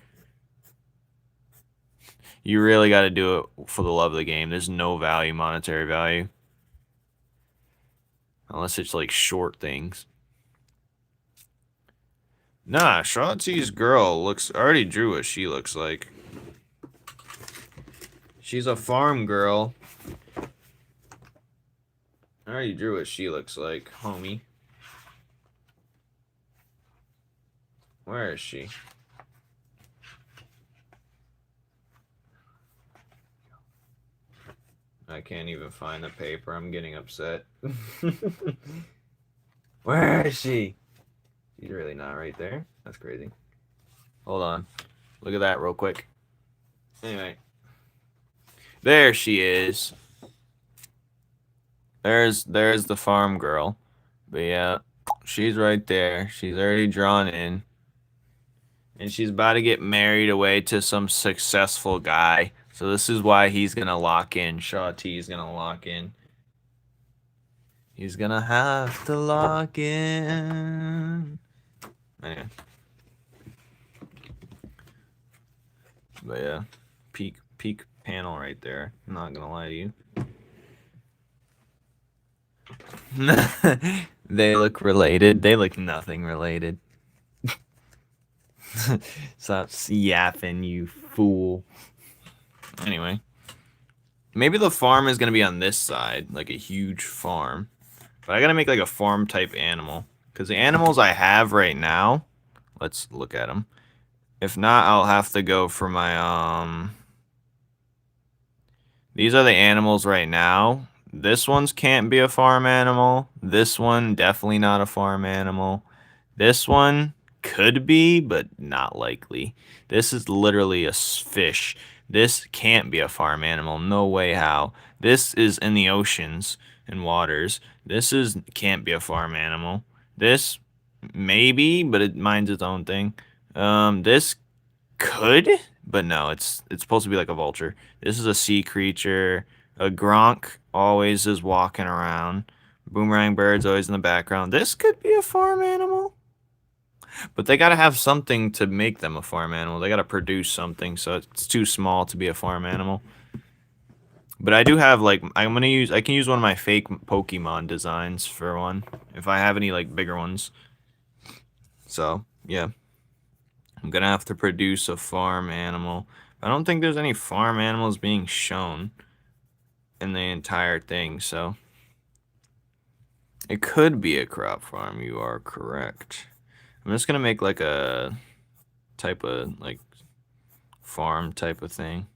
You really got to do it for the love of the game. There's no value, monetary value. Unless it's like short things. Nah, Shotzi's girl looks... I already drew what she looks like. She's a farm girl. I already drew what she looks like, homie. Where is she? I can't even find the paper. I'm getting upset. Where is she? She's really not right there. That's crazy. Hold on. Look at that real quick. Anyway. There she is. There's the farm girl. But yeah, she's right there. She's already drawn in. And she's about to get married away to some successful guy. So this is why he's going to lock in. Shaw T is going to lock in. He's going to have to lock in. Anyway. But yeah, peak panel right there. I'm not going to lie to you. They look related. They look nothing related. Stop yapping, you fool. Anyway. Maybe the farm is going to be on this side, like a huge farm. But I got to make like a farm type animal. Because the animals I have right now, let's look at them. If not, I'll have to go for my, these are the animals right now. This one's can't be a farm animal. This one, definitely not a farm animal. This one could be, but not likely. This is literally a fish. This can't be a farm animal. No way how. This is in the oceans and waters. This is can't be a farm animal. This maybe, but it minds its own thing. This could, but no, it's supposed to be like a vulture. This is a sea creature. A Gronk always is walking around. Boomerang bird's always in the background. This could be a farm animal. But they gotta have something to make them a farm animal. They gotta produce something, so it's too small to be a farm animal. But I do have like I can use one of my fake Pokemon designs for one if I have any like bigger ones. So yeah, I'm gonna have to produce a farm animal. I don't think there's any farm animals being shown in the entire thing, so it could be a crop farm. You are correct. I'm just gonna make like a type of like farm type of thing.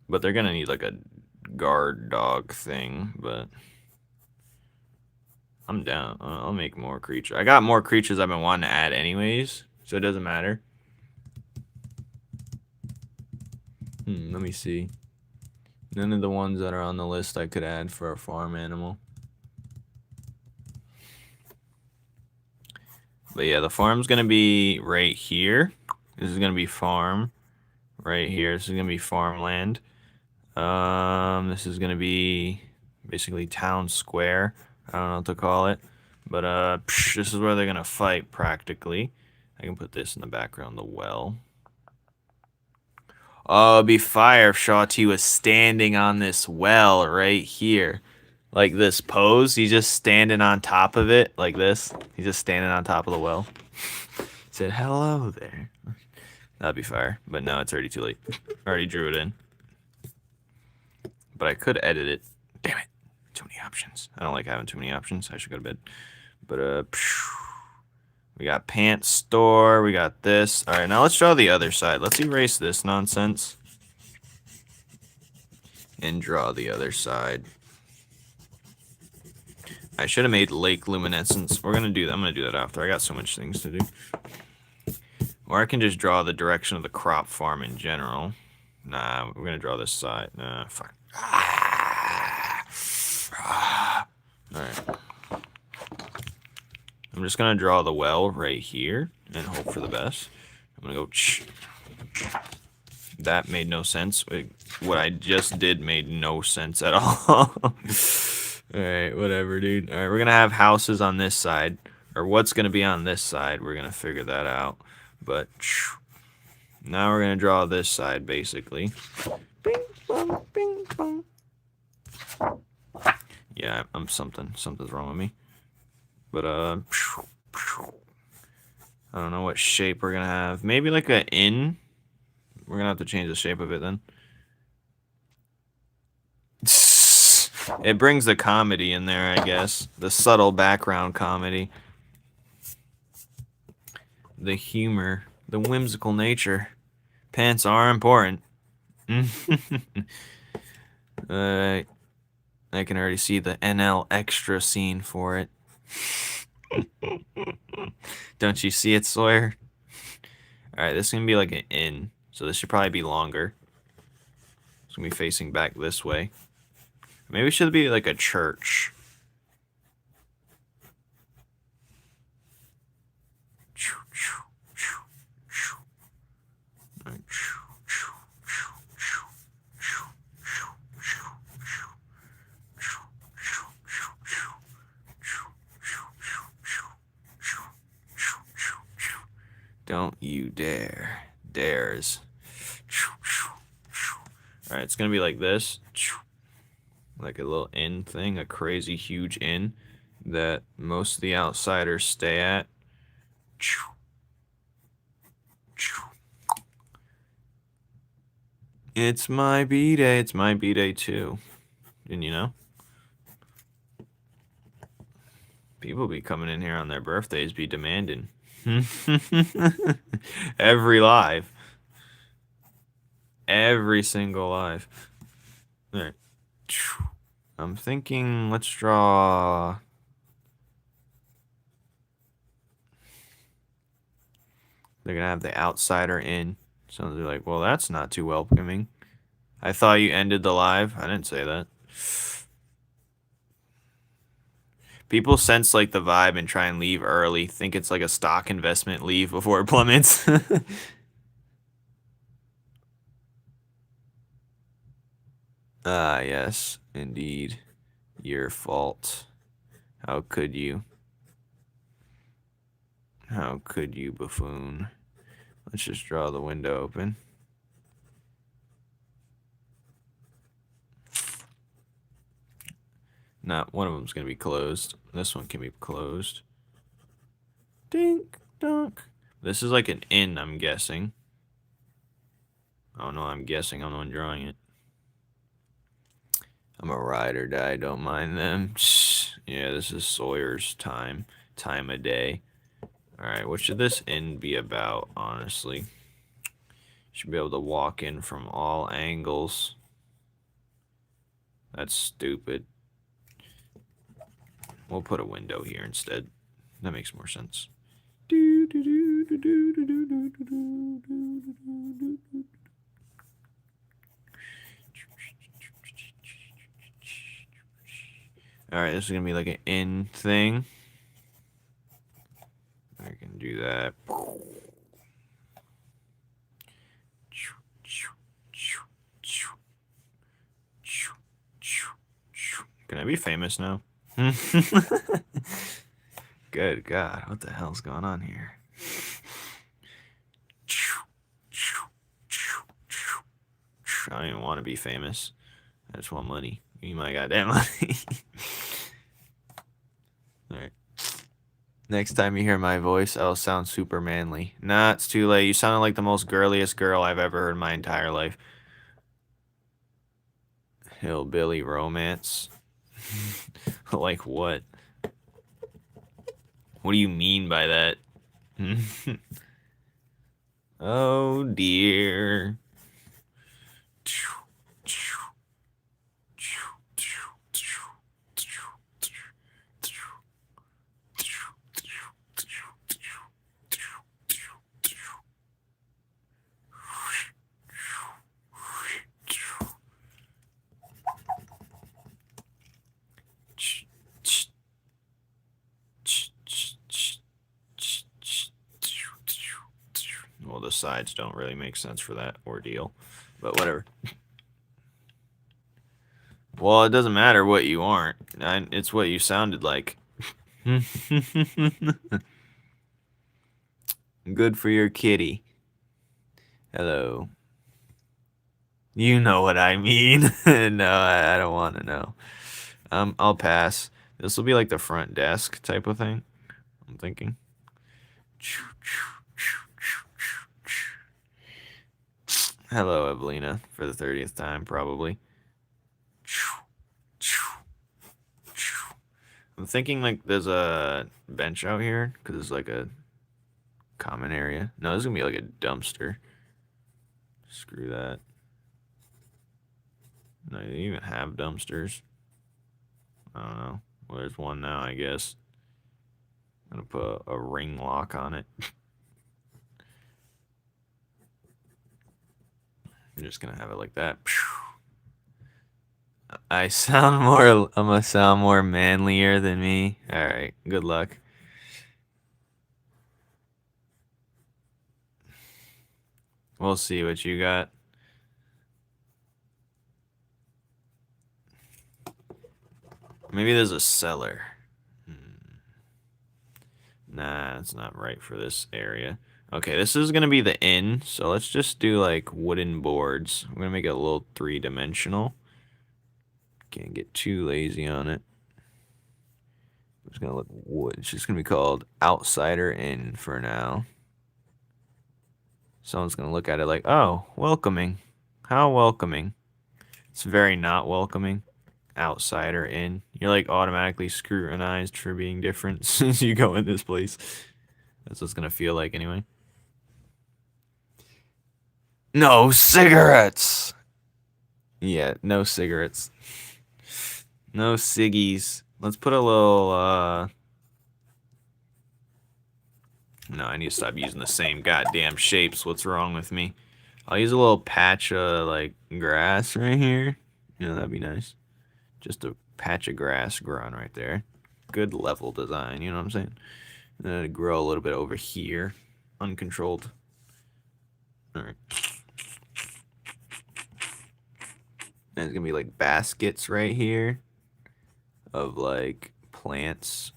But they're gonna need like a guard dog thing, but I'm down. I'll make more creatures. I got more creatures I've been wanting to add anyways, so it doesn't matter. Let me see. None of the ones that are on the list I could add for a farm animal. But yeah, the farm's gonna be right here. This is gonna be farm. Right here. This is gonna be farmland. This is gonna be basically town square. I don't know what to call it. But this is where they're gonna fight practically. I can put this in the background, the well. Oh, it'd be fire if Shaw T was standing on this well right here. Like this pose, he's just standing on top of it, like this. He's just standing on top of the well. Said, hello there. That'd be fire. But no, it's already too late. I already drew it in. But I could edit it. Damn it. Too many options. I don't like having too many options. I should go to bed. But, we got pants store. We got this. All right, now let's draw the other side. Let's erase this nonsense. And draw the other side. I should have made lake luminescence. We're gonna do that. I'm gonna do that after. I got so much things to do. Or I can just draw the direction of the crop farm in general. Nah, we're gonna draw this side. Nah, fuck. Alright. I'm just gonna draw the well right here and hope for the best. I'm gonna go. That made no sense. What I just did made no sense at all. Alright, whatever, dude. Alright, we're gonna have houses on this side. Or what's gonna be on this side. We're gonna figure that out. But now we're gonna draw this side basically. Bing bong, bing bong. Yeah, something's wrong with me. But I don't know what shape we're gonna have. Maybe like an inn. We're gonna have to change the shape of it then. It brings the comedy in there, I guess. The subtle background comedy. The humor. The whimsical nature. Pants are important. Alright. I can already see the NL extra scene for it. Don't you see it, Sawyer? Alright, this is gonna be like an inn. So this should probably be longer. It's gonna be facing back this way. Maybe it should be like a church. Don't you dare. Dares. Alright, it's gonna be like this. Like a little inn thing, a crazy huge inn that most of the outsiders stay at. It's my B-Day. It's my B-Day too. Didn't you know? People be coming in here on their birthdays, be demanding. Every live. Every single live. There. I'm thinking, let's draw. They're gonna have the outsider in. So they're like, well, that's not too welcoming. I thought you ended the live. I didn't say that. People sense like the vibe and try and leave early. Think it's like a stock investment, leave before it plummets. Ah, yes, indeed. Your fault. How could you? How could you, buffoon? Let's just draw the window open. Not one of them's gonna be closed. This one can be closed. Dink dunk. This is like an inn, I'm guessing. Oh no, I'm guessing. I'm the one drawing it. I'm a ride or die, don't mind them. Yeah, this is Sawyer's time of day. Alright, what should this inn be about, honestly? Should be able to walk in from all angles. That's stupid. We'll put a window here instead. That makes more sense. Alright, this is gonna be like an in thing. I can do that. Can I be famous now? Good God, what the hell's going on here? I don't even want to be famous. I just want money. Give me my goddamn money. Alright. Next time you hear my voice, I'll sound super manly. Nah, it's too late. You sounded like the most girliest girl I've ever heard in my entire life. Hillbilly romance. Like what? What do you mean by that? Oh dear. Well, the sides don't really make sense for that ordeal, but whatever. Well, it doesn't matter what you aren't. It's what you sounded like. Good for your kitty. Hello. You know what I mean. No, I don't want to know. I'll pass. This will be like the front desk type of thing, I'm thinking. Hello, Evelina, for the 30th time, probably. I'm thinking like there's a bench out here, because it's like a common area. No, this is going to be like a dumpster. Screw that. No, they even have dumpsters. I don't know. Well, there's one now, I guess. I'm going to put a ring lock on it. I'm just going to have it like that. I'm gonna sound more manlier than me. Alright, good luck. We'll see what you got. Maybe there's a cellar. Nah, it's not right for this area. Okay, this is gonna be the inn, so let's just do like wooden boards. I'm gonna make it a little three-dimensional. Can't get too lazy on it. It's gonna look wood. It's just gonna be called Outsider Inn for now. Someone's gonna look at it like, oh, welcoming. How welcoming. It's very not welcoming. Outsider in. You're like automatically scrutinized for being different since you go in this place. That's what it's gonna feel like anyway. No cigarettes! Yeah, no cigarettes. No ciggies. Let's put a little, No, I need to stop using the same goddamn shapes. What's wrong with me? I'll use a little patch of, like, grass right here. You know, that'd be nice. Just a patch of grass growing right there. Good level design, you know what I'm saying? And then it'd grow a little bit over here. Uncontrolled. Alright. There's gonna be, like, baskets right here. Of, like, plants.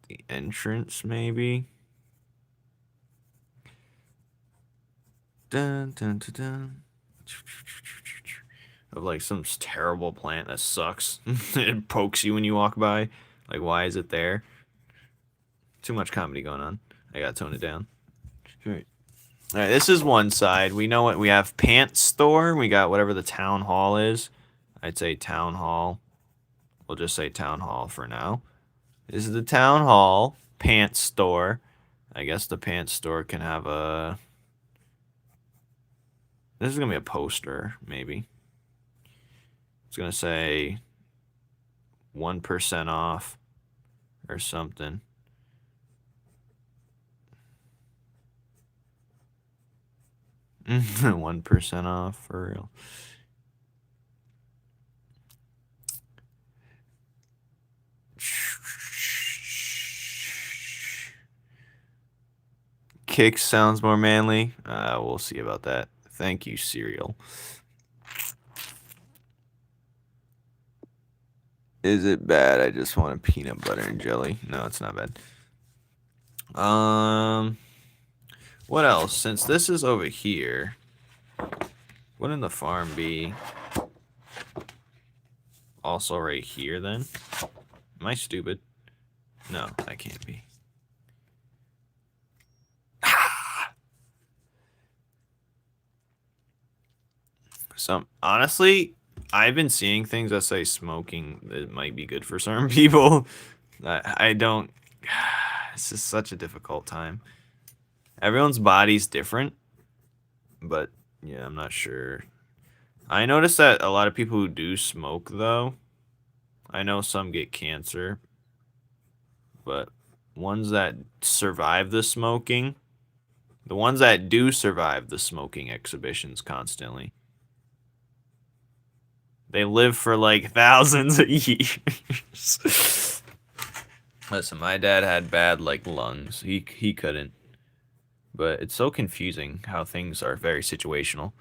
The entrance, maybe. Dun, dun, dun, dun. Of like some terrible plant that sucks. It pokes you when you walk by. Like, why is it there? Too much comedy going on. I gotta tone it down. Alright. Alright, this is one side. We know what we have. Pants store. We got whatever the town hall is. I'd say town hall. We'll just say town hall for now. This is the town hall. Pants store. I guess the pants store can have a... This is gonna be a poster, maybe. It's gonna say 1% off or something. Mm, 1% off for real. Kick sounds more manly. We'll see about that. Thank you, cereal. Is it bad? I just want a peanut butter and jelly. No, it's not bad. What else? Since this is over here, wouldn't the farm be also right here then? Am I stupid? No, I can't be. Honestly, I've been seeing things that say smoking that might be good for certain people. I don't. This is such a difficult time. Everyone's body's different, but yeah, I'm not sure. I noticed that a lot of people who do smoke, though, I know some get cancer, but ones that survive the smoking, the ones that do survive the smoking exhibitions constantly, they live for like thousands of years. Listen, my dad had bad like lungs. He couldn't. But it's so confusing how things are very situational.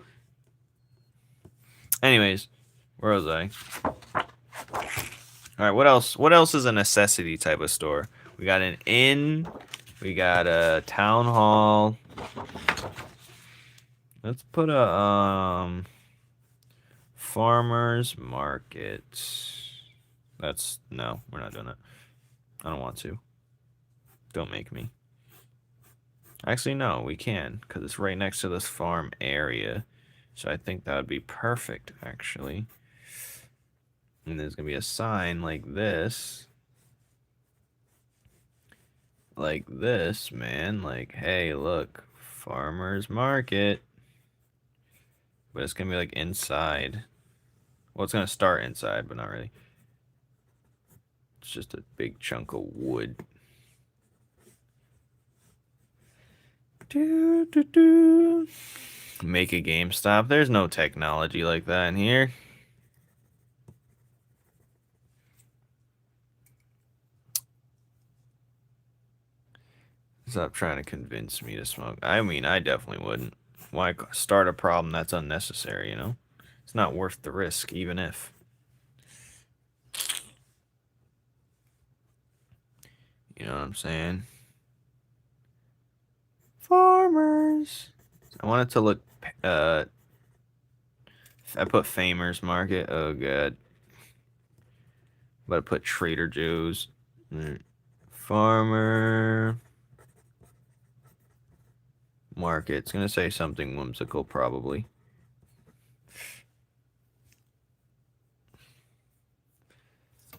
Anyways, where was I? All right, what else? What else is a necessity type of store? We got an inn. We got a town hall. Let's put a farmers market. No, we're not doing that. I don't want to. Don't make me. Actually, no, we can, because it's right next to this farm area. So I think that would be perfect, actually. And there's going to be a sign like this. Like this, man. Like, hey, look, farmer's market. But it's going to be like inside. Well, it's going to start inside, but not really. It's just a big chunk of wood. Make a GameStop. There's no technology like that in here. Stop trying to convince me to smoke. I mean, I definitely wouldn't. Why start a problem that's unnecessary, you know? It's not worth the risk, even if. You know what I'm saying? Farmers. I want it to look, I put Famers Market. Oh, God. But I put Trader Joe's. Farmer market. It's going to say something whimsical, probably.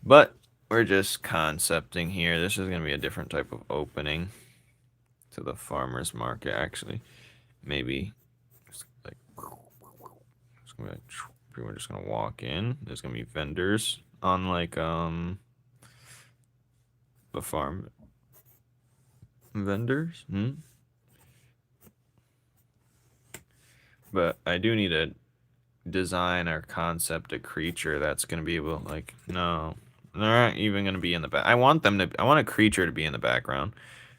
But we're just concepting here. This is going to be a different type of opening to the farmer's market, actually. Maybe it's like, people are just going to walk in. There's going to be vendors on, like, the farm. Vendors? But I do need to design or concept a creature that's going to be able, like, no, they're not even going to be in the back. I want a creature to be in the background.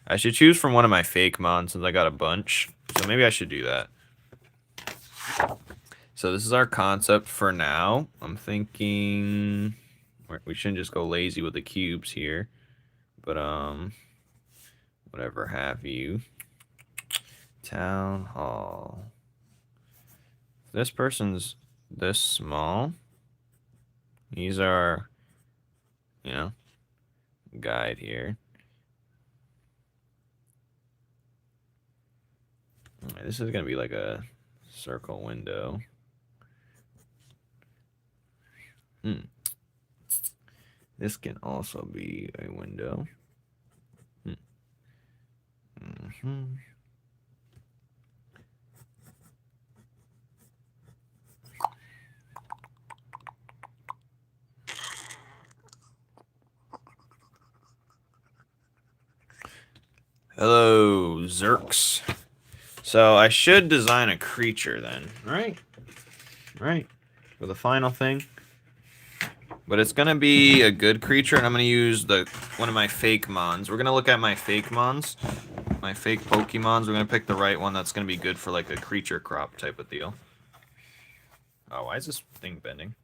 I should choose from one of my fake mons since I got a bunch. So maybe I should do that. So this is our concept for now. I'm thinking we shouldn't just go lazy with the cubes here. But, whatever have you. Town hall. This person's this small. He's our, guide here. Right, this is going to be like a circle window. This can also be a window. Hello, Zerks. So I should design a creature then, right? Right. For the final thing. But it's gonna be a good creature, and I'm gonna use one of my fake mons. We're gonna look at my fake mons, my fake Pokemons. We're gonna pick the right one that's gonna be good for like a creature crop type of deal. Oh, why is this thing bending?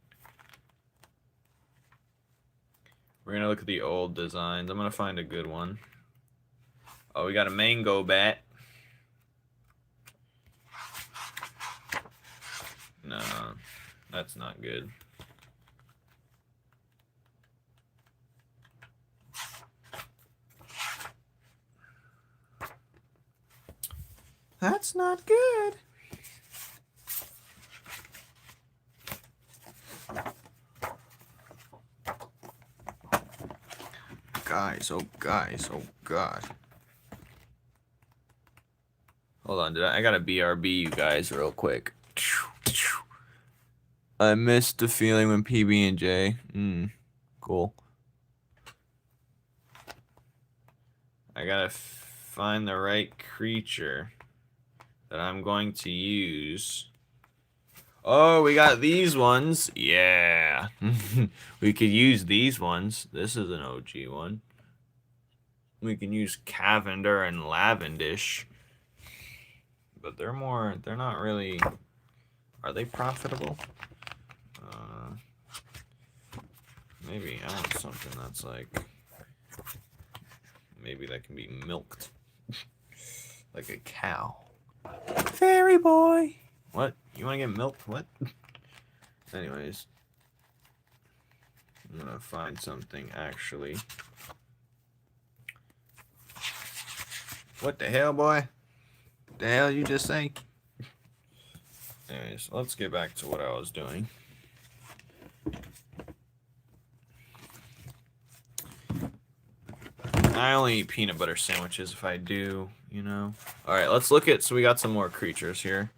We're gonna look at the old designs. I'm gonna find a good one. Oh, we got a mango bat. No, that's not good. That's not good. Guys, oh god. Hold on, I gotta BRB you guys real quick. I missed the feeling when PB&J. Cool. I gotta find the right creature that I'm going to use. Oh, we got these ones. Yeah. We could use these ones. This is an OG one. We can use Cavender and Lavendish. But they're not really, are they profitable? Maybe I want something that's like, maybe that can be milked. Like a cow. Fairy boy! What? You want to get milked? What? Anyways. I'm gonna find something actually. What the hell, boy? What the hell you just say? Anyways, let's get back to what I was doing. I only eat peanut butter sandwiches if I do, Alright, let's look at, so we got some more creatures here.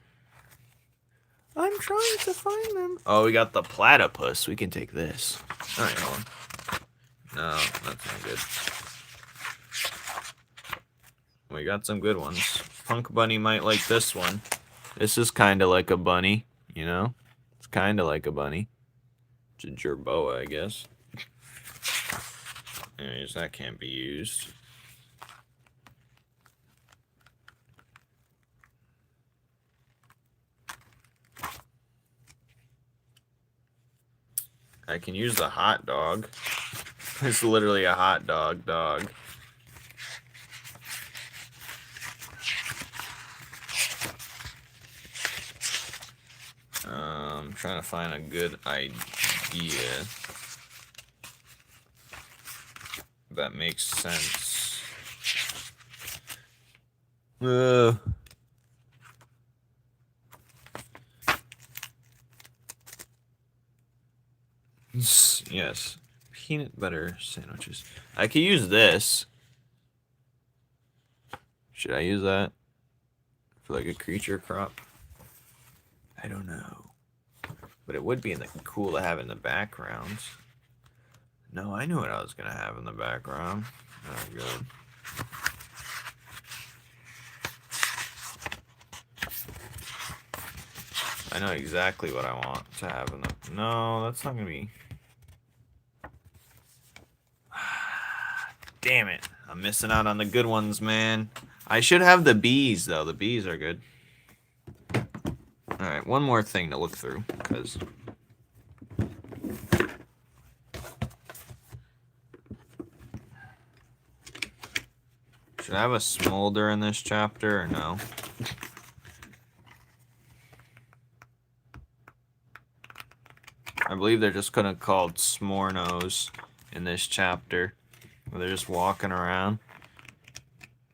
I'm trying to find them. Oh, we got the platypus. We can take this. Alright, hold on. No, that's not good. We got some good ones. Punk Bunny might like this one. This is kind of like a bunny, It's kind of like a bunny. It's a jerboa, I guess. Anyways, that can't be used. I can use the hot dog. It's literally a hot dog. I'm trying to find a good idea that makes sense. Yes. Peanut butter sandwiches. I could use this. Should I use that for like a creature crop? I don't know. But it would be cool to have in the background. No, I knew what I was going to have in the background. Oh, good. I know exactly what I want to have in the... No, that's not going to be... Damn it. I'm missing out on the good ones, man. I should have the bees, though. The bees are good. Alright, one more thing to look through, because... Should I have a smolder in this chapter, or no? I believe they're just gonna called Smornos in this chapter. Where they're just walking around.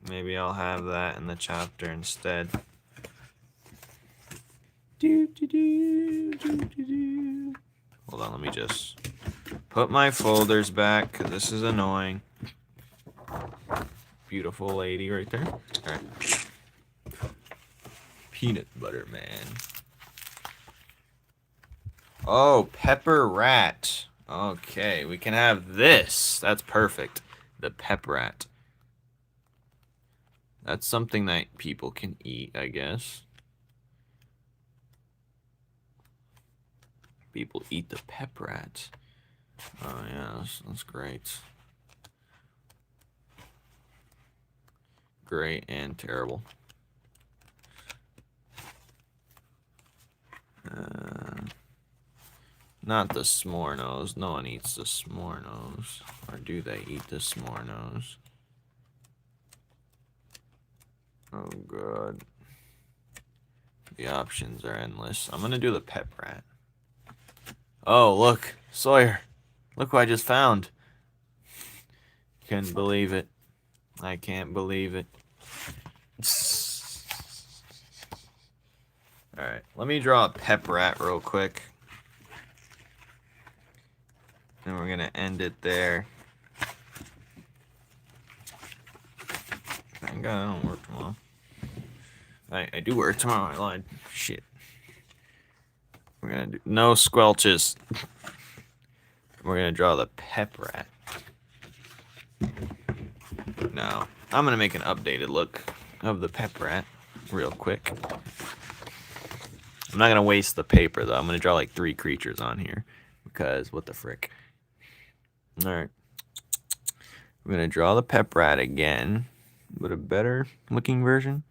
Maybe I'll have that in the chapter instead. Hold on, let me just put my folders back, because this is annoying. Beautiful lady right there. Alright. Peanut butter man. Oh, pepper rat. Okay, we can have this. That's perfect. The pep rat. That's something that people can eat, I guess. People eat the pep rat. Oh, yeah, that's great. Great and terrible. Not the Smornos. No one eats the Smornos. Or do they eat the Smornos? Oh, God. The options are endless. I'm gonna do the pep rat. Oh, look. Sawyer. Look what I just found. Can't believe it. I can't believe it. Alright, let me draw a pep rat real quick. And we're gonna end it there. Thank God I don't work tomorrow. I do work tomorrow, I lied. Shit. We're gonna do no squelches. We're gonna draw the pep rat. Now, I'm gonna make an updated look of the pep rat real quick. I'm not gonna waste the paper though. I'm gonna draw like 3 creatures on here. Because what the frick. Alright. We're gonna draw the pep rat again. But a better looking version.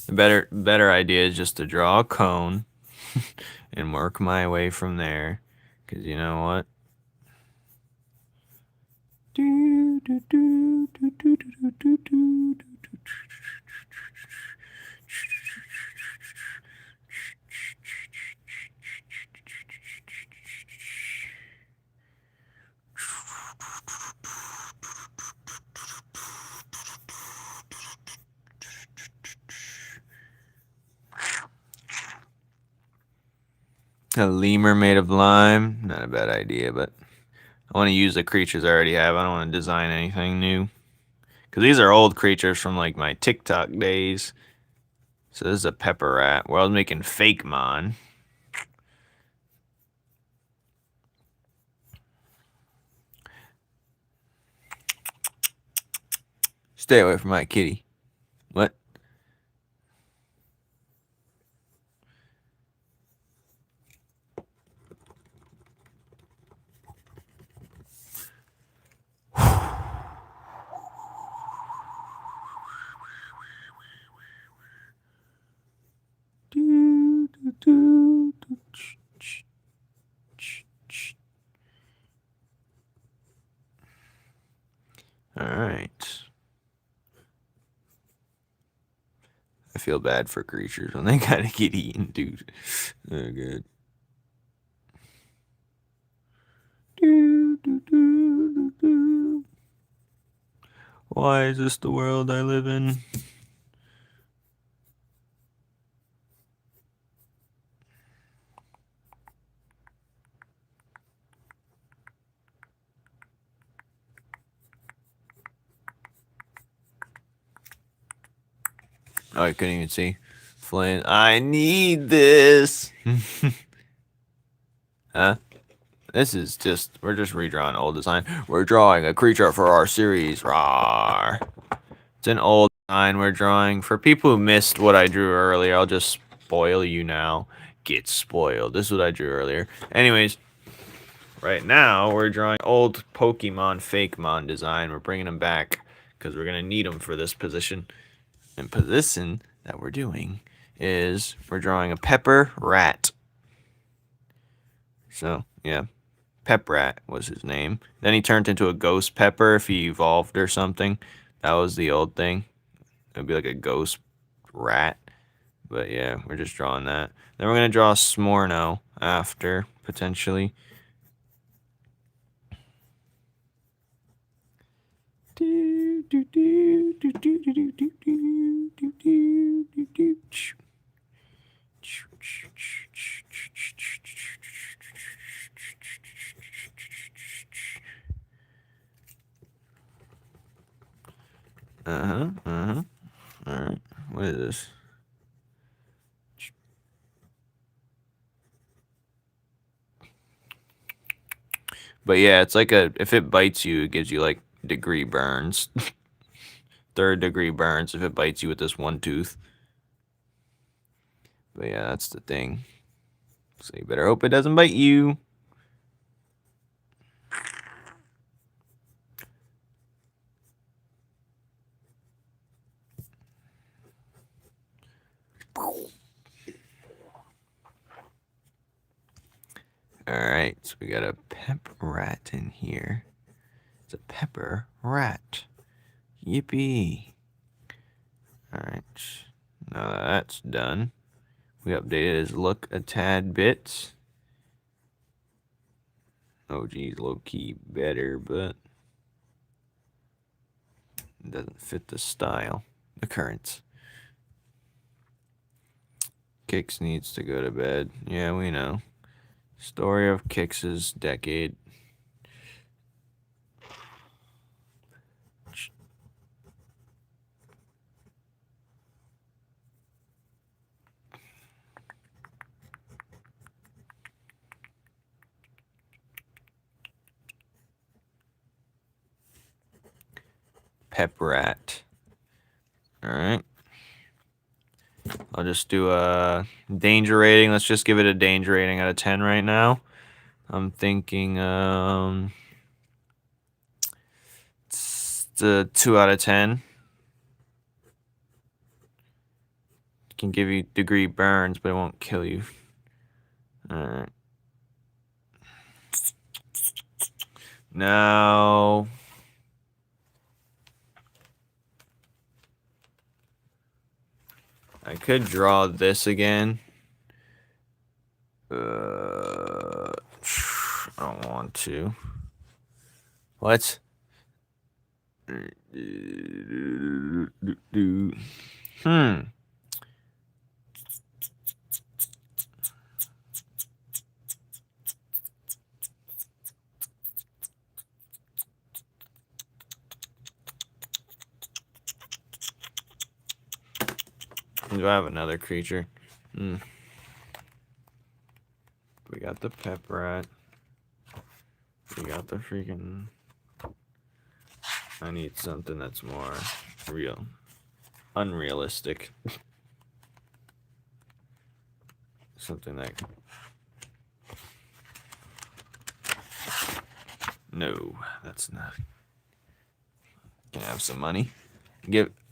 The better idea is just to draw a cone and work my way from there. Because you know what? A lemur made of lime. Not a bad idea, but I want to use the creatures I already have. I don't want to design anything new. Because these are old creatures from like my TikTok days. So this is a pepper rat where I was making fake mon. Stay away from my kitty. What? Alright. I feel bad for creatures when they gotta get eaten, dude. Oh, good. Why is this the world I live in? Oh, I couldn't even see. Flame. I need this. Huh? This is just, we're just redrawing old design. We're drawing a creature for our series. Rawr. It's an old design we're drawing. For people who missed what I drew earlier, I'll just spoil you now. Get spoiled. This is what I drew earlier. Anyways, right now we're drawing old Pokemon Fakemon design. We're bringing them back because we're going to need them for this position. And position that we're doing is we're drawing a pepper rat. So, yeah. Pep Rat was his name. Then he turned into a ghost pepper if he evolved or something. That was the old thing. It'd be like a ghost rat. But yeah, we're just drawing that. Then we're going to draw Smorno after, potentially. Alright, what is this? But yeah, it's like if it bites you, it gives you like degree burns. 3rd degree burns if it bites you with this one tooth. But yeah, that's the thing. So you better hope it doesn't bite you. Alright, so we got a pep rat in here. It's a pepper rat. Yippee. Alright, now that that's done, we updated his look a tad bit. Oh geez, low-key better, but it doesn't fit the style, the currents. Kix needs to go to bed. Yeah, we know. Story of Kix's decade. Pep rat. Alright. I'll just do a danger rating. Let's just give it a danger rating out of 10 right now. I'm thinking it's a 2 out of 10. It can give you degree burns, but it won't kill you. Alright. Now I could draw this again. I don't want to. What? Do I have another creature? We got the pep rat. We got the freaking... I need something that's more real. Unrealistic. Something that... No, that's not... Can I have some money?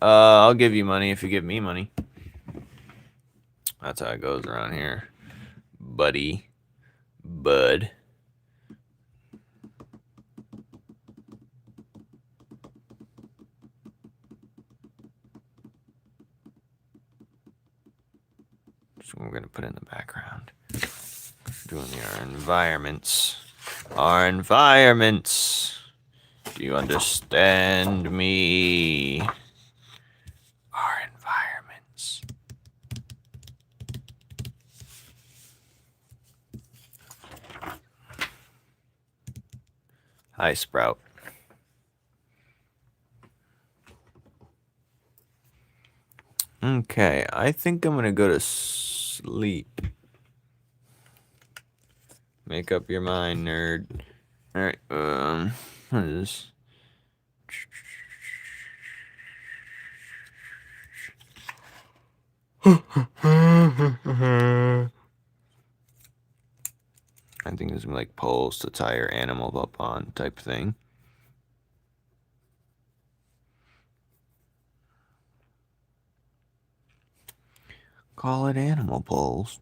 I'll give you money if you give me money. That's how it goes around here. Buddy. Bud. So we're going to put in the background. Doing our environments. Our environments. Do you understand me? Our environments. Hi, Sprout. Okay, I think I'm gonna go to sleep. Make up your mind, nerd. Alright, what is this? I think there's like poles to tie your animal up on type thing. Call it animal poles.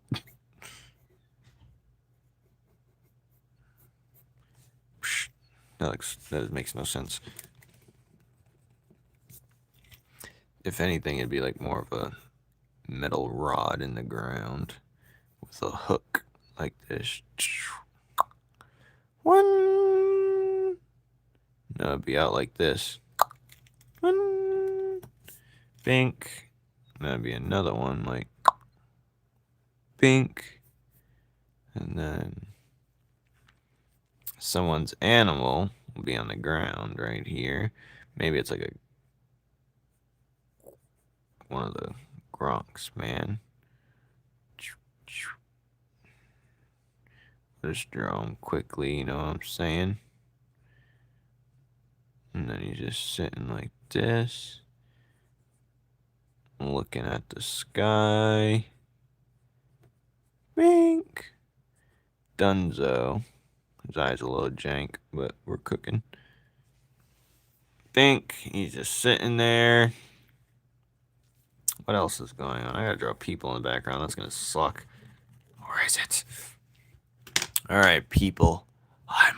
That makes no sense. If anything, it'd be like more of a metal rod in the ground with a hook like this. One. No, it'd be out like this. One. Bink. That'd be another one like bink. And then someone's animal will be on the ground right here. Maybe it's like one of the Gronks, man. Just draw him quickly, you know what I'm saying? And then he's just sitting like this, looking at the sky. Bink. Dunzo. His eyes a little jank, but we're cooking. Bink. He's just sitting there. What else is going on? I gotta draw people in the background. That's gonna suck. Where is it? Alright, people. I'm